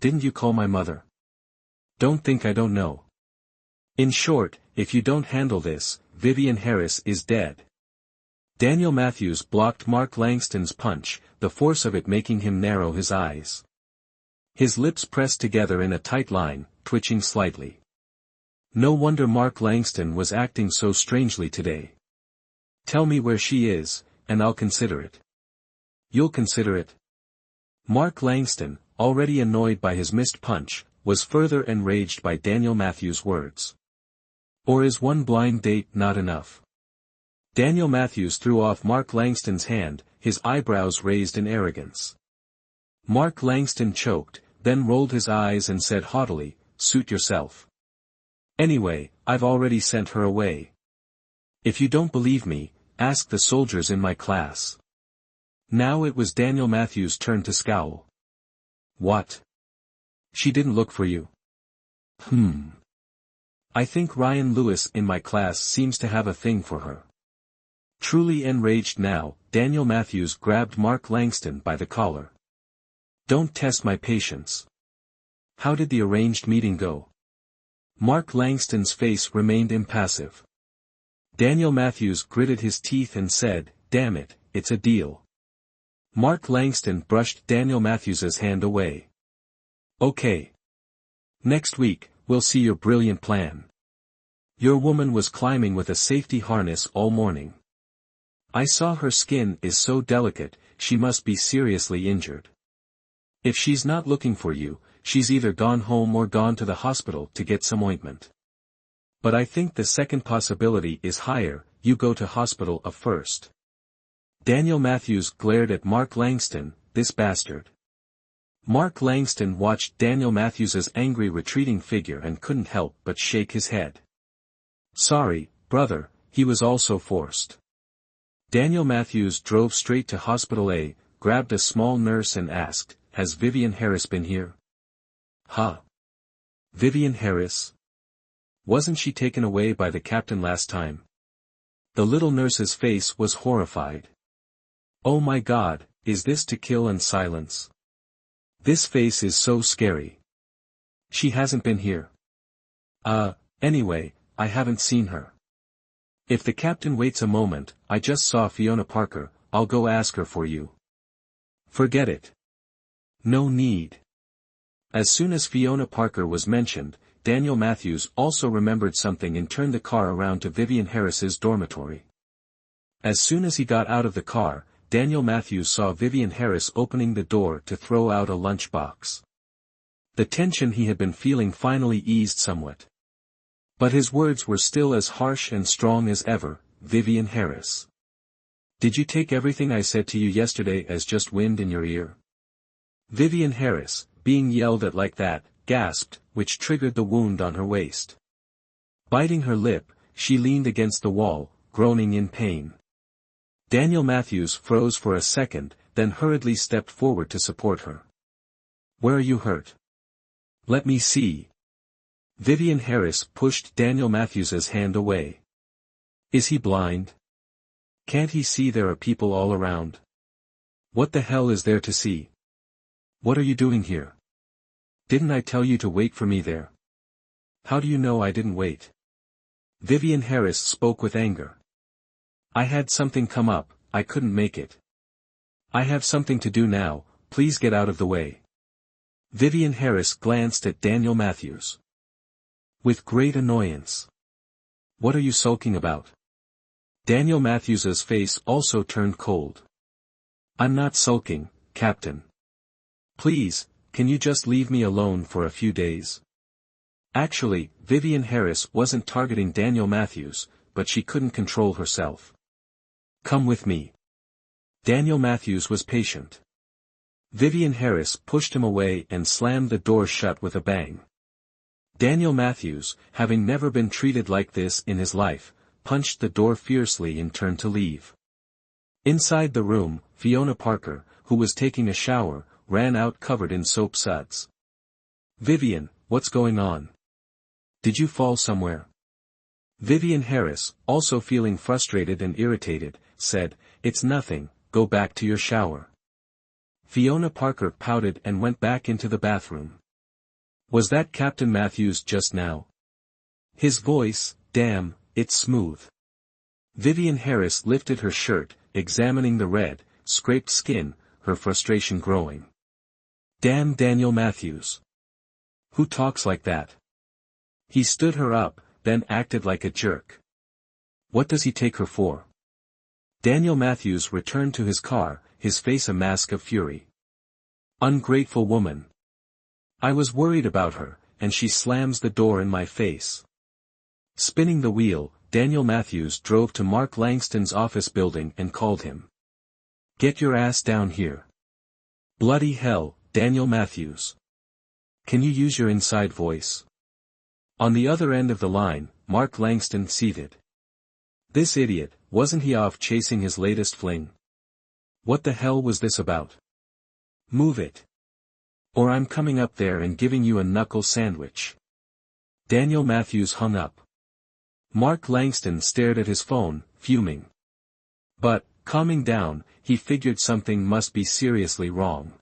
Didn't you call my mother? Don't think I don't know. In short, if you don't handle this, Vivian Harris is dead. Daniel Matthews blocked Mark Langston's punch, the force of it making him narrow his eyes. His lips pressed together in a tight line, twitching slightly. No wonder Mark Langston was acting so strangely today. Tell me where she is, and I'll consider it. You'll consider it? Mark Langston, already annoyed by his missed punch, was further enraged by Daniel Matthews' words. Or is one blind date not enough? Daniel Matthews threw off Mark Langston's hand, his eyebrows raised in arrogance. Mark Langston choked, then rolled his eyes and said haughtily, "Suit yourself. Anyway, I've already sent her away. If you don't believe me, ask the soldiers in my class." Now it was Daniel Matthews' turn to scowl. What? She didn't look for you? I think Ryan Lewis in my class seems to have a thing for her. Truly enraged now, Daniel Matthews grabbed Mark Langston by the collar. Don't test my patience. How did the arranged meeting go? Mark Langston's face remained impassive. Daniel Matthews gritted his teeth and said, "Damn it, it's a deal." Mark Langston brushed Daniel Matthews's hand away. Okay. Next week, we'll see your brilliant plan. Your woman was climbing with a safety harness all morning. I saw her skin is so delicate, she must be seriously injured. If she's not looking for you, she's either gone home or gone to the hospital to get some ointment. But I think the second possibility is higher, you go to hospital first. Daniel Matthews glared at Mark Langston, this bastard. Mark Langston watched Daniel Matthews's angry retreating figure and couldn't help but shake his head. Sorry, brother, he was also forced. Daniel Matthews drove straight to Hospital A, grabbed a small nurse and asked, has Vivian Harris been here? Huh? Vivian Harris? Wasn't she taken away by the captain last time? The little nurse's face was horrified. Oh my God, is this To Kill and Silence? This face is so scary. She hasn't been here. Anyway, I haven't seen her. If the captain waits a moment, I just saw Fiona Parker, I'll go ask her for you. Forget it. No need. As soon as Fiona Parker was mentioned, Daniel Matthews also remembered something and turned the car around to Vivian Harris's dormitory. As soon as he got out of the car, Daniel Matthews saw Vivian Harris opening the door to throw out a lunchbox. The tension he had been feeling finally eased somewhat. But his words were still as harsh and strong as ever, Vivian Harris. Did you take everything I said to you yesterday as just wind in your ear? Vivian Harris, being yelled at like that, gasped, which triggered the wound on her waist. Biting her lip, she leaned against the wall, groaning in pain. Daniel Matthews froze for a second, then hurriedly stepped forward to support her. Where are you hurt? Let me see. Vivian Harris pushed Daniel Matthews's hand away. Is he blind? Can't he see there are people all around? What the hell is there to see? What are you doing here? Didn't I tell you to wait for me there? How do you know I didn't wait? Vivian Harris spoke with anger. I had something come up, I couldn't make it. I have something to do now, please get out of the way. Vivian Harris glanced at Daniel Matthews with great annoyance. What are you sulking about? Daniel Matthews's face also turned cold. I'm not sulking, Captain. Please, can you just leave me alone for a few days? Actually, Vivian Harris wasn't targeting Daniel Matthews, but she couldn't control herself. Come with me. Daniel Matthews was patient. Vivian Harris pushed him away and slammed the door shut with a bang. Daniel Matthews, having never been treated like this in his life, punched the door fiercely and turned to leave. Inside the room, Fiona Parker, who was taking a shower, ran out covered in soap suds. Vivian, what's going on? Did you fall somewhere? Vivian Harris, also feeling frustrated and irritated, said, It's nothing, go back to your shower. Fiona Parker pouted and went back into the bathroom. Was that Captain Matthews just now? His voice, damn, it's smooth. Vivian Harris lifted her shirt, examining the red, scraped skin, her frustration growing. Damn Daniel Matthews. Who talks like that? He stood her up, then acted like a jerk. What does he take her for? Daniel Matthews returned to his car, his face a mask of fury. Ungrateful woman. I was worried about her, and she slams the door in my face. Spinning the wheel, Daniel Matthews drove to Mark Langston's office building and called him. Get your ass down here. Bloody hell, Daniel Matthews. Can you use your inside voice? On the other end of the line, Mark Langston seethed. This idiot, wasn't he off chasing his latest fling? What the hell was this about? Move it. Or I'm coming up there and giving you a knuckle sandwich. Daniel Matthews hung up. Mark Langston stared at his phone, fuming. But, calming down, he figured something must be seriously wrong.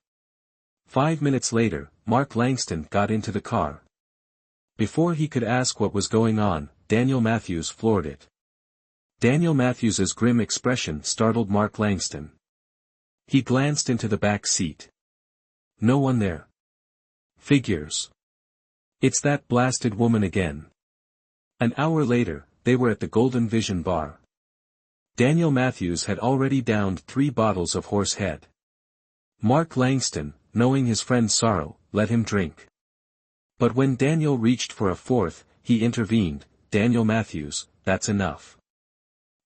5 minutes later, Mark Langston got into the car. Before he could ask what was going on, Daniel Matthews floored it. Daniel Matthews's grim expression startled Mark Langston. He glanced into the back seat. No one there. Figures. It's that blasted woman again. An hour later, they were at the Golden Vision bar. Daniel Matthews had already downed 3 bottles of horse head. Mark Langston, knowing his friend's sorrow, let him drink. But when Daniel reached for a fourth, he intervened. Daniel Matthews, that's enough.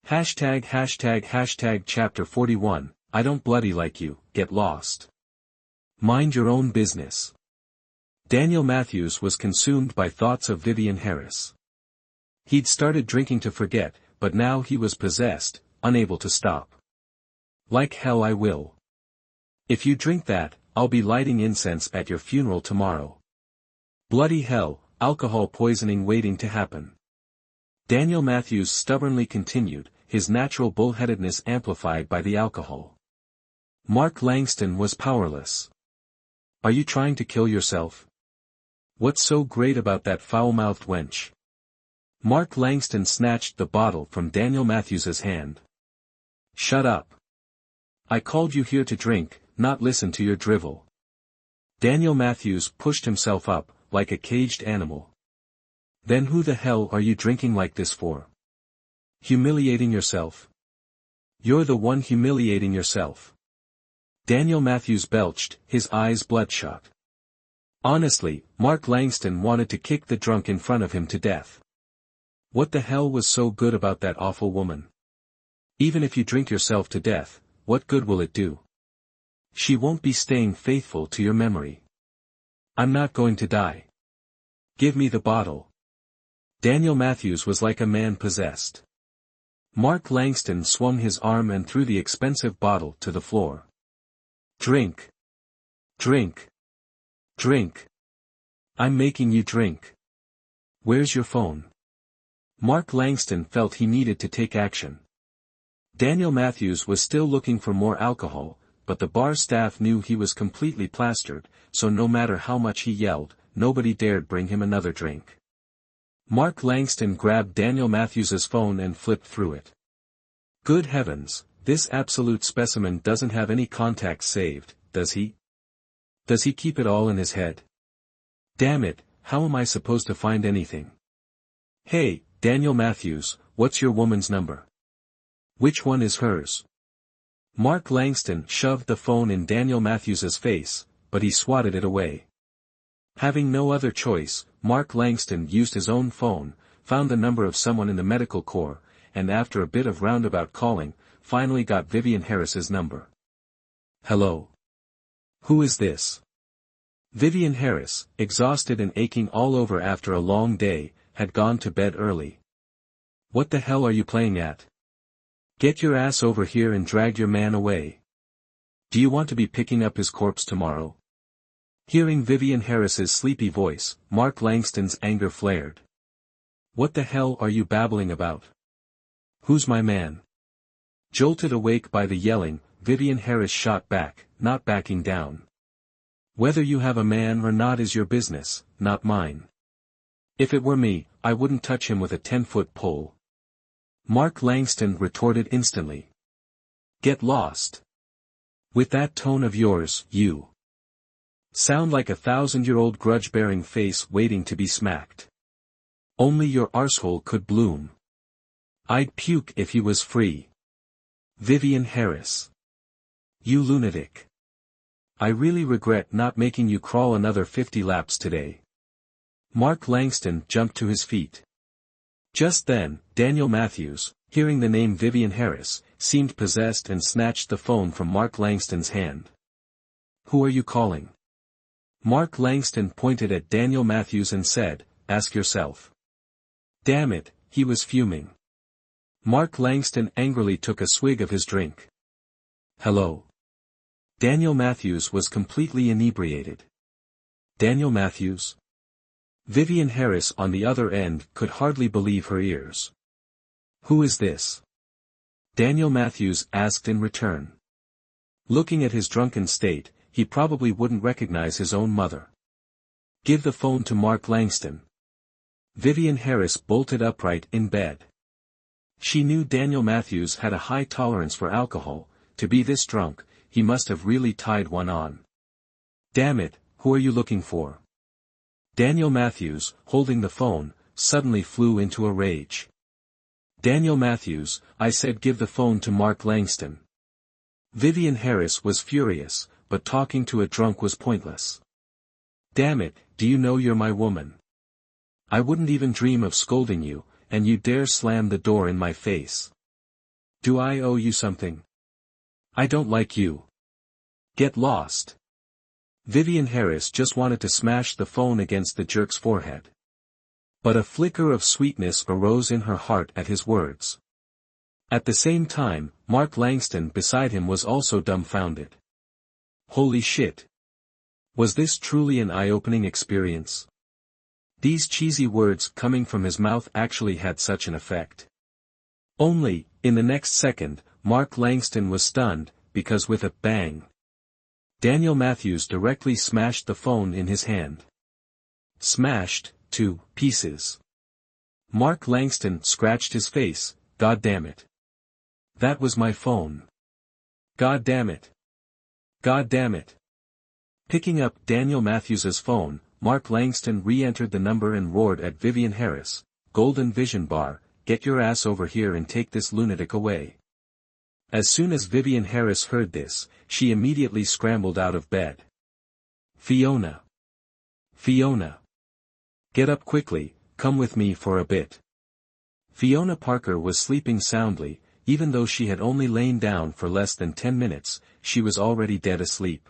#### Chapter 41, I don't bloody like you, get lost. Mind your own business. Daniel Matthews was consumed by thoughts of Vivian Harris. He'd started drinking to forget, but now he was possessed, unable to stop. Like hell I will. If you drink that, I'll be lighting incense at your funeral tomorrow. Bloody hell, alcohol poisoning waiting to happen. Daniel Matthews stubbornly continued, his natural bullheadedness amplified by the alcohol. Mark Langston was powerless. Are you trying to kill yourself? What's so great about that foul-mouthed wench? Mark Langston snatched the bottle from Daniel Matthews's hand. Shut up. I called you here to drink, not listen to your drivel. Daniel Matthews pushed himself up, like a caged animal. Then who the hell are you drinking like this for? Humiliating yourself? You're the one humiliating yourself. Daniel Matthews belched, his eyes bloodshot. Honestly, Mark Langston wanted to kick the drunk in front of him to death. What the hell was so good about that awful woman? Even if you drink yourself to death, what good will it do? She won't be staying faithful to your memory. I'm not going to die. Give me the bottle. Daniel Matthews was like a man possessed. Mark Langston swung his arm and threw the expensive bottle to the floor. Drink. Drink. Drink. I'm making you drink. Where's your phone? Mark Langston felt he needed to take action. Daniel Matthews was still looking for more alcohol, but the bar staff knew he was completely plastered, so no matter how much he yelled, nobody dared bring him another drink. Mark Langston grabbed Daniel Matthews's phone and flipped through it. Good heavens, this absolute specimen doesn't have any contacts saved, does he? Does he keep it all in his head? Damn it, how am I supposed to find anything? Hey, Daniel Matthews, what's your woman's number? Which one is hers? Mark Langston shoved the phone in Daniel Matthews's face, but he swatted it away. Having no other choice, Mark Langston used his own phone, found the number of someone in the medical corps, and after a bit of roundabout calling, finally got Vivian Harris's number. Hello. Who is this? Vivian Harris, exhausted and aching all over after a long day, had gone to bed early. What the hell are you playing at? Get your ass over here and drag your man away. Do you want to be picking up his corpse tomorrow? Hearing Vivian Harris's sleepy voice, Mark Langston's anger flared. What the hell are you babbling about? Who's my man? Jolted awake by the yelling, Vivian Harris shot back, not backing down. Whether you have a man or not is your business, not mine. If it were me, I wouldn't touch him with a 10-foot pole. Mark Langston retorted instantly. Get lost. With that tone of yours, you sound like a 1,000-year-old grudge-bearing face waiting to be smacked. Only your arsehole could bloom. I'd puke if he was free. Vivian Harris. You lunatic. I really regret not making you crawl another 50 laps today. Mark Langston jumped to his feet. Just then, Daniel Matthews, hearing the name Vivian Harris, seemed possessed and snatched the phone from Mark Langston's hand. Who are you calling? Mark Langston pointed at Daniel Matthews and said, ask yourself. Damn it, he was fuming. Mark Langston angrily took a swig of his drink. Hello. Daniel Matthews was completely inebriated. Daniel Matthews? Vivian Harris on the other end could hardly believe her ears. Who is this? Daniel Matthews asked in return. Looking at his drunken state, he probably wouldn't recognize his own mother. Give the phone to Mark Langston. Vivian Harris bolted upright in bed. She knew Daniel Matthews had a high tolerance for alcohol. To be this drunk, he must have really tied one on. Damn it, who are you looking for? Daniel Matthews, holding the phone, suddenly flew into a rage. Daniel Matthews, I said give the phone to Mark Langston. Vivian Harris was furious, but talking to a drunk was pointless. Damn it, do you know you're my woman? I wouldn't even dream of scolding you, and you dare slam the door in my face. Do I owe you something? I don't like you. Get lost. Vivian Harris just wanted to smash the phone against the jerk's forehead. But a flicker of sweetness arose in her heart at his words. At the same time, Mark Langston beside him was also dumbfounded. Holy shit. Was this truly an eye-opening experience? These cheesy words coming from his mouth actually had such an effect. Only, in the next second, Mark Langston was stunned, because with a bang, Daniel Matthews directly smashed the phone in his hand. Smashed, to pieces. Mark Langston scratched his face. God damn it. That was my phone. God damn it. God damn it. Picking up Daniel Matthews's phone, Mark Langston re-entered the number and roared at Vivian Harris, "Golden Vision Bar, get your ass over here and take this lunatic away." As soon as Vivian Harris heard this, she immediately scrambled out of bed. Fiona. Fiona. Get up quickly, come with me for a bit. Fiona Parker was sleeping soundly, even though she had only lain down for less than 10 minutes, she was already dead asleep.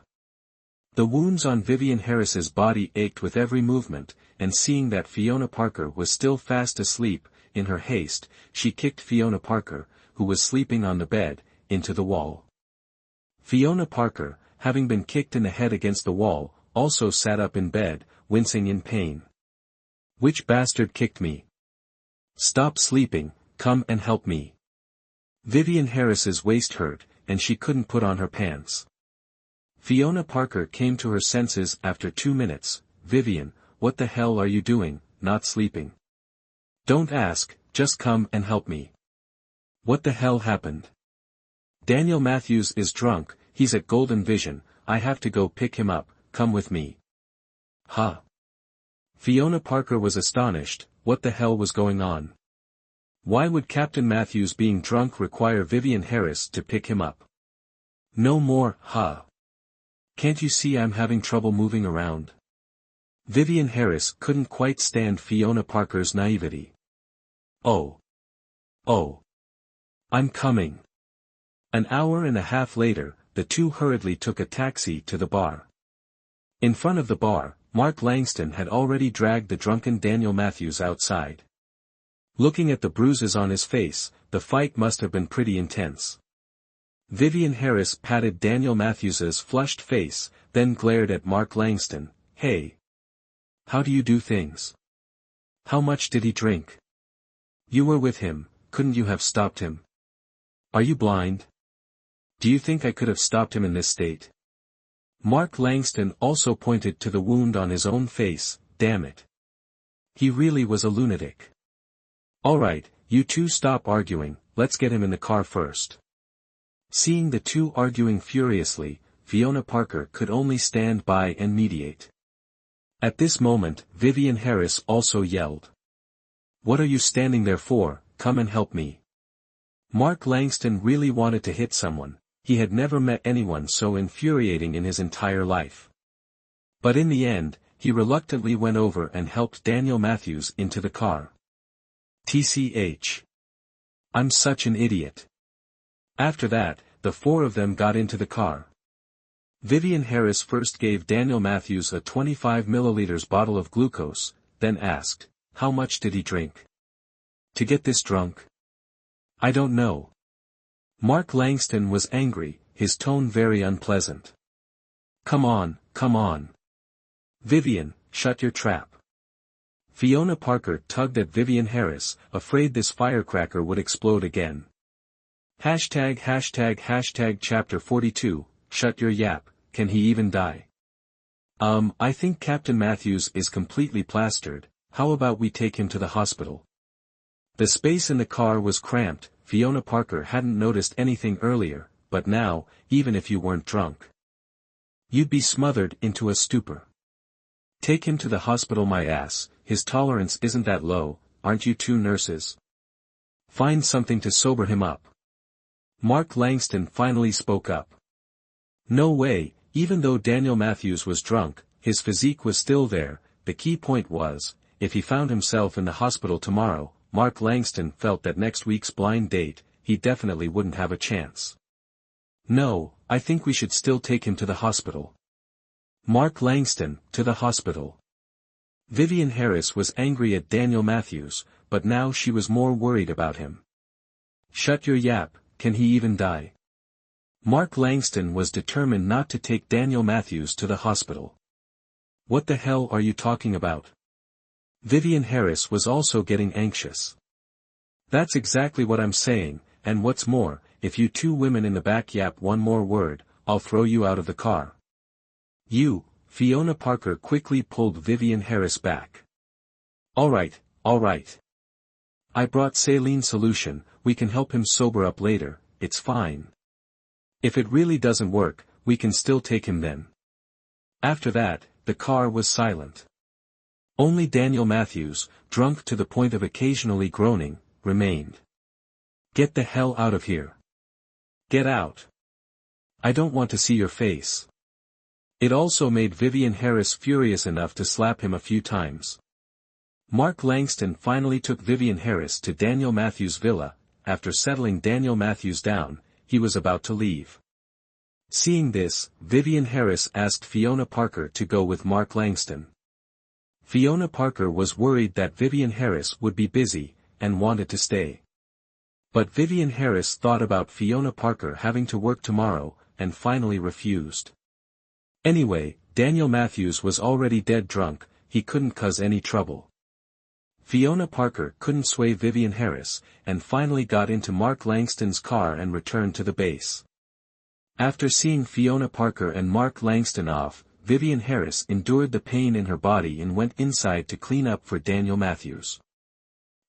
The wounds on Vivian Harris's body ached with every movement, and seeing that Fiona Parker was still fast asleep, in her haste, she kicked Fiona Parker, who was sleeping on the bed, into the wall. Fiona Parker, having been kicked in the head against the wall, also sat up in bed, wincing in pain. Which bastard kicked me? Stop sleeping, come and help me. Vivian Harris's waist hurt, and she couldn't put on her pants. Fiona Parker came to her senses after 2 minutes. Vivian, what the hell are you doing, not sleeping? Don't ask, just come and help me. What the hell happened? Daniel Matthews is drunk, he's at Golden Vision, I have to go pick him up, come with me. Huh? Fiona Parker was astonished, what the hell was going on? Why would Captain Matthews being drunk require Vivian Harris to pick him up? No more, huh? Can't you see I'm having trouble moving around? Vivian Harris couldn't quite stand Fiona Parker's naivety. Oh. Oh. I'm coming. An hour and a half later, the two hurriedly took a taxi to the bar. In front of the bar, Mark Langston had already dragged the drunken Daniel Matthews outside. Looking at the bruises on his face, the fight must have been pretty intense. Vivian Harris patted Daniel Matthews's flushed face, then glared at Mark Langston. Hey. How do you do things? How much did he drink? You were with him, couldn't you have stopped him? Are you blind? Do you think I could have stopped him in this state? Mark Langston also pointed to the wound on his own face. Damn it. He really was a lunatic. Alright, you two stop arguing, let's get him in the car first. Seeing the two arguing furiously, Fiona Parker could only stand by and mediate. At this moment, Vivian Harris also yelled. What are you standing there for, come and help me. Mark Langston really wanted to hit someone, he had never met anyone so infuriating in his entire life. But in the end, he reluctantly went over and helped Daniel Matthews into the car. TCH. I'm such an idiot. After that, the four of them got into the car. Vivian Harris first gave Daniel Matthews a 25 milliliters bottle of glucose, then asked, how much did he drink? To get this drunk? I don't know. Mark Langston was angry, his tone very unpleasant. Come on, come on. Vivian, shut your trap. Fiona Parker tugged at Vivian Harris, afraid this firecracker would explode again. Hashtag chapter 42, shut your yap, can he even die? I think Captain Matthews is completely plastered, how about we take him to the hospital? The space in the car was cramped, Fiona Parker hadn't noticed anything earlier, but now, even if you weren't drunk, you'd be smothered into a stupor. Take him to the hospital my ass, his tolerance isn't that low, aren't you two nurses? Find something to sober him up. Mark Langston finally spoke up. No way, even though Daniel Matthews was drunk, his physique was still there, the key point was, if he found himself in the hospital tomorrow, Mark Langston felt that next week's blind date, he definitely wouldn't have a chance. No, I think we should still take him to the hospital. Mark Langston, to the hospital. Vivian Harris was angry at Daniel Matthews, but now she was more worried about him. Shut your yap, can he even die? Mark Langston was determined not to take Daniel Matthews to the hospital. What the hell are you talking about? Vivian Harris was also getting anxious. That's exactly what I'm saying, and what's more, if you two women in the back yap one more word, I'll throw you out of the car. You, Fiona Parker quickly pulled Vivian Harris back. All right. I brought saline solution, we can help him sober up later, it's fine. If it really doesn't work, we can still take him then. After that, the car was silent. Only Daniel Matthews, drunk to the point of occasionally groaning, remained. Get the hell out of here. Get out. I don't want to see your face. It also made Vivian Harris furious enough to slap him a few times. Mark Langston finally took Vivian Harris to Daniel Matthews' villa. After settling Daniel Matthews down, he was about to leave. Seeing this, Vivian Harris asked Fiona Parker to go with Mark Langston. Fiona Parker was worried that Vivian Harris would be busy, and wanted to stay. But Vivian Harris thought about Fiona Parker having to work tomorrow, and finally refused. Anyway, Daniel Matthews was already dead drunk, he couldn't cause any trouble. Fiona Parker couldn't sway Vivian Harris, and finally got into Mark Langston's car and returned to the base. After seeing Fiona Parker and Mark Langston off, Vivian Harris endured the pain in her body and went inside to clean up for Daniel Matthews.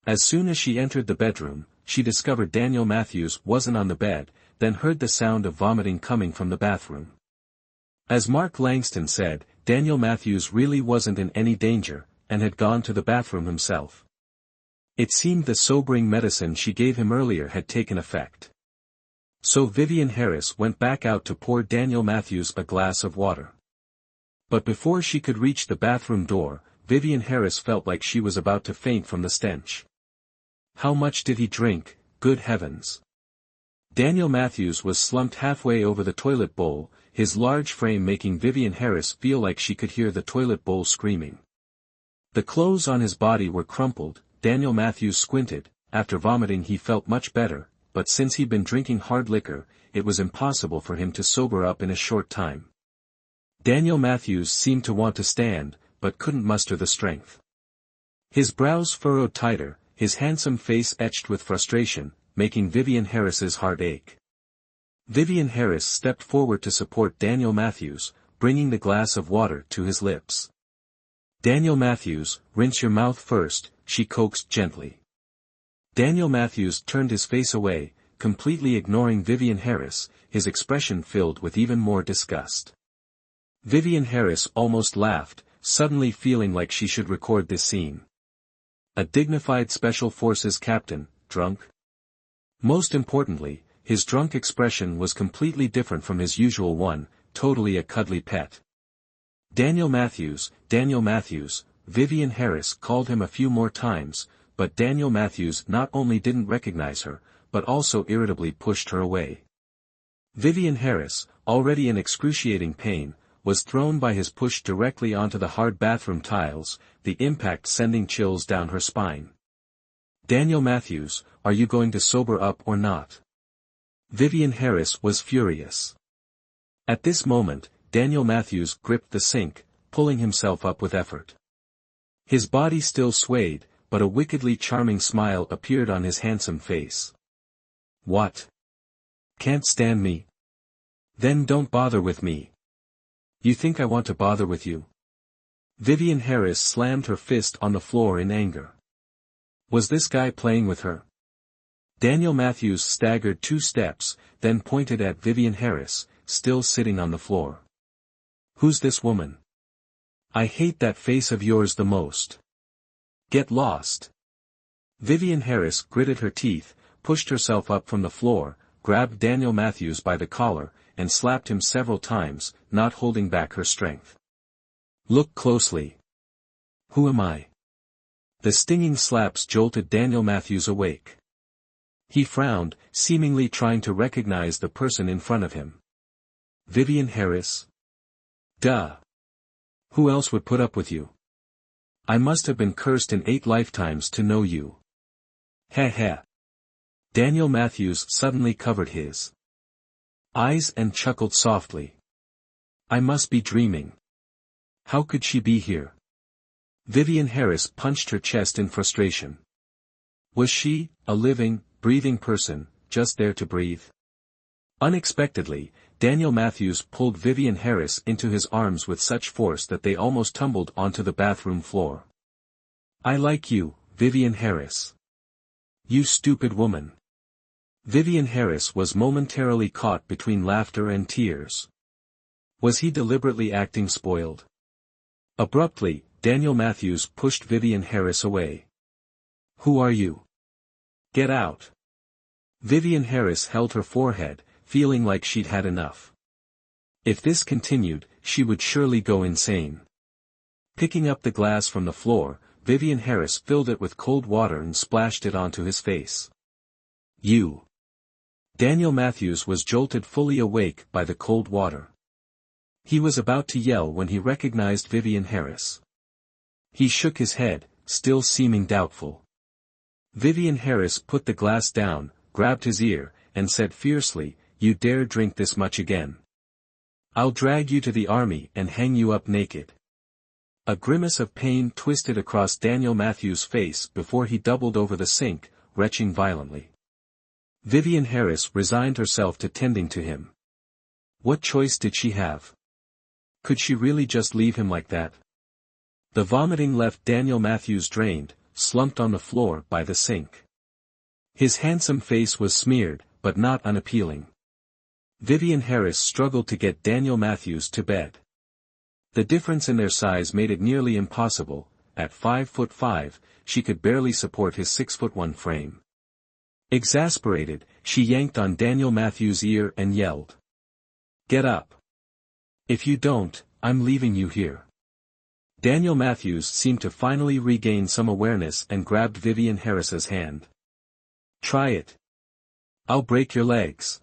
As soon as she entered the bedroom, she discovered Daniel Matthews wasn't on the bed, then heard the sound of vomiting coming from the bathroom. As Mark Langston said, Daniel Matthews really wasn't in any danger, and had gone to the bathroom himself. It seemed the sobering medicine she gave him earlier had taken effect. So Vivian Harris went back out to pour Daniel Matthews a glass of water. But before she could reach the bathroom door, Vivian Harris felt like she was about to faint from the stench. How much did he drink, good heavens? Daniel Matthews was slumped halfway over the toilet bowl, his large frame making Vivian Harris feel like she could hear the toilet bowl screaming. The clothes on his body were crumpled. Daniel Matthews squinted. After vomiting he felt much better, but since he'd been drinking hard liquor, it was impossible for him to sober up in a short time. Daniel Matthews seemed to want to stand, but couldn't muster the strength. His brows furrowed tighter, his handsome face etched with frustration, making Vivian Harris's heart ache. Vivian Harris stepped forward to support Daniel Matthews, bringing the glass of water to his lips. Daniel Matthews, rinse your mouth first, she coaxed gently. Daniel Matthews turned his face away, completely ignoring Vivian Harris, his expression filled with even more disgust. Vivian Harris almost laughed, suddenly feeling like she should record this scene. A dignified Special Forces captain, drunk? Most importantly, his drunk expression was completely different from his usual one, totally a cuddly pet. Daniel Matthews, Vivian Harris called him a few more times, but Daniel Matthews not only didn't recognize her, but also irritably pushed her away. Vivian Harris, already in excruciating pain, was thrown by his push directly onto the hard bathroom tiles, the impact sending chills down her spine. Daniel Matthews, are you going to sober up or not? Vivian Harris was furious. At this moment, Daniel Matthews gripped the sink, pulling himself up with effort. His body still swayed, but a wickedly charming smile appeared on his handsome face. What? Can't stand me? Then don't bother with me. You think I want to bother with you? Vivian Harris slammed her fist on the floor in anger. Was this guy playing with her? Daniel Matthews staggered 2 steps, then pointed at Vivian Harris, still sitting on the floor. Who's this woman? I hate that face of yours the most. Get lost. Vivian Harris gritted her teeth, pushed herself up from the floor, grabbed Daniel Matthews by the collar, and slapped him several times, not holding back her strength. Look closely. Who am I? The stinging slaps jolted Daniel Matthews awake. He frowned, seemingly trying to recognize the person in front of him. Vivian Harris? Duh. Who else would put up with you? I must have been cursed in 8 lifetimes to know you. Heh heh. Daniel Matthews suddenly covered his eyes and chuckled softly. I must be dreaming. How could she be here? Vivian Harris punched her chest in frustration. Was she, a living, breathing person, just there to breathe? Unexpectedly, Daniel Matthews pulled Vivian Harris into his arms with such force that they almost tumbled onto the bathroom floor. I like you, Vivian Harris. You stupid woman. Vivian Harris was momentarily caught between laughter and tears. Was he deliberately acting spoiled? Abruptly, Daniel Matthews pushed Vivian Harris away. Who are you? Get out. Vivian Harris held her forehead, feeling like she'd had enough. If this continued, she would surely go insane. Picking up the glass from the floor, Vivian Harris filled it with cold water and splashed it onto his face. You. Daniel Matthews was jolted fully awake by the cold water. He was about to yell when he recognized Vivian Harris. He shook his head, still seeming doubtful. Vivian Harris put the glass down, grabbed his ear, and said fiercely, You dare drink this much again? I'll drag you to the army and hang you up naked. A grimace of pain twisted across Daniel Matthews' face before he doubled over the sink, retching violently. Vivian Harris resigned herself to tending to him. What choice did she have? Could she really just leave him like that? The vomiting left Daniel Matthews drained, slumped on the floor by the sink. His handsome face was smeared, but not unappealing. Vivian Harris struggled to get Daniel Matthews to bed. The difference in their size made it nearly impossible. At 5'5", she could barely support his 6'1" frame. Exasperated, she yanked on Daniel Matthews' ear and yelled. Get up. If you don't, I'm leaving you here. Daniel Matthews seemed to finally regain some awareness and grabbed Vivian Harris's hand. Try it. I'll break your legs.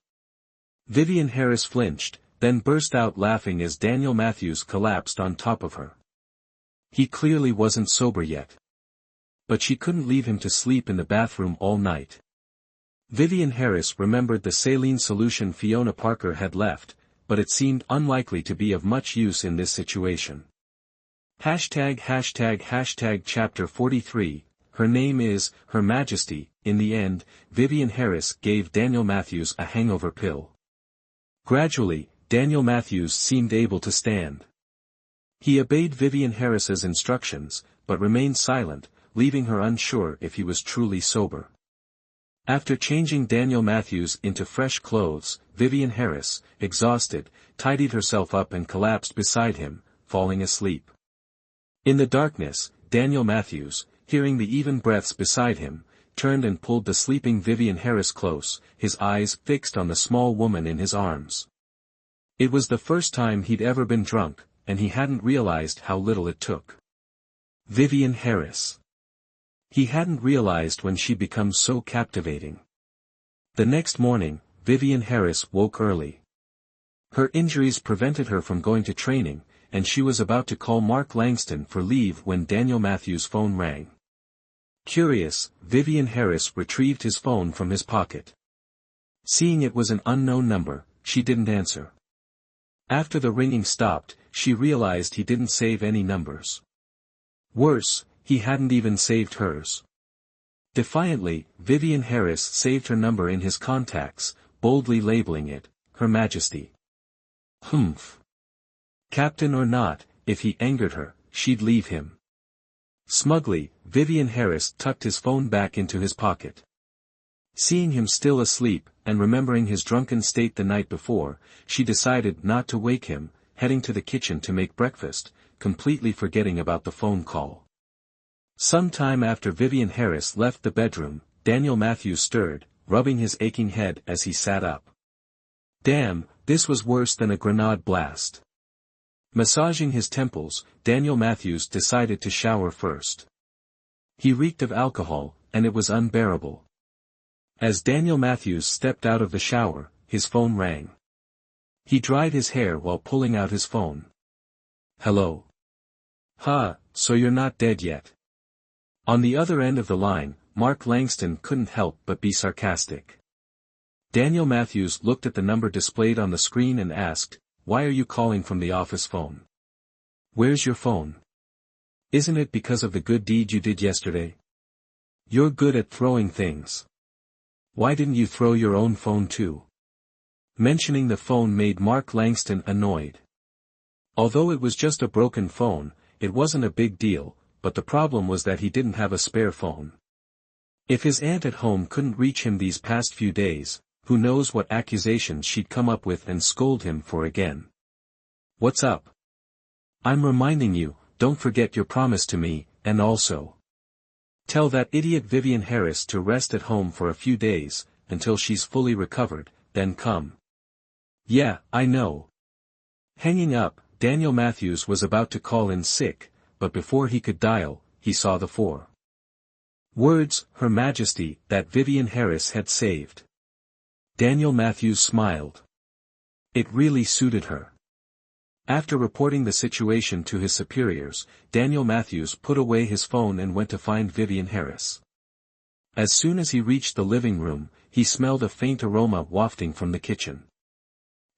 Vivian Harris flinched, then burst out laughing as Daniel Matthews collapsed on top of her. He clearly wasn't sober yet. But she couldn't leave him to sleep in the bathroom all night. Vivian Harris remembered the saline solution Fiona Parker had left, but it seemed unlikely to be of much use in this situation. Chapter 43, Her name is, Her Majesty. In the end, Vivian Harris gave Daniel Matthews a hangover pill. Gradually, Daniel Matthews seemed able to stand. He obeyed Vivian Harris's instructions, but remained silent, leaving her unsure if he was truly sober. After changing Daniel Matthews into fresh clothes, Vivian Harris, exhausted, tidied herself up and collapsed beside him, falling asleep. In the darkness, Daniel Matthews, hearing the even breaths beside him, turned and pulled the sleeping Vivian Harris close, his eyes fixed on the small woman in his arms. It was the first time he'd ever been drunk, and he hadn't realized how little it took. Vivian Harris. He hadn't realized when she'd become so captivating. The next morning, Vivian Harris woke early. Her injuries prevented her from going to training, and she was about to call Mark Langston for leave when Daniel Matthews' phone rang. Curious, Vivian Harris retrieved his phone from his pocket. Seeing it was an unknown number, she didn't answer. After the ringing stopped, she realized he didn't save any numbers. Worse, he hadn't even saved hers. Defiantly, Vivian Harris saved her number in his contacts, boldly labeling it, Her Majesty. Humph. Captain or not, if he angered her, she'd leave him. Smugly, Vivian Harris tucked his phone back into his pocket. Seeing him still asleep, and remembering his drunken state the night before, she decided not to wake him, heading to the kitchen to make breakfast, completely forgetting about the phone call. Some time after Vivian Harris left the bedroom, Daniel Matthews stirred, rubbing his aching head as he sat up. Damn, this was worse than a grenade blast. Massaging his temples, Daniel Matthews decided to shower first. He reeked of alcohol, and it was unbearable. As Daniel Matthews stepped out of the shower, his phone rang. He dried his hair while pulling out his phone. Hello. So you're not dead yet. On the other end of the line, Mark Langston couldn't help but be sarcastic. Daniel Matthews looked at the number displayed on the screen and asked, "Why are you calling from the office phone? Where's your phone? Isn't it because of the good deed you did yesterday? You're good at throwing things. Why didn't you throw your own phone too?" Mentioning the phone made Mark Langston annoyed. Although it was just a broken phone, it wasn't a big deal, but the problem was that he didn't have a spare phone. If his aunt at home couldn't reach him these past few days, who knows what accusations she'd come up with and scold him for again. "What's up? I'm reminding you, don't forget your promise to me, and also tell that idiot Vivian Harris to rest at home for a few days, until she's fully recovered, then come." "Yeah, I know." Hanging up, Daniel Matthews was about to call in sick, but before he could dial, he saw the 4 words, "Her Majesty," that Vivian Harris had saved. Daniel Matthews smiled. It really suited her. After reporting the situation to his superiors, Daniel Matthews put away his phone and went to find Vivian Harris. As soon as he reached the living room, he smelled a faint aroma wafting from the kitchen.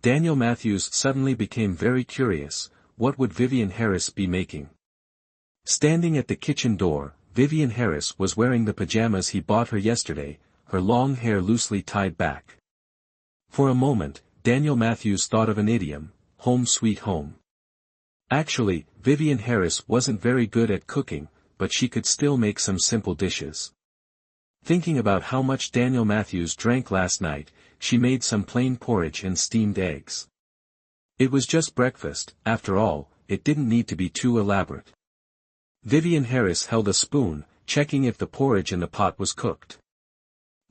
Daniel Matthews suddenly became very curious, what would Vivian Harris be making? Standing at the kitchen door, Vivian Harris was wearing the pajamas he bought her yesterday, her long hair loosely tied back. For a moment, Daniel Matthews thought of an idiom, home sweet home. Actually, Vivian Harris wasn't very good at cooking, but she could still make some simple dishes. Thinking about how much Daniel Matthews drank last night, she made some plain porridge and steamed eggs. It was just breakfast, after all, it didn't need to be too elaborate. Vivian Harris held a spoon, checking if the porridge in the pot was cooked.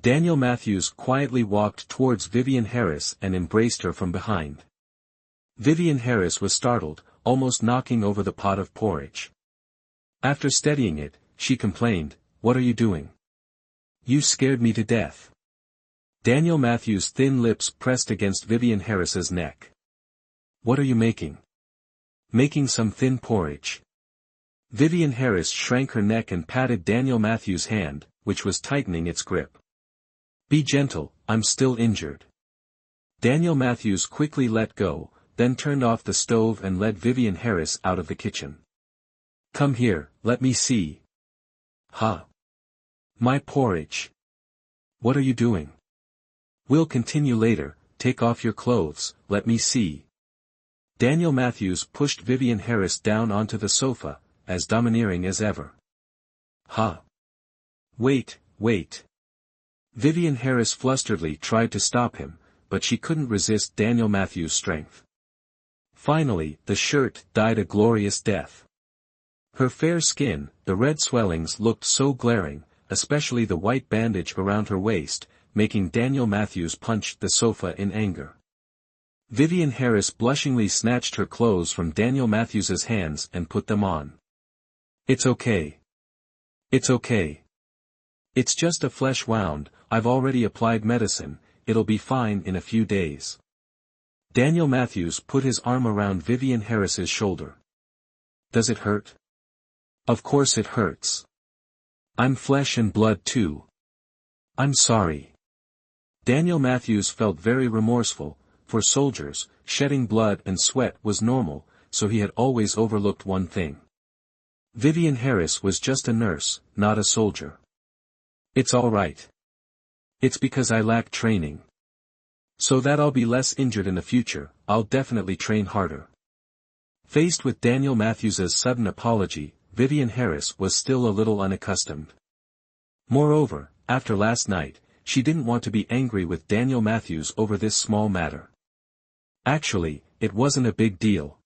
Daniel Matthews quietly walked towards Vivian Harris and embraced her from behind. Vivian Harris was startled, almost knocking over the pot of porridge. After steadying it, she complained, "What are you doing? You scared me to death." Daniel Matthews' thin lips pressed against Vivian Harris's neck. "What are you making?" "Making some thin porridge." Vivian Harris shrank her neck and patted Daniel Matthews' hand, which was tightening its grip. "Be gentle, I'm still injured." Daniel Matthews quickly let go, then turned off the stove and led Vivian Harris out of the kitchen. "Come here, let me see." "Huh? My porridge. What are you doing?" "We'll continue later, take off your clothes, let me see." Daniel Matthews pushed Vivian Harris down onto the sofa, as domineering as ever. "Huh? Wait. Vivian Harris flusteredly tried to stop him, but she couldn't resist Daniel Matthews' strength. Finally, the shirt died a glorious death. Her fair skin, the red swellings looked so glaring, especially the white bandage around her waist, making Daniel Matthews punch the sofa in anger. Vivian Harris blushingly snatched her clothes from Daniel Matthews's hands and put them on. "It's okay. It's okay. It's just a flesh wound, I've already applied medicine, it'll be fine in a few days." Daniel Matthews put his arm around Vivian Harris's shoulder. "Does it hurt?" "Of course it hurts. I'm flesh and blood too. I'm sorry." Daniel Matthews felt very remorseful. For soldiers, shedding blood and sweat was normal, so he had always overlooked one thing. Vivian Harris was just a nurse, not a soldier. "It's all right. It's because I lack training. So that I'll be less injured in the future, I'll definitely train harder." Faced with Daniel Matthews's sudden apology, Vivian Harris was still a little unaccustomed. Moreover, after last night, she didn't want to be angry with Daniel Matthews over this small matter. Actually, it wasn't a big deal.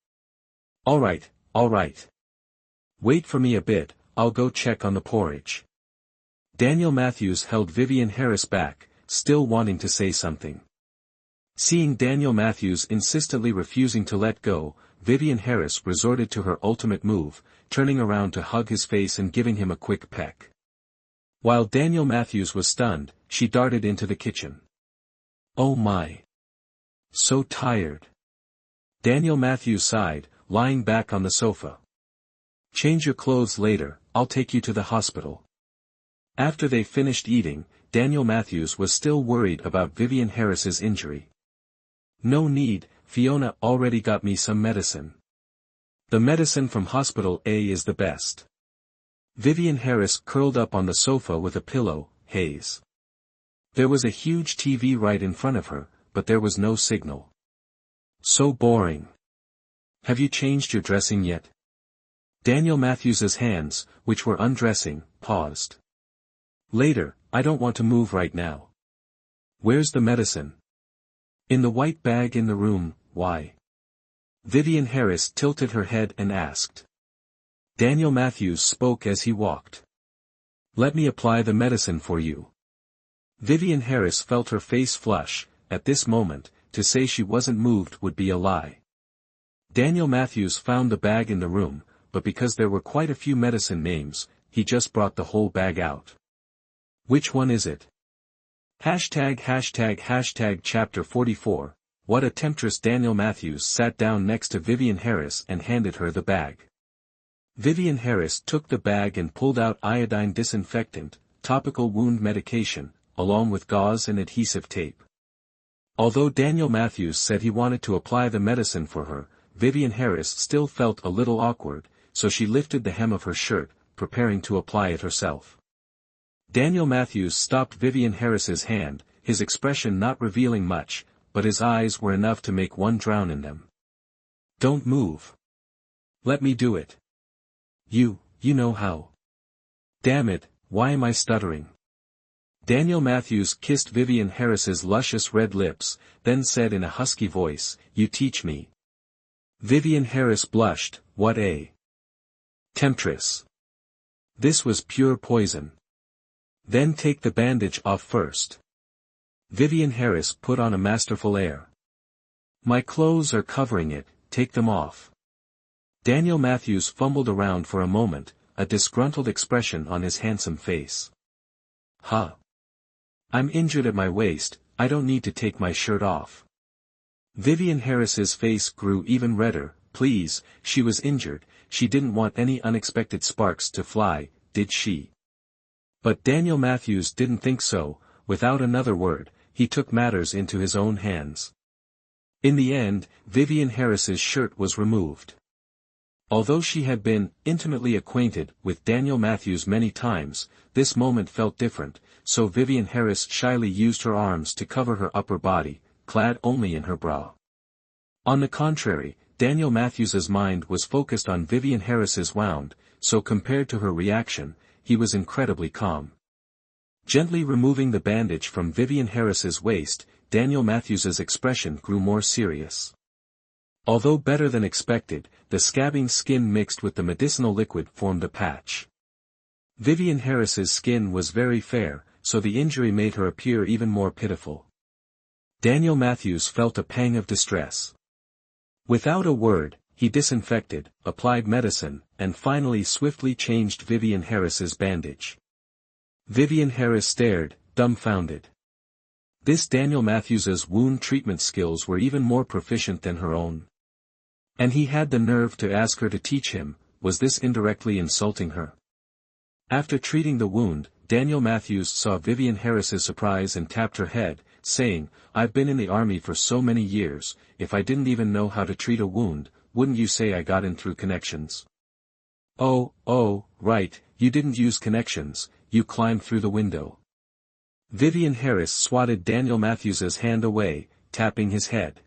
All right. Wait for me a bit, I'll go check on the porridge." Daniel Matthews held Vivian Harris back, still wanting to say something. Seeing Daniel Matthews insistently refusing to let go, Vivian Harris resorted to her ultimate move, turning around to hug his face and giving him a quick peck. While Daniel Matthews was stunned, she darted into the kitchen. "Oh my. So tired." Daniel Matthews sighed, lying back on the sofa. "Change your clothes later, I'll take you to the hospital." After they finished eating, Daniel Matthews was still worried about Vivian Harris's injury. "No need, Fiona already got me some medicine. The medicine from Hospital A is the best." Vivian Harris curled up on the sofa with a pillow, haze. There was a huge TV right in front of her, but there was no signal. "So boring. Have you changed your dressing yet?" Daniel Matthews's hands, which were undressing, paused. "Later, I don't want to move right now." "Where's the medicine?" "In the white bag in the room." "Why?" Vivian Harris tilted her head and asked. Daniel Matthews spoke as he walked. "Let me apply the medicine for you." Vivian Harris felt her face flush. At this moment, to say she wasn't moved would be a lie. Daniel Matthews found the bag in the room, but because there were quite a few medicine names, he just brought the whole bag out. "Which one is it?" Chapter 44, What a Temptress. Daniel Matthews sat down next to Vivian Harris and handed her the bag. Vivian Harris took the bag and pulled out iodine disinfectant, topical wound medication, along with gauze and adhesive tape. Although Daniel Matthews said he wanted to apply the medicine for her, Vivian Harris still felt a little awkward, so she lifted the hem of her shirt, preparing to apply it herself. Daniel Matthews stopped Vivian Harris's hand, his expression not revealing much, but his eyes were enough to make one drown in them. "Don't move. Let me do it. You know how." "Damn it, why am I stuttering?" Daniel Matthews kissed Vivian Harris's luscious red lips, then said in a husky voice, "You teach me." Vivian Harris blushed. What a temptress. This was pure poison. "Then take the bandage off first." Vivian Harris put on a masterful air. "My clothes are covering it, take them off." Daniel Matthews fumbled around for a moment, a disgruntled expression on his handsome face. "Huh. I'm injured at my waist, I don't need to take my shirt off." Vivian Harris's face grew even redder. Please, she was injured, she didn't want any unexpected sparks to fly, did she? But Daniel Matthews didn't think so. Without another word, he took matters into his own hands. In the end, Vivian Harris's shirt was removed. Although she had been intimately acquainted with Daniel Matthews many times, this moment felt different, so Vivian Harris shyly used her arms to cover her upper body, clad only in her bra. On the contrary, Daniel Matthews's mind was focused on Vivian Harris's wound, so compared to her reaction, he was incredibly calm. Gently removing the bandage from Vivian Harris's waist, Daniel Matthews's expression grew more serious. Although better than expected, the scabbing skin mixed with the medicinal liquid formed a patch. Vivian Harris's skin was very fair, so the injury made her appear even more pitiful. Daniel Matthews felt a pang of distress. Without a word, he disinfected, applied medicine, and finally swiftly changed Vivian Harris's bandage. Vivian Harris stared, dumbfounded. This Daniel Matthews's wound treatment skills were even more proficient than her own. And he had the nerve to ask her to teach him. Was this indirectly insulting her? After treating the wound, Daniel Matthews saw Vivian Harris's surprise and tapped her head, saying, "I've been in the army for so many years, if I didn't even know how to treat a wound, wouldn't you say I got in through connections?" Oh, right, you didn't use connections, you climbed through the window." Vivian Harris swatted Daniel Matthews's hand away, tapping his head.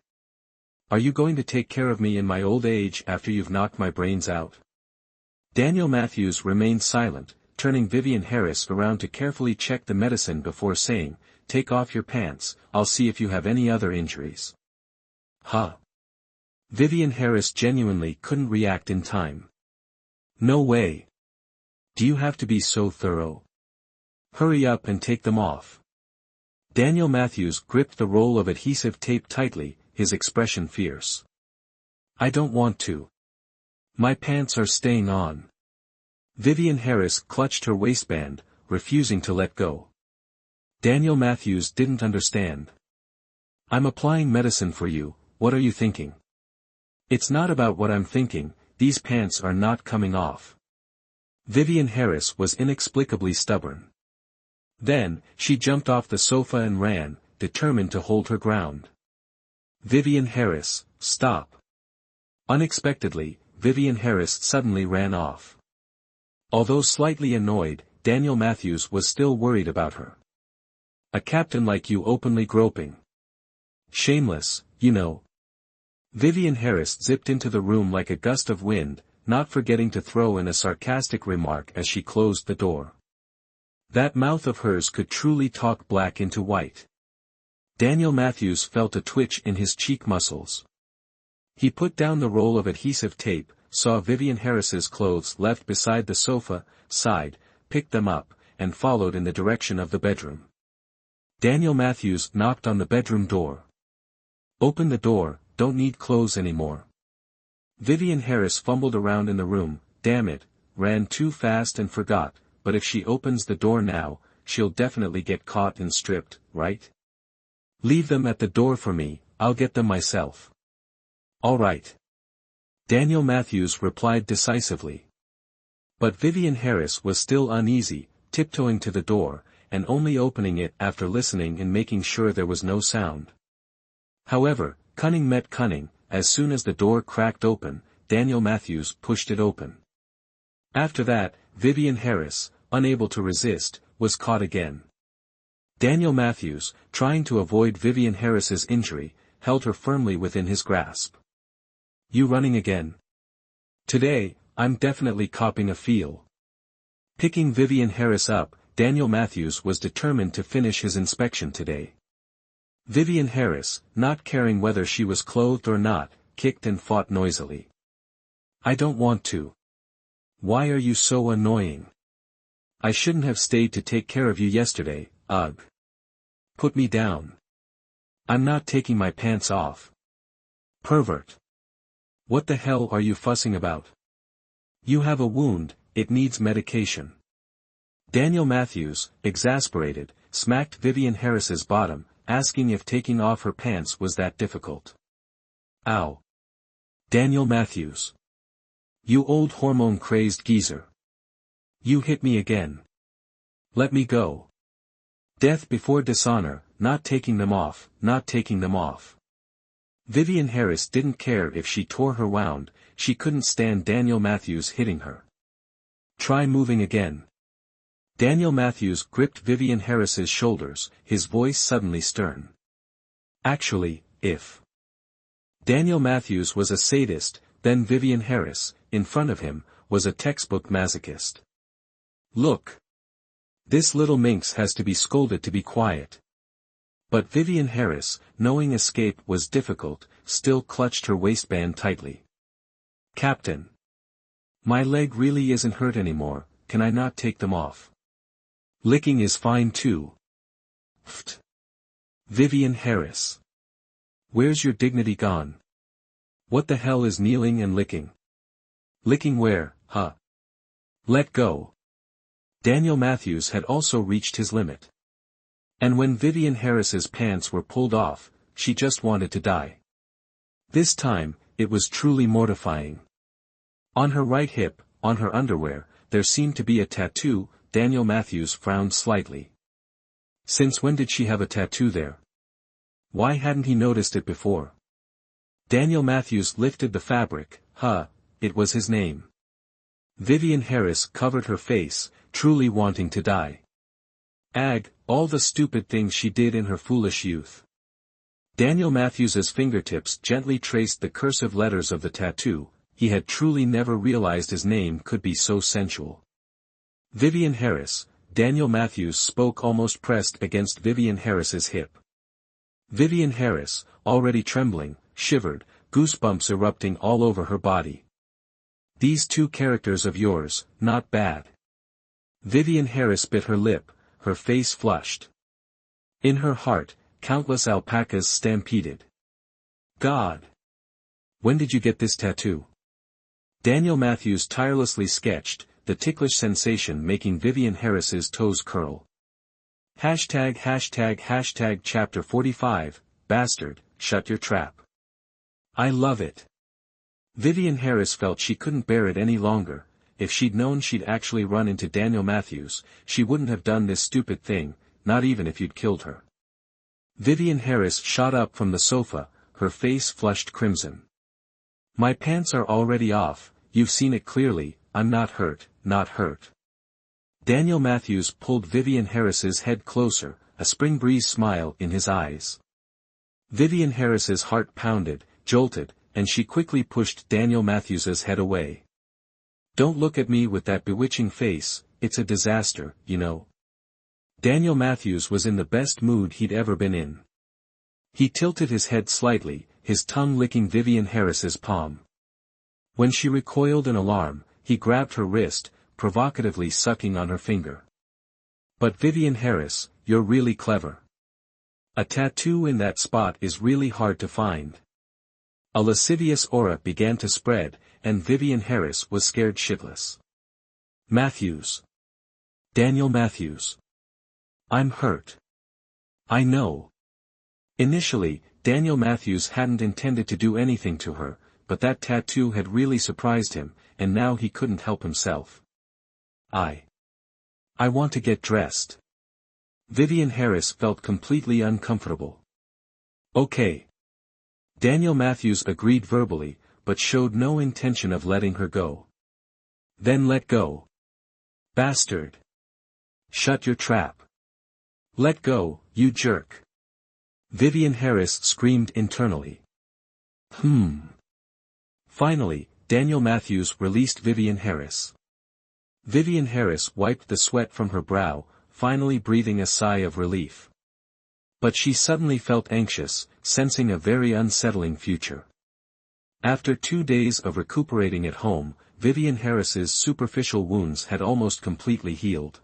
"Are you going to take care of me in my old age after you've knocked my brains out?" Daniel Matthews remained silent, turning Vivian Harris around to carefully check the medicine before saying, "Take off your pants, I'll see if you have any other injuries." Huh. Vivian Harris genuinely couldn't react in time. "No way. Do you have to be so thorough? Hurry up and take them off." Daniel Matthews gripped the roll of adhesive tape tightly, his expression fierce. I don't want to. My pants are staying on. Vivian Harris clutched her waistband, refusing to let go. Daniel Matthews didn't understand. I'm applying medicine for you, what are you thinking? It's not about what I'm thinking, these pants are not coming off. Vivian Harris was inexplicably stubborn. Then, she jumped off the sofa and ran, determined to hold her ground. Vivian Harris, stop. Unexpectedly, Vivian Harris suddenly ran off. Although slightly annoyed, Daniel Matthews was still worried about her. A captain like you openly groping. Shameless, you know. Vivian Harris zipped into the room like a gust of wind, not forgetting to throw in a sarcastic remark as she closed the door. That mouth of hers could truly talk black into white. Daniel Matthews felt a twitch in his cheek muscles. He put down the roll of adhesive tape, saw Vivian Harris's clothes left beside the sofa, sighed, picked them up, and followed in the direction of the bedroom. Daniel Matthews knocked on the bedroom door. Open the door, don't need clothes anymore. Vivian Harris fumbled around in the room, damn it, ran too fast and forgot, but if she opens the door now, she'll definitely get caught and stripped, right? Leave them at the door for me, I'll get them myself. All right. Daniel Matthews replied decisively. But Vivian Harris was still uneasy, tiptoeing to the door, and only opening it after listening and making sure there was no sound. However, cunning met cunning, as soon as the door cracked open, Daniel Matthews pushed it open. After that, Vivian Harris, unable to resist, was caught again. Daniel Matthews, trying to avoid Vivian Harris's injury, held her firmly within his grasp. You running again? Today, I'm definitely copping a feel. Picking Vivian Harris up, Daniel Matthews was determined to finish his inspection today. Vivian Harris, not caring whether she was clothed or not, kicked and fought noisily. I don't want to. Why are you so annoying? I shouldn't have stayed to take care of you yesterday, ugh. Put me down. I'm not taking my pants off. Pervert. What the hell are you fussing about? You have a wound, it needs medication. Daniel Matthews, exasperated, smacked Vivian Harris's bottom, asking if taking off her pants was that difficult. Ow. Daniel Matthews. You old hormone-crazed geezer. You hit me again. Let me go. Death before dishonor, not taking them off, not taking them off. Vivian Harris didn't care if she tore her wound, she couldn't stand Daniel Matthews hitting her. Try moving again. Daniel Matthews gripped Vivian Harris's shoulders, his voice suddenly stern. Actually, if Daniel Matthews was a sadist, then Vivian Harris, in front of him, was a textbook masochist. Look. This little minx has to be scolded to be quiet. But Vivian Harris, knowing escape was difficult, still clutched her waistband tightly. Captain. My leg really isn't hurt anymore, can I not take them off? Licking is fine too. Pfft. Vivian Harris. Where's your dignity gone? What the hell is kneeling and licking? Licking where, huh? Let go. Daniel Matthews had also reached his limit. And when Vivian Harris's pants were pulled off, she just wanted to die. This time, it was truly mortifying. On her right hip, on her underwear, there seemed to be a tattoo. Daniel Matthews frowned slightly. Since when did she have a tattoo there? Why hadn't he noticed it before? Daniel Matthews lifted the fabric, it was his name. Vivian Harris covered her face, truly wanting to die. Ag, all the stupid things she did in her foolish youth. Daniel Matthews's fingertips gently traced the cursive letters of the tattoo, he had truly never realized his name could be so sensual. Vivian Harris, Daniel Matthews spoke almost pressed against Vivian Harris's hip. Vivian Harris, already trembling, shivered, goosebumps erupting all over her body. These two characters of yours, not bad. Vivian Harris bit her lip, her face flushed. In her heart, countless alpacas stampeded. God! When did you get this tattoo? Daniel Matthews tirelessly sketched, the ticklish sensation making Vivian Harris's toes curl. #### Chapter 45, Bastard, Shut Your Trap. I love it. Vivian Harris felt she couldn't bear it any longer. If she'd known she'd actually run into Daniel Matthews, she wouldn't have done this stupid thing, not even if you'd killed her. Vivian Harris shot up from the sofa, her face flushed crimson. My pants are already off, you've seen it clearly, I'm not hurt, not hurt. Daniel Matthews pulled Vivian Harris's head closer, a spring breeze smile in his eyes. Vivian Harris's heart pounded, jolted, and she quickly pushed Daniel Matthews's head away. Don't look at me with that bewitching face, it's a disaster, you know. Daniel Matthews was in the best mood he'd ever been in. He tilted his head slightly, his tongue licking Vivian Harris's palm. When she recoiled in alarm, he grabbed her wrist, provocatively sucking on her finger. But Vivian Harris, you're really clever. A tattoo in that spot is really hard to find. A lascivious aura began to spread, and Vivian Harris was scared shitless. Matthews. Daniel Matthews. I'm hurt. I know. Initially, Daniel Matthews hadn't intended to do anything to her, but that tattoo had really surprised him, and now he couldn't help himself. I want to get dressed. Vivian Harris felt completely uncomfortable. Okay. Daniel Matthews agreed verbally, but showed no intention of letting her go. Then let go. Bastard. Shut your trap. Let go, you jerk. Vivian Harris screamed internally. Finally, Daniel Matthews released Vivian Harris. Vivian Harris wiped the sweat from her brow, finally breathing a sigh of relief. But she suddenly felt anxious, sensing a very unsettling future. After 2 days of recuperating at home, Vivian Harris's superficial wounds had almost completely healed.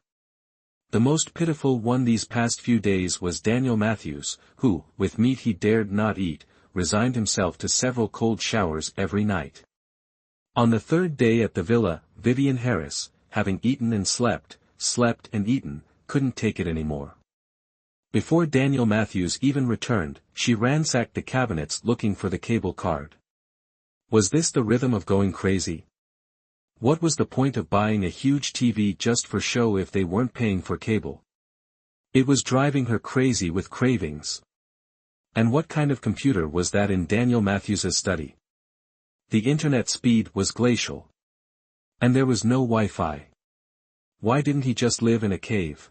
The most pitiful one these past few days was Daniel Matthews, who, with meat he dared not eat, resigned himself to several cold showers every night. On the 3rd day at the villa, Vivian Harris, having eaten and slept and eaten, couldn't take it anymore. Before Daniel Matthews even returned, she ransacked the cabinets looking for the cable card. Was this the rhythm of going crazy? What was the point of buying a huge TV just for show if they weren't paying for cable? It was driving her crazy with cravings. And what kind of computer was that in Daniel Matthews's study? The internet speed was glacial. And there was no Wi-Fi. Why didn't he just live in a cave?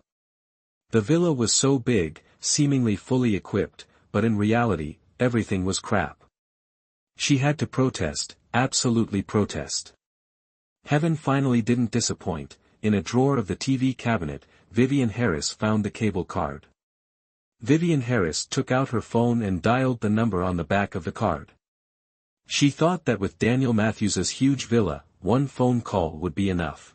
The villa was so big, seemingly fully equipped, but in reality, everything was crap. She had to protest, absolutely protest. Heaven finally didn't disappoint. In a drawer of the TV cabinet, Vivian Harris found the cable card. Vivian Harris took out her phone and dialed the number on the back of the card. She thought that with Daniel Matthews's huge villa, one phone call would be enough.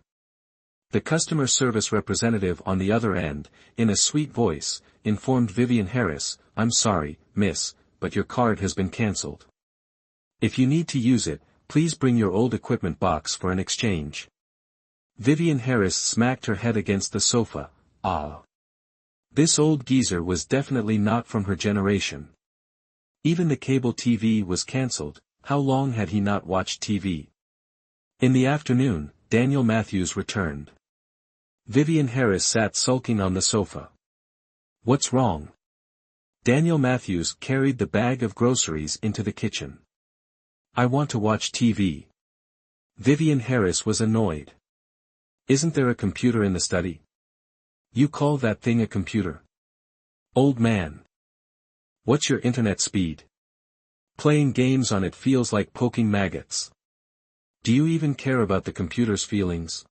The customer service representative on the other end, in a sweet voice, informed Vivian Harris, "I'm sorry, miss, but your card has been cancelled. If you need to use it, please bring your old equipment box for an exchange." Vivian Harris smacked her head against the sofa. This old geezer was definitely not from her generation. Even the cable TV was cancelled. How long had he not watched TV? In the afternoon, Daniel Matthews returned. Vivian Harris sat sulking on the sofa. What's wrong? Daniel Matthews carried the bag of groceries into the kitchen. I want to watch TV. Vivian Harris was annoyed. Isn't there a computer in the study? You call that thing a computer? Old man. What's your internet speed? Playing games on it feels like poking maggots. Do you even care about the computer's feelings?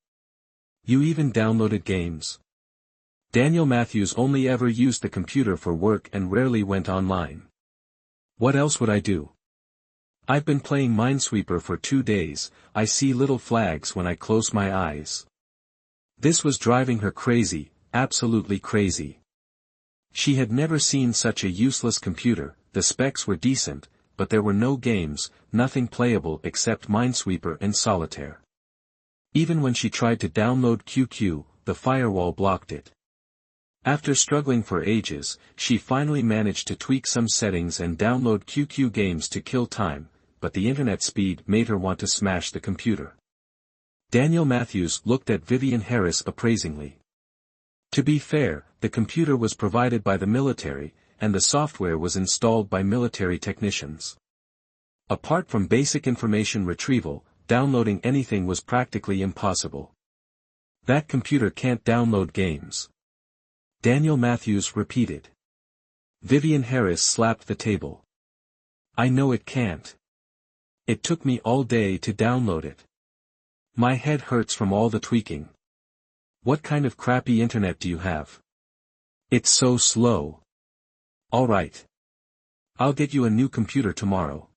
You even downloaded games. Daniel Matthews only ever used the computer for work and rarely went online. What else would I do? I've been playing Minesweeper for 2 days, I see little flags when I close my eyes. This was driving her crazy, absolutely crazy. She had never seen such a useless computer. The specs were decent, but there were no games, nothing playable except Minesweeper and Solitaire. Even when she tried to download QQ, the firewall blocked it. After struggling for ages, she finally managed to tweak some settings and download QQ games to kill time, but the internet speed made her want to smash the computer. Daniel Matthews looked at Vivian Harris appraisingly. To be fair, the computer was provided by the military, and the software was installed by military technicians. Apart from basic information retrieval, downloading anything was practically impossible. That computer can't download games. Daniel Matthews repeated. Vivian Harris slapped the table. I know it can't. It took me all day to download it. My head hurts from all the tweaking. What kind of crappy internet do you have? It's so slow. All right. I'll get you a new computer tomorrow.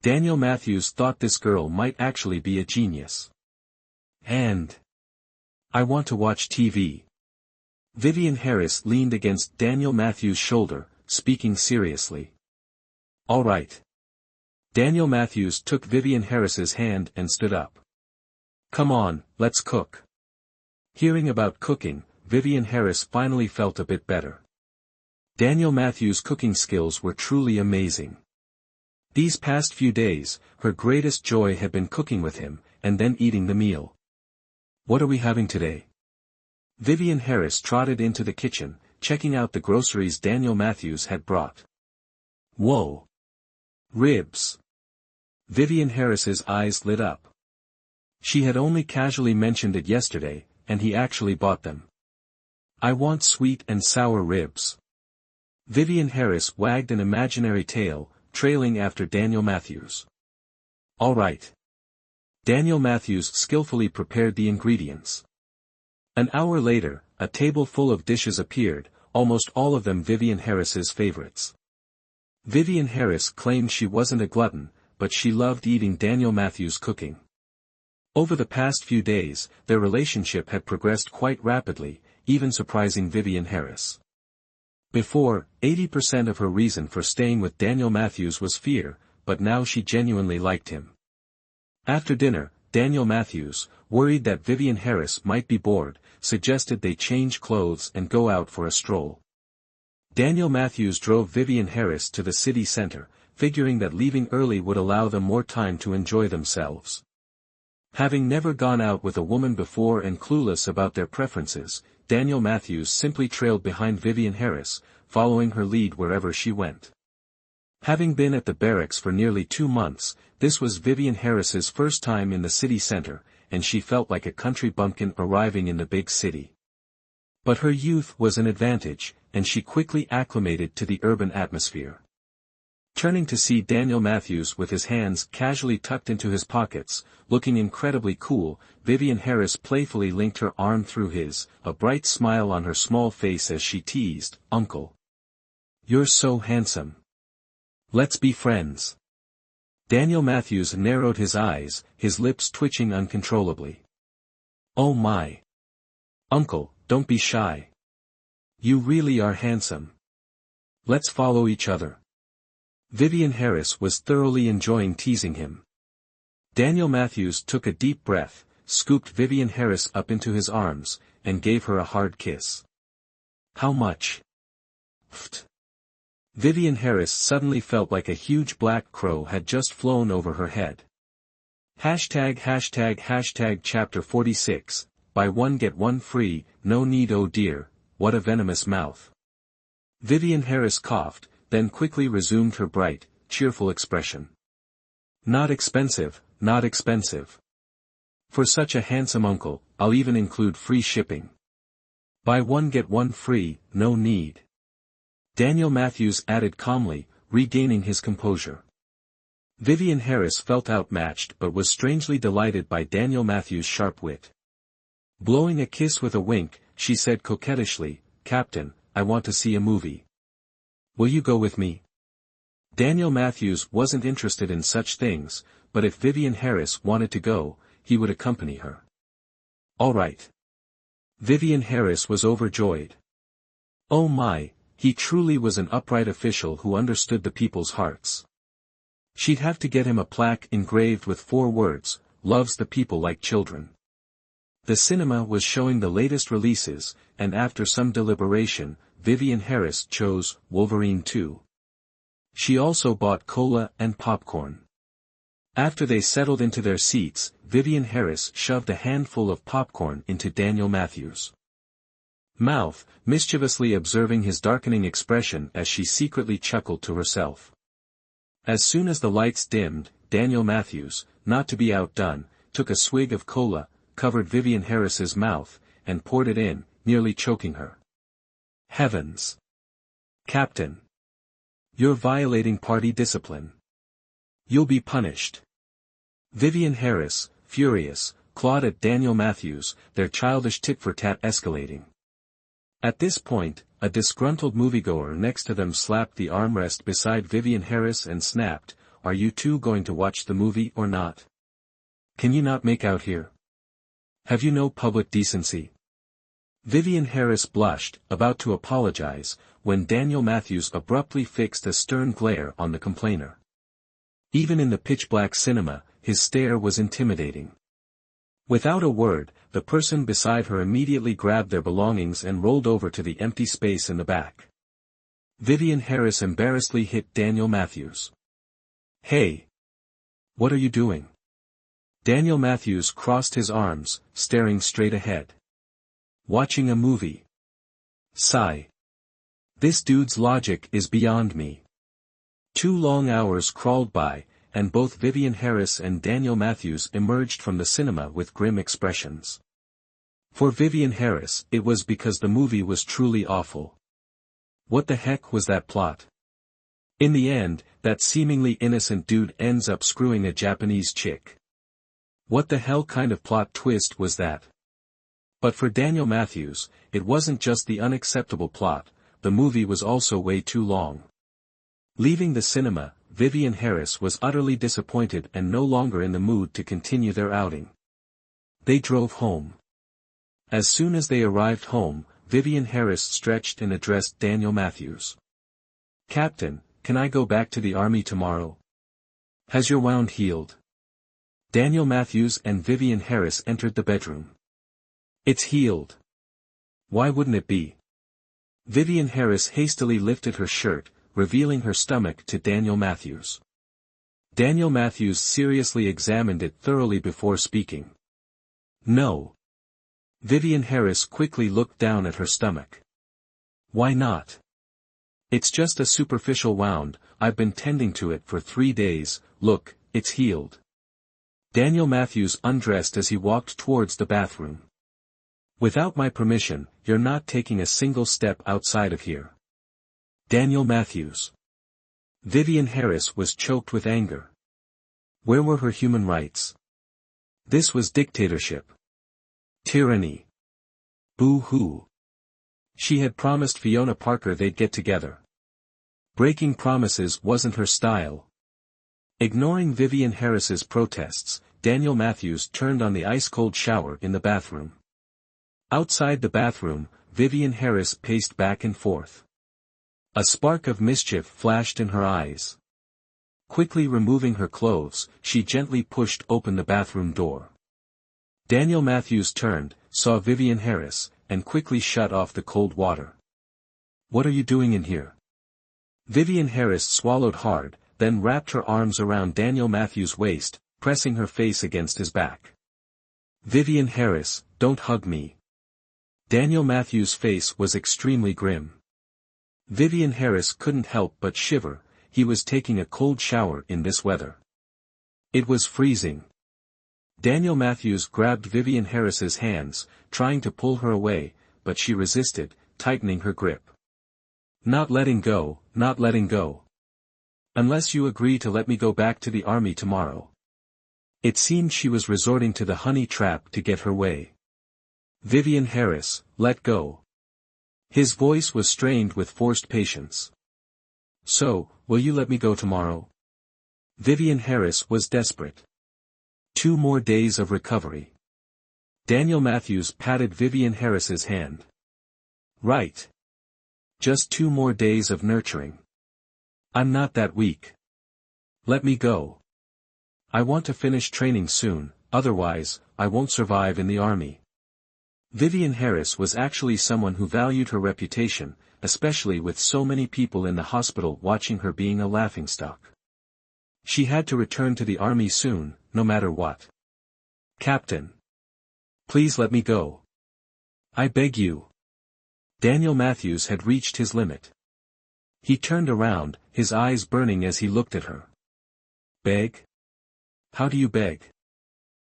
Daniel Matthews thought this girl might actually be a genius. And I want to watch TV. Vivian Harris leaned against Daniel Matthews' shoulder, speaking seriously. All right. Daniel Matthews took Vivian Harris's hand and stood up. Come on, let's cook. Hearing about cooking, Vivian Harris finally felt a bit better. Daniel Matthews' cooking skills were truly amazing. These past few days, her greatest joy had been cooking with him, and then eating the meal. What are we having today? Vivian Harris trotted into the kitchen, checking out the groceries Daniel Matthews had brought. Whoa! Ribs! Vivian Harris's eyes lit up. She had only casually mentioned it yesterday, and he actually bought them. I want sweet and sour ribs. Vivian Harris wagged an imaginary tail, trailing after Daniel Matthews. All right. Daniel Matthews skillfully prepared the ingredients. An hour later, a table full of dishes appeared, almost all of them Vivian Harris's favorites. Vivian Harris claimed she wasn't a glutton, but she loved eating Daniel Matthews' cooking. Over the past few days, their relationship had progressed quite rapidly, even surprising Vivian Harris. Before, 80% of her reason for staying with Daniel Matthews was fear, but now she genuinely liked him. After dinner, Daniel Matthews, worried that Vivian Harris might be bored, suggested they change clothes and go out for a stroll. Daniel Matthews drove Vivian Harris to the city center, figuring that leaving early would allow them more time to enjoy themselves. Having never gone out with a woman before and clueless about their preferences, Daniel Matthews simply trailed behind Vivian Harris, following her lead wherever she went. Having been at the barracks for nearly 2 months, this was Vivian Harris's first time in the city center, and she felt like a country bumpkin arriving in the big city. But her youth was an advantage, and she quickly acclimated to the urban atmosphere. Turning to see Daniel Matthews with his hands casually tucked into his pockets, looking incredibly cool, Vivian Harris playfully linked her arm through his, a bright smile on her small face as she teased, "Uncle. You're so handsome. Let's be friends." Daniel Matthews narrowed his eyes, his lips twitching uncontrollably. "Oh my. Uncle, don't be shy. You really are handsome. Let's follow each other." Vivian Harris was thoroughly enjoying teasing him. Daniel Matthews took a deep breath, scooped Vivian Harris up into his arms, and gave her a hard kiss. "How much?" "Pfft." Vivian Harris suddenly felt like a huge black crow had just flown over her head. ####Chapter 46, Buy one get one free, no need oh dear, what a venomous mouth. Vivian Harris coughed, then quickly resumed her bright, cheerful expression. "Not expensive, not expensive. For such a handsome uncle, I'll even include free shipping. Buy one get one free, no need." Daniel Matthews added calmly, regaining his composure. Vivian Harris felt outmatched but was strangely delighted by Daniel Matthews' sharp wit. Blowing a kiss with a wink, she said coquettishly, "Captain, I want to see a movie. Will you go with me?" Daniel Matthews wasn't interested in such things, but if Vivian Harris wanted to go, he would accompany her. All right. Vivian Harris was overjoyed. Oh my, he truly was an upright official who understood the people's hearts. She'd have to get him a plaque engraved with 4 words, "Loves the people like children." The cinema was showing the latest releases, and after some deliberation, Vivian Harris chose Wolverine 2. She also bought cola and popcorn. After they settled into their seats, Vivian Harris shoved a handful of popcorn into Daniel Matthews' mouth, mischievously observing his darkening expression as she secretly chuckled to herself. As soon as the lights dimmed, Daniel Matthews, not to be outdone, took a swig of cola, covered Vivian Harris's mouth, and poured it in, nearly choking her. Heavens! Captain! You're violating party discipline. You'll be punished. Vivian Harris, furious, clawed at Daniel Matthews, their childish tit-for-tat escalating. At this point, a disgruntled moviegoer next to them slapped the armrest beside Vivian Harris and snapped, "Are you two going to watch the movie or not? Can you not make out here? Have you no public decency?" Vivian Harris blushed, about to apologize, when Daniel Matthews abruptly fixed a stern glare on the complainer. Even in the pitch-black cinema, his stare was intimidating. Without a word, the person beside her immediately grabbed their belongings and rolled over to the empty space in the back. Vivian Harris embarrassedly hit Daniel Matthews. "Hey! What are you doing?" Daniel Matthews crossed his arms, staring straight ahead. "Watching a movie." Sigh. This dude's logic is beyond me. 2 long hours crawled by, and both Vivian Harris and Daniel Matthews emerged from the cinema with grim expressions. For Vivian Harris, it was because the movie was truly awful. What the heck was that plot? In the end, that seemingly innocent dude ends up screwing a Japanese chick. What the hell kind of plot twist was that? But for Daniel Matthews, it wasn't just the unacceptable plot, the movie was also way too long. Leaving the cinema, Vivian Harris was utterly disappointed and no longer in the mood to continue their outing. They drove home. As soon as they arrived home, Vivian Harris stretched and addressed Daniel Matthews. "Captain, can I go back to the army tomorrow? Has your wound healed?" Daniel Matthews and Vivian Harris entered the bedroom. "It's healed. Why wouldn't it be?" Vivian Harris hastily lifted her shirt, revealing her stomach to Daniel Matthews. Daniel Matthews seriously examined it thoroughly before speaking. "No." Vivian Harris quickly looked down at her stomach. "Why not? It's just a superficial wound, I've been tending to it for 3 days, look, it's healed." Daniel Matthews undressed as he walked towards the bathroom. "Without my permission, you're not taking a single step outside of here." Daniel Matthews. Vivian Harris was choked with anger. Where were her human rights? This was dictatorship. Tyranny. Boo-hoo. She had promised Fiona Parker they'd get together. Breaking promises wasn't her style. Ignoring Vivian Harris's protests, Daniel Matthews turned on the ice-cold shower in the bathroom. Outside the bathroom, Vivian Harris paced back and forth. A spark of mischief flashed in her eyes. Quickly removing her clothes, she gently pushed open the bathroom door. Daniel Matthews turned, saw Vivian Harris, and quickly shut off the cold water. "What are you doing in here?" Vivian Harris swallowed hard, then wrapped her arms around Daniel Matthews' waist, pressing her face against his back. "Vivian Harris, don't hug me." Daniel Matthews' face was extremely grim. Vivian Harris couldn't help but shiver, he was taking a cold shower in this weather. It was freezing. Daniel Matthews grabbed Vivian Harris's hands, trying to pull her away, but she resisted, tightening her grip. "Not letting go, not letting go. Unless you agree to let me go back to the army tomorrow." It seemed she was resorting to the honey trap to get her way. "Vivian Harris, let go." His voice was strained with forced patience. "So, will you let me go tomorrow?" Vivian Harris was desperate. 2 more days of recovery. Daniel Matthews patted Vivian Harris's hand. "Right. Just 2 more days of nurturing. I'm not that weak." Let me go. I want to finish training soon, otherwise, I won't survive in the army. Vivian Harris was actually someone who valued her reputation, especially with so many people in the hospital watching her being a laughingstock. She had to return to the army soon, no matter what. Captain. Please let me go. I beg you. Daniel Matthews had reached his limit. He turned around, his eyes burning as he looked at her. Beg? How do you beg?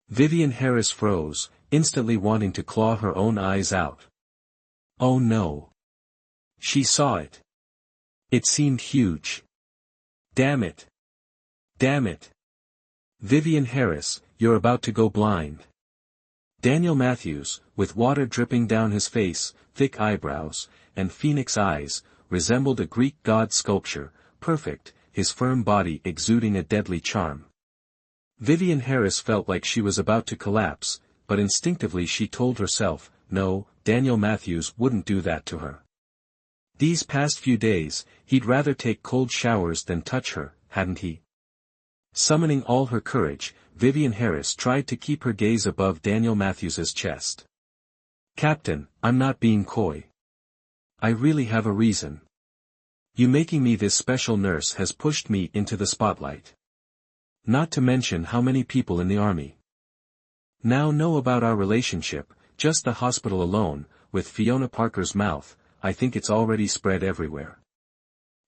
Vivian Harris froze, instantly wanting to claw her own eyes out. Oh no. She saw it. It seemed huge. Damn it. Damn it. Vivian Harris, you're about to go blind. Daniel Matthews, with water dripping down his face, thick eyebrows, and phoenix eyes, resembled a Greek god sculpture, perfect, his firm body exuding a deadly charm. Vivian Harris felt like she was about to collapse, but instinctively she told herself, no, Daniel Matthews wouldn't do that to her. These past few days, he'd rather take cold showers than touch her, hadn't he? Summoning all her courage, Vivian Harris tried to keep her gaze above Daniel Matthews's chest. Captain, I'm not being coy. I really have a reason. You making me this special nurse has pushed me into the spotlight. Not to mention how many people in the army now know about our relationship, just the hospital alone, with Fiona Parker's mouth, I think it's already spread everywhere.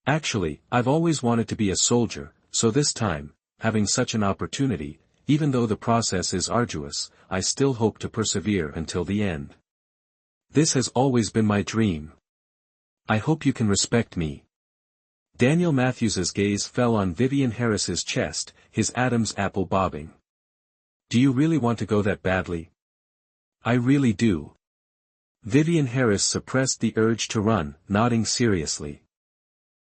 Actually, I've always wanted to be a soldier, so this time, having such an opportunity, even though the process is arduous, I still hope to persevere until the end. This has always been my dream. I hope you can respect me. Daniel Matthews's gaze fell on Vivian Harris's chest, his Adam's apple bobbing. Do you really want to go that badly? I really do. Vivian Harris suppressed the urge to run, nodding seriously.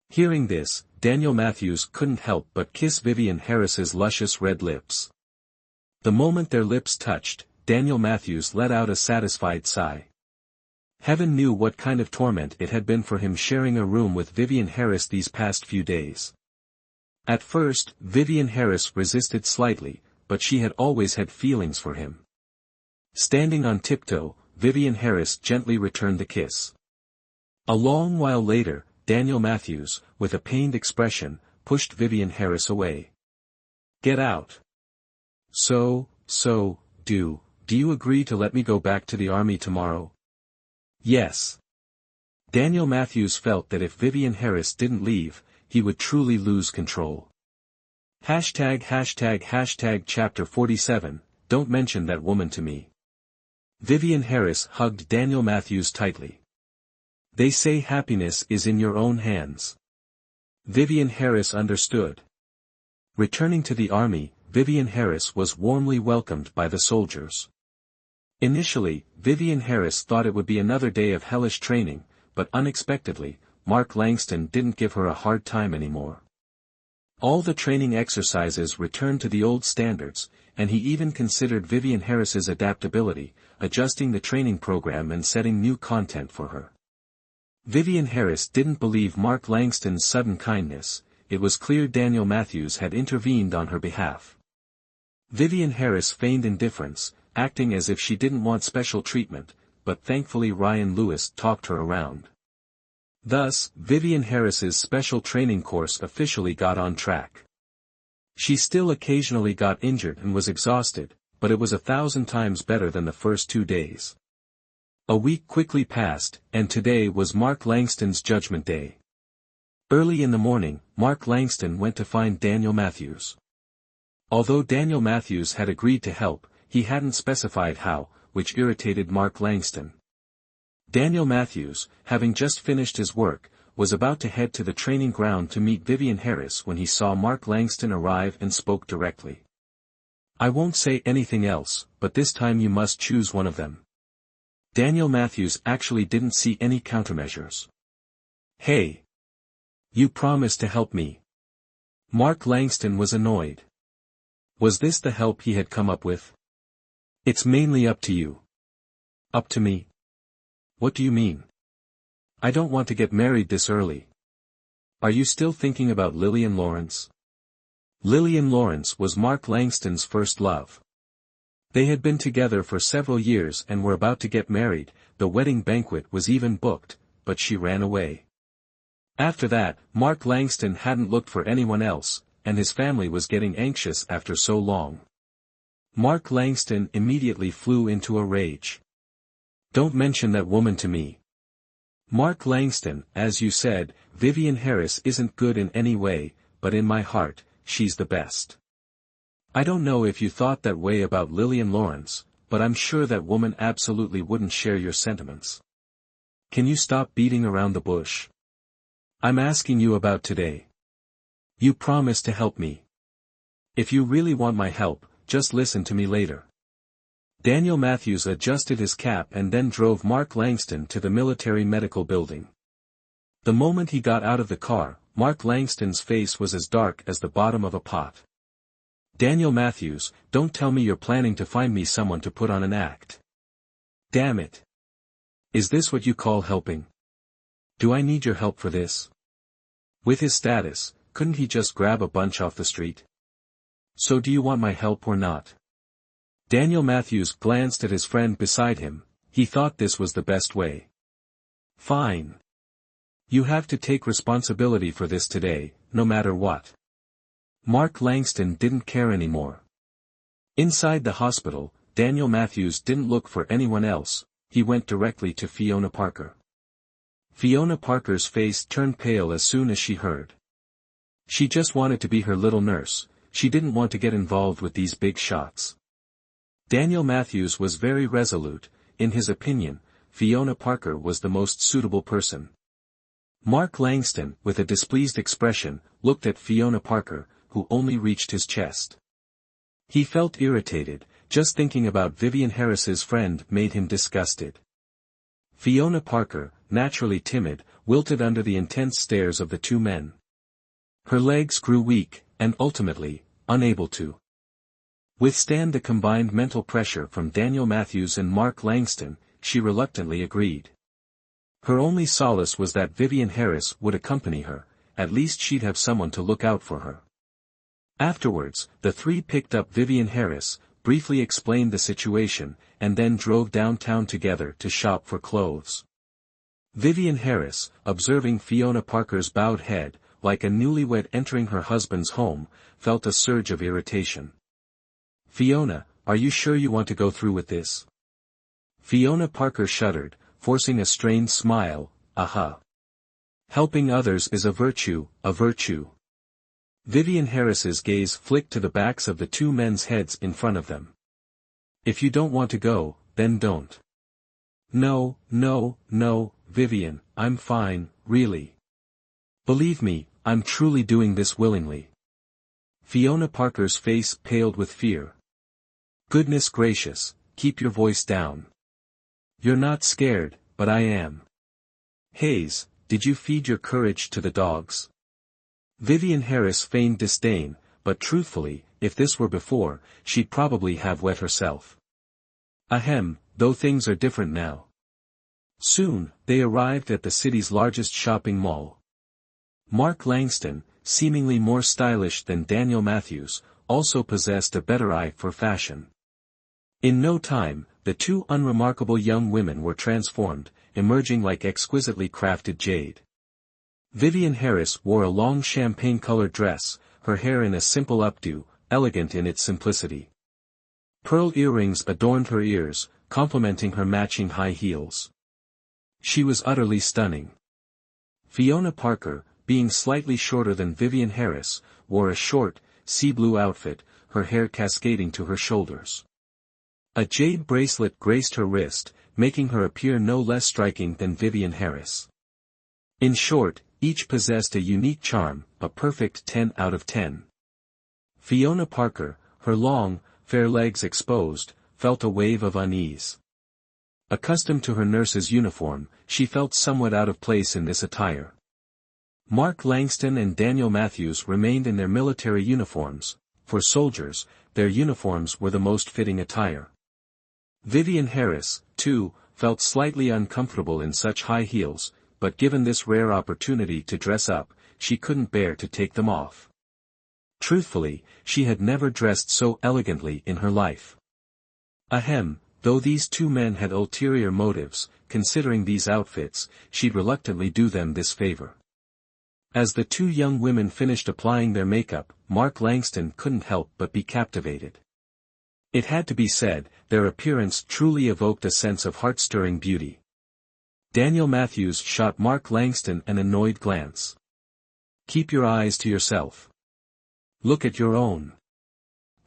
Hearing this, Daniel Matthews couldn't help but kiss Vivian Harris's luscious red lips. The moment their lips touched, Daniel Matthews let out a satisfied sigh. Heaven knew what kind of torment it had been for him sharing a room with Vivian Harris these past few days. At first, Vivian Harris resisted slightly, but she had always had feelings for him. Standing on tiptoe, Vivian Harris gently returned the kiss. A long while later, Daniel Matthews, with a pained expression, pushed Vivian Harris away. Get out. Do you agree to let me go back to the army tomorrow? Yes. Daniel Matthews felt that if Vivian Harris didn't leave, he would truly lose control. ### Chapter 47, Don't mention that woman to me. Vivian Harris hugged Daniel Matthews tightly. They say happiness is in your own hands. Vivian Harris understood. Returning to the army, Vivian Harris was warmly welcomed by the soldiers. Initially, Vivian Harris thought it would be another day of hellish training, but unexpectedly, Mark Langston didn't give her a hard time anymore. All the training exercises returned to the old standards, and he even considered Vivian Harris's adaptability, adjusting the training program and setting new content for her. Vivian Harris didn't believe Mark Langston's sudden kindness, it was clear Daniel Matthews had intervened on her behalf. Vivian Harris feigned indifference, acting as if she didn't want special treatment, but thankfully Ryan Lewis talked her around. Thus, Vivian Harris's special training course officially got on track. She still occasionally got injured and was exhausted, but it was 1,000 times better than the first 2 days. A week quickly passed, and today was Mark Langston's judgment day. Early in the morning, Mark Langston went to find Daniel Matthews. Although Daniel Matthews had agreed to help, he hadn't specified how, which irritated Mark Langston. Daniel Matthews, having just finished his work, was about to head to the training ground to meet Vivian Harris when he saw Mark Langston arrive and spoke directly. I won't say anything else, but this time you must choose one of them. Daniel Matthews actually didn't see any countermeasures. Hey! You promised to help me. Mark Langston was annoyed. Was this the help he had come up with? It's mainly up to you. Up to me? What do you mean? I don't want to get married this early. Are you still thinking about Lillian Lawrence? Lillian Lawrence was Mark Langston's first love. They had been together for several years and were about to get married. The wedding banquet was even booked, but she ran away. After that, Mark Langston hadn't looked for anyone else, and his family was getting anxious after so long. Mark Langston immediately flew into a rage. "Don't mention that woman to me. Mark Langston, as you said, Vivian Harris isn't good in any way, but in my heart, she's the best. I don't know if you thought that way about Lillian Lawrence, but I'm sure that woman absolutely wouldn't share your sentiments. Can you stop beating around the bush? I'm asking you about today. You promised to help me. If you really want my help, just listen to me later." Daniel Matthews adjusted his cap and then drove Mark Langston to the military medical building. The moment he got out of the car, Mark Langston's face was as dark as the bottom of a pot. "Daniel Matthews, don't tell me you're planning to find me someone to put on an act. Damn it. Is this what you call helping? Do I need your help for this? With his status, couldn't he just grab a bunch off the street? So do you want my help or not?" Daniel Matthews glanced at his friend beside him. He thought this was the best way. "Fine. You have to take responsibility for this today, no matter what." Mark Langston didn't care anymore. Inside the hospital, Daniel Matthews didn't look for anyone else. He went directly to Fiona Parker. Fiona Parker's face turned pale as soon as she heard. She just wanted to be her little nurse. She didn't want to get involved with these big shots. Daniel Matthews was very resolute. In his opinion, Fiona Parker was the most suitable person. Mark Langston, with a displeased expression, looked at Fiona Parker, who only reached his chest. He felt irritated. Just thinking about Vivian Harris's friend made him disgusted. Fiona Parker, naturally timid, wilted under the intense stares of the two men. Her legs grew weak, and ultimately, unable to withstand the combined mental pressure from Daniel Matthews and Mark Langston, she reluctantly agreed. Her only solace was that Vivian Harris would accompany her. At least she'd have someone to look out for her. Afterwards, the three picked up Vivian Harris, briefly explained the situation, and then drove downtown together to shop for clothes. Vivian Harris, observing Fiona Parker's bowed head, like a newlywed entering her husband's home, felt a surge of irritation. "Fiona, are you sure you want to go through with this?" Fiona Parker shuddered, forcing a strained smile. Helping others is a virtue, a virtue." Vivian Harris's gaze flicked to the backs of the two men's heads in front of them. "If you don't want to go, then don't." No, Vivian, I'm fine, really. Believe me, I'm truly doing this willingly." Fiona Parker's face paled with fear. "Goodness gracious, keep your voice down. You're not scared, but I am. Hayes, did you feed your courage to the dogs?" Vivian Harris feigned disdain, but truthfully, if this were before, she'd probably have wet herself. Ahem, though things are different now. Soon, they arrived at the city's largest shopping mall. Mark Langston, seemingly more stylish than Daniel Matthews, also possessed a better eye for fashion. In no time, the two unremarkable young women were transformed, emerging like exquisitely crafted jade. Vivian Harris wore a long champagne-colored dress, her hair in a simple updo, elegant in its simplicity. Pearl earrings adorned her ears, complementing her matching high heels. She was utterly stunning. Fiona Parker, being slightly shorter than Vivian Harris, wore a short, sea-blue outfit, her hair cascading to her shoulders. A jade bracelet graced her wrist, making her appear no less striking than Vivian Harris. In short, each possessed a unique charm, a perfect 10 out of 10. Fiona Parker, her long, fair legs exposed, felt a wave of unease. Accustomed to her nurse's uniform, she felt somewhat out of place in this attire. Mark Langston and Daniel Matthews remained in their military uniforms. For soldiers, their uniforms were the most fitting attire. Vivian Harris, too, felt slightly uncomfortable in such high heels, but given this rare opportunity to dress up, she couldn't bear to take them off. Truthfully, she had never dressed so elegantly in her life. Ahem, though these two men had ulterior motives, considering these outfits, she'd reluctantly do them this favor. As the two young women finished applying their makeup, Mark Langston couldn't help but be captivated. It had to be said, their appearance truly evoked a sense of heart-stirring beauty. Daniel Matthews shot Mark Langston an annoyed glance. "Keep your eyes to yourself. Look at your own."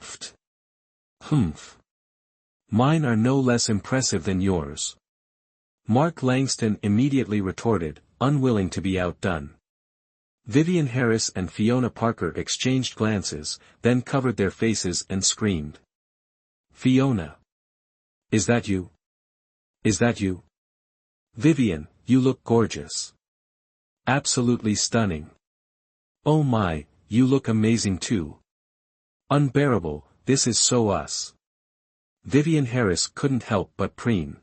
"Pfft. Humph. Mine are no less impressive than yours." Mark Langston immediately retorted, unwilling to be outdone. Vivian Harris and Fiona Parker exchanged glances, then covered their faces and screamed. "Fiona! Is that you? Is that you? Vivian, you look gorgeous. Absolutely stunning. Oh my, you look amazing too. Unbearable, this is so us." Vivian Harris couldn't help but preen.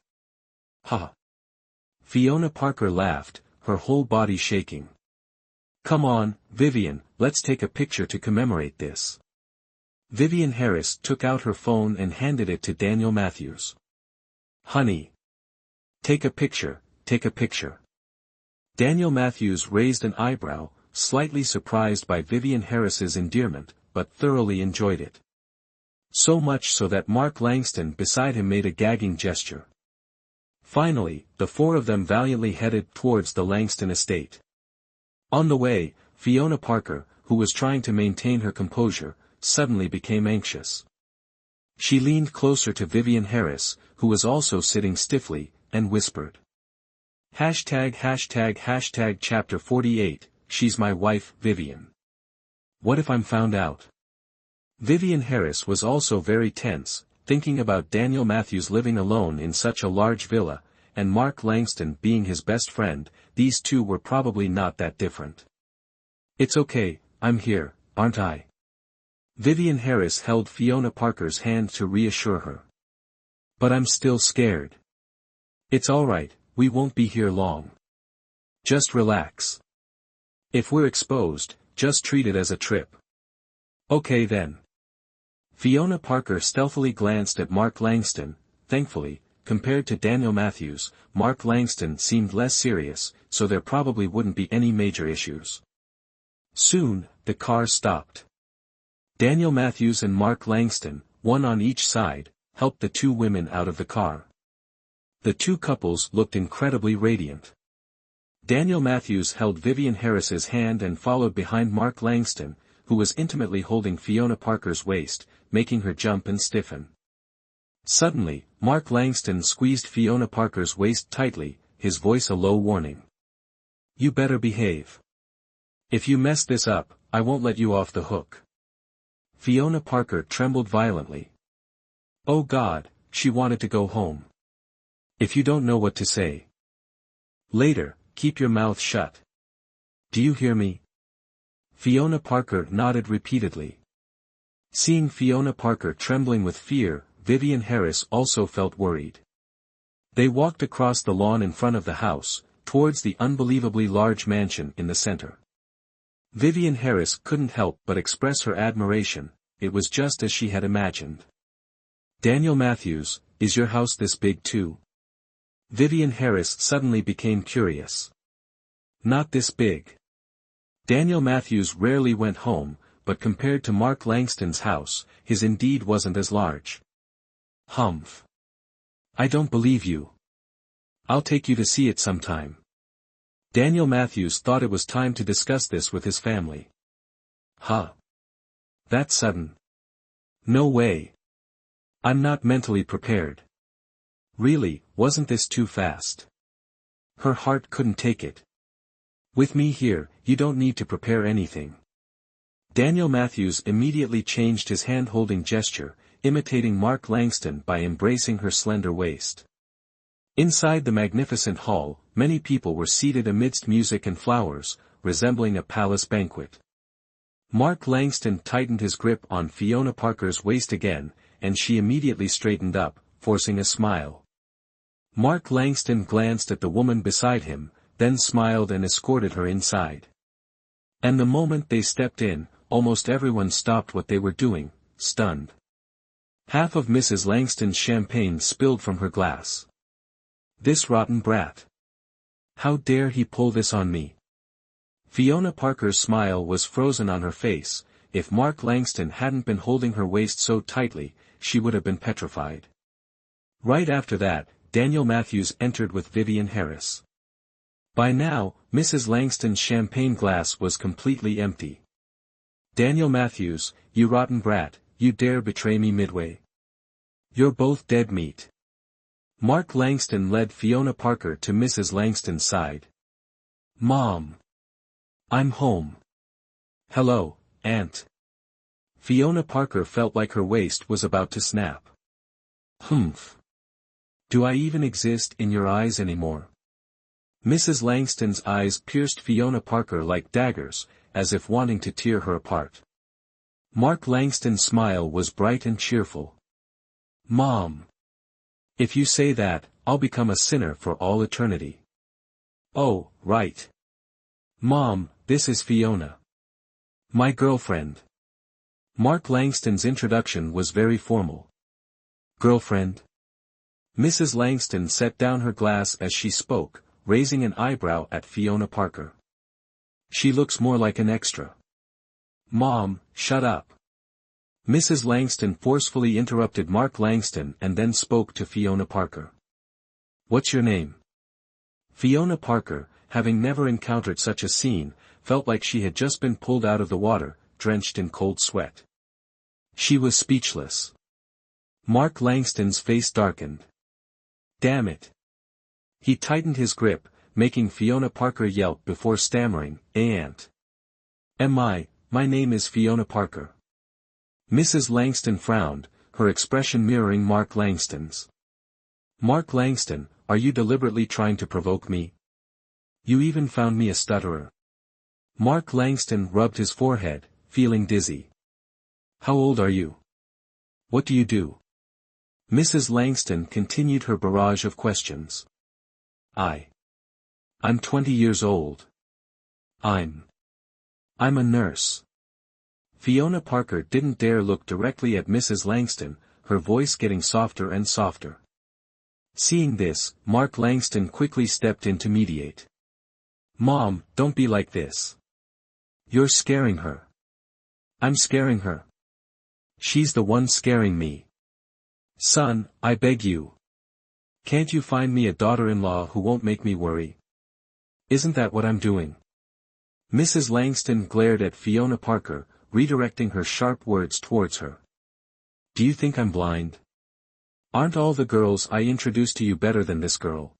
"Ha!" Fiona Parker laughed, her whole body shaking. "Come on, Vivian, let's take a picture to commemorate this." Vivian Harris took out her phone and handed it to Daniel Matthews. "Honey. Take a picture, take a picture." Daniel Matthews raised an eyebrow, slightly surprised by Vivian Harris's endearment, but thoroughly enjoyed it. So much so that Mark Langston beside him made a gagging gesture. Finally, the four of them valiantly headed towards the Langston estate. On the way, Fiona Parker, who was trying to maintain her composure, suddenly became anxious. She leaned closer to Vivian Harris, who was also sitting stiffly, and whispered. #### Chapter 48, She's my wife, Vivian. What if I'm found out? Vivian Harris was also very tense, thinking about Daniel Matthews living alone in such a large villa, and Mark Langston being his best friend. These two were probably not that different. "It's okay, I'm here, aren't I?" Vivian Harris held Fiona Parker's hand to reassure her. "But I'm still scared." "It's alright, we won't be here long. Just relax. If we're exposed, just treat it as a trip." "Okay then." Fiona Parker stealthily glanced at Mark Langston. Thankfully, compared to Daniel Matthews, Mark Langston seemed less serious, so there probably wouldn't be any major issues. Soon, the car stopped. Daniel Matthews and Mark Langston, one on each side, helped the two women out of the car. The two couples looked incredibly radiant. Daniel Matthews held Vivian Harris's hand and followed behind Mark Langston, who was intimately holding Fiona Parker's waist, making her jump and stiffen. Suddenly, Mark Langston squeezed Fiona Parker's waist tightly, his voice a low warning. "You better behave. If you mess this up, I won't let you off the hook." Fiona Parker trembled violently. Oh God, she wanted to go home. "If you don't know what to say later, keep your mouth shut. Do you hear me?" Fiona Parker nodded repeatedly. Seeing Fiona Parker trembling with fear, Vivian Harris also felt worried. They walked across the lawn in front of the house, towards the unbelievably large mansion in the center. Vivian Harris couldn't help but express her admiration. It was just as she had imagined. "Daniel Matthews, is your house this big too?" Vivian Harris suddenly became curious. "Not this big. Daniel Matthews rarely went home, but compared to Mark Langston's house, his indeed wasn't as large." "Humph. I don't believe you. I'll take you to see it sometime." Daniel Matthews thought it was time to discuss this with his family. "Huh? That sudden? No way. I'm not mentally prepared. Really, wasn't this too fast?" Her heart couldn't take it. "With me here, you don't need to prepare anything." Daniel Matthews immediately changed his hand-holding gesture, imitating Mark Langston by embracing her slender waist. Inside the magnificent hall, many people were seated amidst music and flowers, resembling a palace banquet. Mark Langston tightened his grip on Fiona Parker's waist again, and she immediately straightened up, forcing a smile. Mark Langston glanced at the woman beside him, then smiled and escorted her inside. And the moment they stepped in, almost everyone stopped what they were doing, stunned. Half of Mrs. Langston's champagne spilled from her glass. This rotten brat. How dare he pull this on me? Fiona Parker's smile was frozen on her face. If Mark Langston hadn't been holding her waist so tightly, she would have been petrified. Right after that, Daniel Matthews entered with Vivian Harris. By now, Mrs. Langston's champagne glass was completely empty. Daniel Matthews, you rotten brat, you dare betray me midway. You're both dead meat. Mark Langston led Fiona Parker to Mrs. Langston's side. Mom. I'm home. Hello, Aunt. Fiona Parker felt like her waist was about to snap. Humph. Do I even exist in your eyes anymore? Mrs. Langston's eyes pierced Fiona Parker like daggers, as if wanting to tear her apart. Mark Langston's smile was bright and cheerful. Mom. If you say that, I'll become a sinner for all eternity. Oh, right. Mom, this is Fiona. My girlfriend. Mark Langston's introduction was very formal. Girlfriend? Mrs. Langston set down her glass as she spoke, raising an eyebrow at Fiona Parker. She looks more like an extra. Mom, shut up. Mrs. Langston forcefully interrupted Mark Langston and then spoke to Fiona Parker. What's your name? Fiona Parker, having never encountered such a scene, felt like she had just been pulled out of the water, drenched in cold sweat. She was speechless. Mark Langston's face darkened. Damn it. He tightened his grip, making Fiona Parker yelp before stammering, Aunt. My name is Fiona Parker. Mrs. Langston frowned, her expression mirroring Mark Langston's. Mark Langston, are you deliberately trying to provoke me? You even found me a stutterer. Mark Langston rubbed his forehead, feeling dizzy. How old are you? What do you do? Mrs. Langston continued her barrage of questions. I'm 20 years old. I'm a nurse. Fiona Parker didn't dare look directly at Mrs. Langston, her voice getting softer and softer. Seeing this, Mark Langston quickly stepped in to mediate. Mom, don't be like this. You're scaring her. I'm scaring her. She's the one scaring me. Son, I beg you. Can't you find me a daughter-in-law who won't make me worry? Isn't that what I'm doing? Mrs. Langston glared at Fiona Parker, redirecting her sharp words towards her. Do you think I'm blind? Aren't all the girls I introduced to you better than this girl?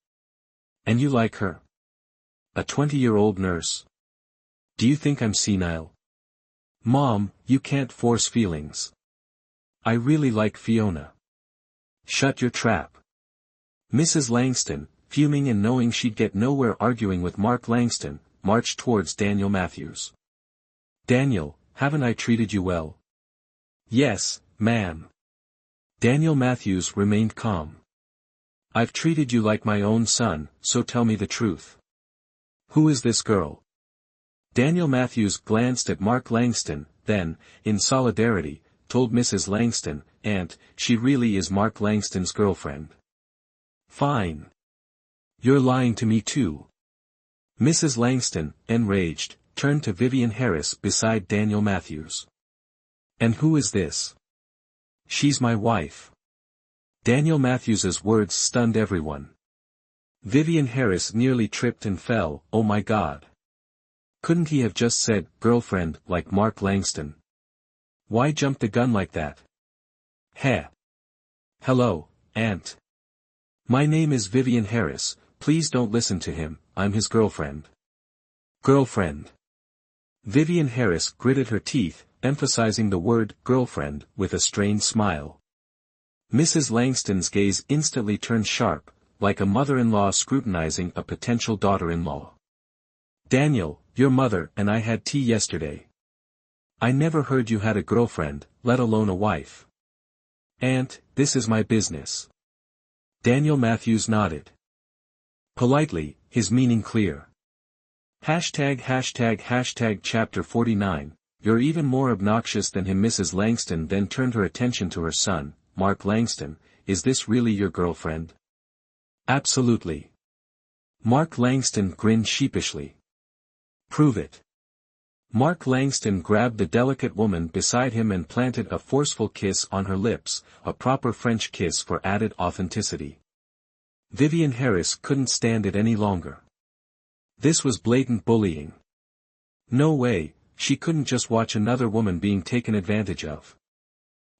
And you like her? A 20-year-old nurse. Do you think I'm senile? Mom, you can't force feelings. I really like Fiona. Shut your trap. Mrs. Langston, fuming and knowing she'd get nowhere arguing with Mark Langston, marched towards Daniel Matthews. Daniel, haven't I treated you well? Yes, ma'am. Daniel Matthews remained calm. I've treated you like my own son, so tell me the truth. Who is this girl? Daniel Matthews glanced at Mark Langston, then, in solidarity, told Mrs. Langston, Aunt, she really is Mark Langston's girlfriend. Fine. You're lying to me too. Mrs. Langston, enraged, turned to Vivian Harris beside Daniel Matthews. And who is this? She's my wife. Daniel Matthews's words stunned everyone. Vivian Harris nearly tripped and fell, oh my God. Couldn't he have just said, girlfriend, like Mark Langston? Why jump the gun like that? Heh. Hello, Aunt. My name is Vivian Harris, please don't listen to him, I'm his girlfriend. Girlfriend. Vivian Harris gritted her teeth, emphasizing the word girlfriend with a strained smile. Mrs. Langston's gaze instantly turned sharp, like a mother-in-law scrutinizing a potential daughter-in-law. Daniel, your mother and I had tea yesterday. I never heard you had a girlfriend, let alone a wife. Aunt, this is my business. Daniel Matthews nodded. Politely, his meaning clear. ###Chapter 49, You're even more obnoxious than him. Mrs. Langston then turned her attention to her son, Mark Langston. Is this really your girlfriend? Absolutely. Mark Langston grinned sheepishly. Prove it. Mark Langston grabbed the delicate woman beside him and planted a forceful kiss on her lips, a proper French kiss for added authenticity. Vivian Harris couldn't stand it any longer. This was blatant bullying. No way, she couldn't just watch another woman being taken advantage of.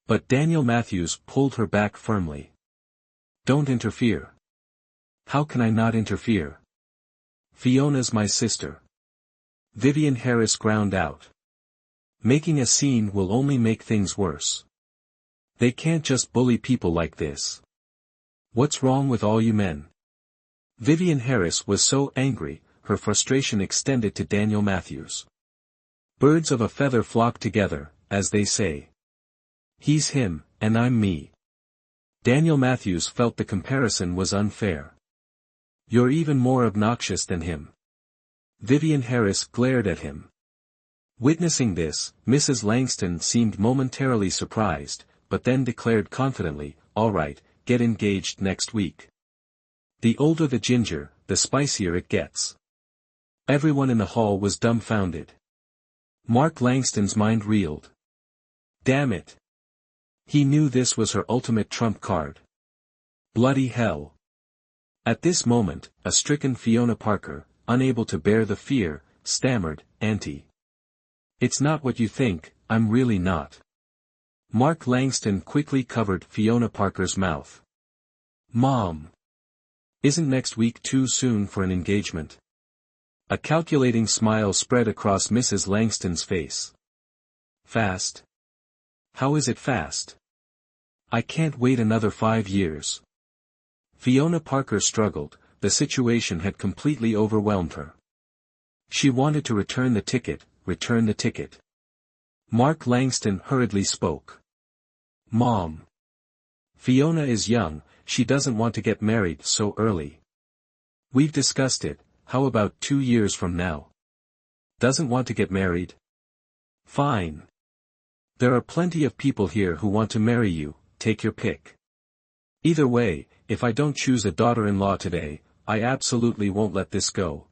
But Daniel Matthews pulled her back firmly. Don't interfere. How can I not interfere? Fiona's my sister. Vivian Harris ground out. Making a scene will only make things worse. They can't just bully people like this. What's wrong with all you men? Vivian Harris was so angry, her frustration extended to Daniel Matthews. Birds of a feather flock together, as they say. He's him, and I'm me. Daniel Matthews felt the comparison was unfair. You're even more obnoxious than him. Vivian Harris glared at him. Witnessing this, Mrs. Langston seemed momentarily surprised, but then declared confidently, all right, get engaged next week. The older the ginger, the spicier it gets. Everyone in the hall was dumbfounded. Mark Langston's mind reeled. Damn it. He knew this was her ultimate trump card. Bloody hell. At this moment, a stricken Fiona Parker, unable to bear the fear, stammered, Auntie. It's not what you think, I'm really not. Mark Langston quickly covered Fiona Parker's mouth. Mom. Isn't next week too soon for an engagement? A calculating smile spread across Mrs. Langston's face. Fast? How is it fast? I can't wait another 5 years. Fiona Parker struggled. The situation had completely overwhelmed her. She wanted to return the ticket. Mark Langston hurriedly spoke. Mom. Fiona is young, she doesn't want to get married so early. We've discussed it, how about 2 years from now? Doesn't want to get married? Fine. There are plenty of people here who want to marry you, take your pick. Either way, if I don't choose a daughter-in-law today, I absolutely won't let this go.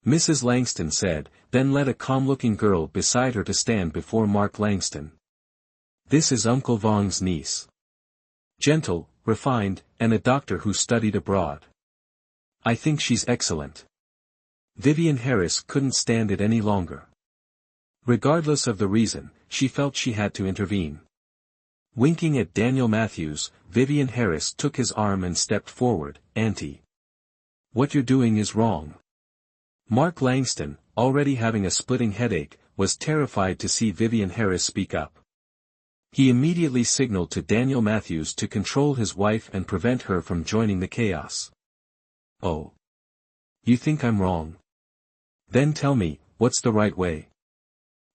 Mrs. Langston said, then led a calm-looking girl beside her to stand before Mark Langston. This is Uncle Vong's niece. Gentle, refined, and a doctor who studied abroad. I think she's excellent. Vivian Harris couldn't stand it any longer. Regardless of the reason, she felt she had to intervene. Winking at Daniel Matthews, Vivian Harris took his arm and stepped forward. Auntie. What you're doing is wrong. Mark Langston, already having a splitting headache, was terrified to see Vivian Harris speak up. He immediately signaled to Daniel Matthews to control his wife and prevent her from joining the chaos. Oh. You think I'm wrong? Then tell me, what's the right way?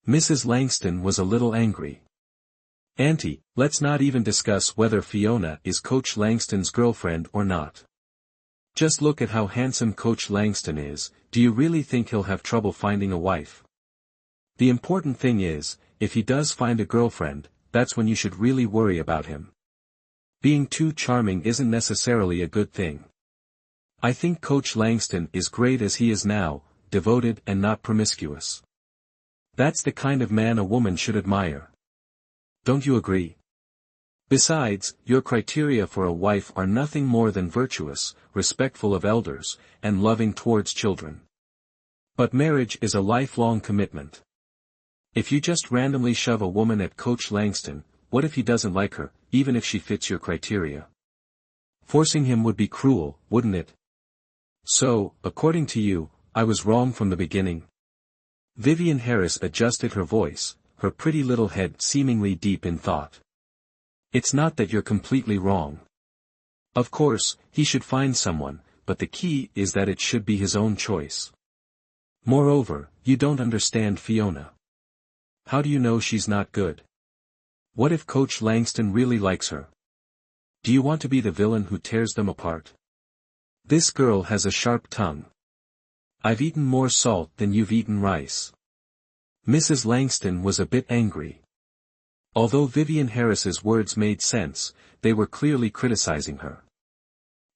Mrs. Langston was a little angry. Auntie, let's not even discuss whether Fiona is Coach Langston's girlfriend or not. Just look at how handsome Coach Langston is. Do you really think he'll have trouble finding a wife? The important thing is, if he does find a girlfriend, that's when you should really worry about him. Being too charming isn't necessarily a good thing. I think Coach Langston is great as he is now, devoted and not promiscuous. That's the kind of man a woman should admire. Don't you agree? Besides, your criteria for a wife are nothing more than virtuous, respectful of elders, and loving towards children. But marriage is a lifelong commitment. If you just randomly shove a woman at Coach Langston, what if he doesn't like her, even if she fits your criteria? Forcing him would be cruel, wouldn't it? So, according to you, I was wrong from the beginning. Vivian Harris adjusted her voice, her pretty little head seemingly deep in thought. It's not that you're completely wrong. Of course, he should find someone, but the key is that it should be his own choice. Moreover, you don't understand Fiona. How do you know she's not good? What if Coach Langston really likes her? Do you want to be the villain who tears them apart? This girl has a sharp tongue. I've eaten more salt than you've eaten rice. Mrs. Langston was a bit angry. Although Vivian Harris's words made sense, they were clearly criticizing her.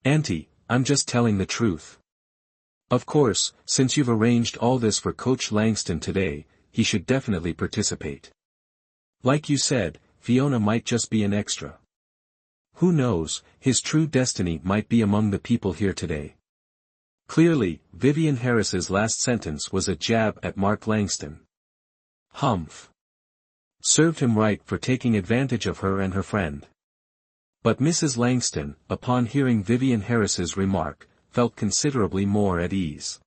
"Auntie, I'm just telling the truth. Of course, since you've arranged all this for Coach Langston today, he should definitely participate. Like you said, Fiona might just be an extra. Who knows, his true destiny might be among the people here today." Clearly, Vivian Harris's last sentence was a jab at Mark Langston. Humph. Served him right for taking advantage of her and her friend. But Mrs. Langston, upon hearing Vivian Harris's remark, felt considerably more at ease.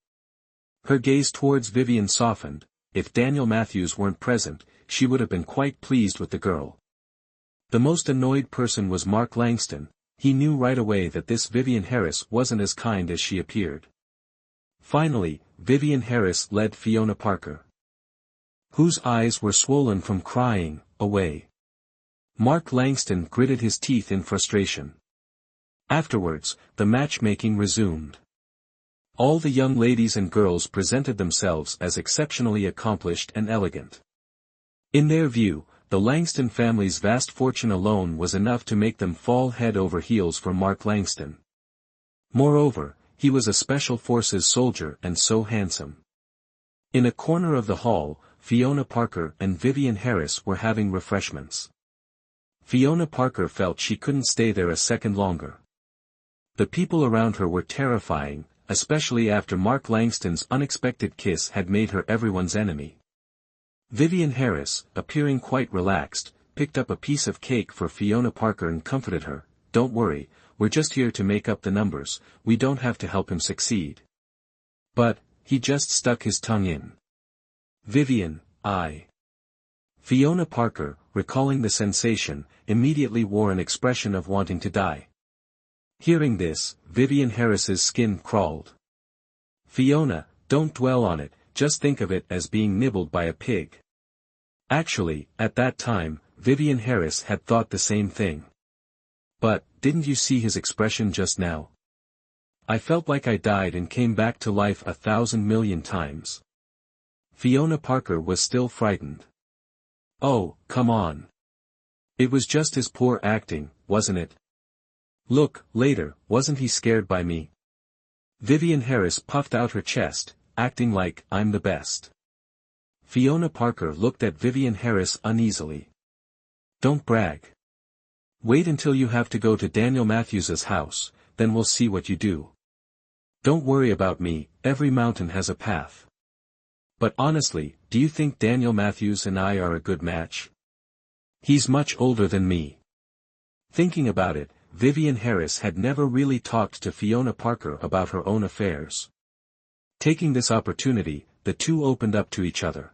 Her gaze towards Vivian softened. If Daniel Matthews weren't present, she would have been quite pleased with the girl. The most annoyed person was Mark Langston. He knew right away that this Vivian Harris wasn't as kind as she appeared. Finally, Vivian Harris led Fiona Parker, whose eyes were swollen from crying, away. Mark Langston gritted his teeth in frustration. Afterwards, the matchmaking resumed. All the young ladies and girls presented themselves as exceptionally accomplished and elegant. In their view, the Langston family's vast fortune alone was enough to make them fall head over heels for Mark Langston. Moreover, he was a special forces soldier and so handsome. In a corner of the hall, Fiona Parker and Vivian Harris were having refreshments. Fiona Parker felt she couldn't stay there a second longer. The people around her were terrifying, especially after Mark Langston's unexpected kiss had made her everyone's enemy. Vivian Harris, appearing quite relaxed, picked up a piece of cake for Fiona Parker and comforted her. "Don't worry, we're just here to make up the numbers, we don't have to help him succeed." But, he just stuck his tongue in. "Vivian, Fiona Parker, recalling the sensation, immediately wore an expression of wanting to die. Hearing this, Vivian Harris's skin crawled. "Fiona, don't dwell on it, just think of it as being nibbled by a pig." Actually, at that time, Vivian Harris had thought the same thing. "But, didn't you see his expression just now? I felt like I died and came back to life 1,000 million times." Fiona Parker was still frightened. "Oh, come on. It was just his poor acting, wasn't it? Look, later, wasn't he scared by me?" Vivian Harris puffed out her chest, acting like, "I'm the best." Fiona Parker looked at Vivian Harris uneasily. "Don't brag. Wait until you have to go to Daniel Matthews's house, then we'll see what you do. Don't worry about me, every mountain has a path. But honestly, do you think Daniel Matthews and I are a good match? He's much older than me." Thinking about it, Vivian Harris had never really talked to Fiona Parker about her own affairs. Taking this opportunity, the two opened up to each other.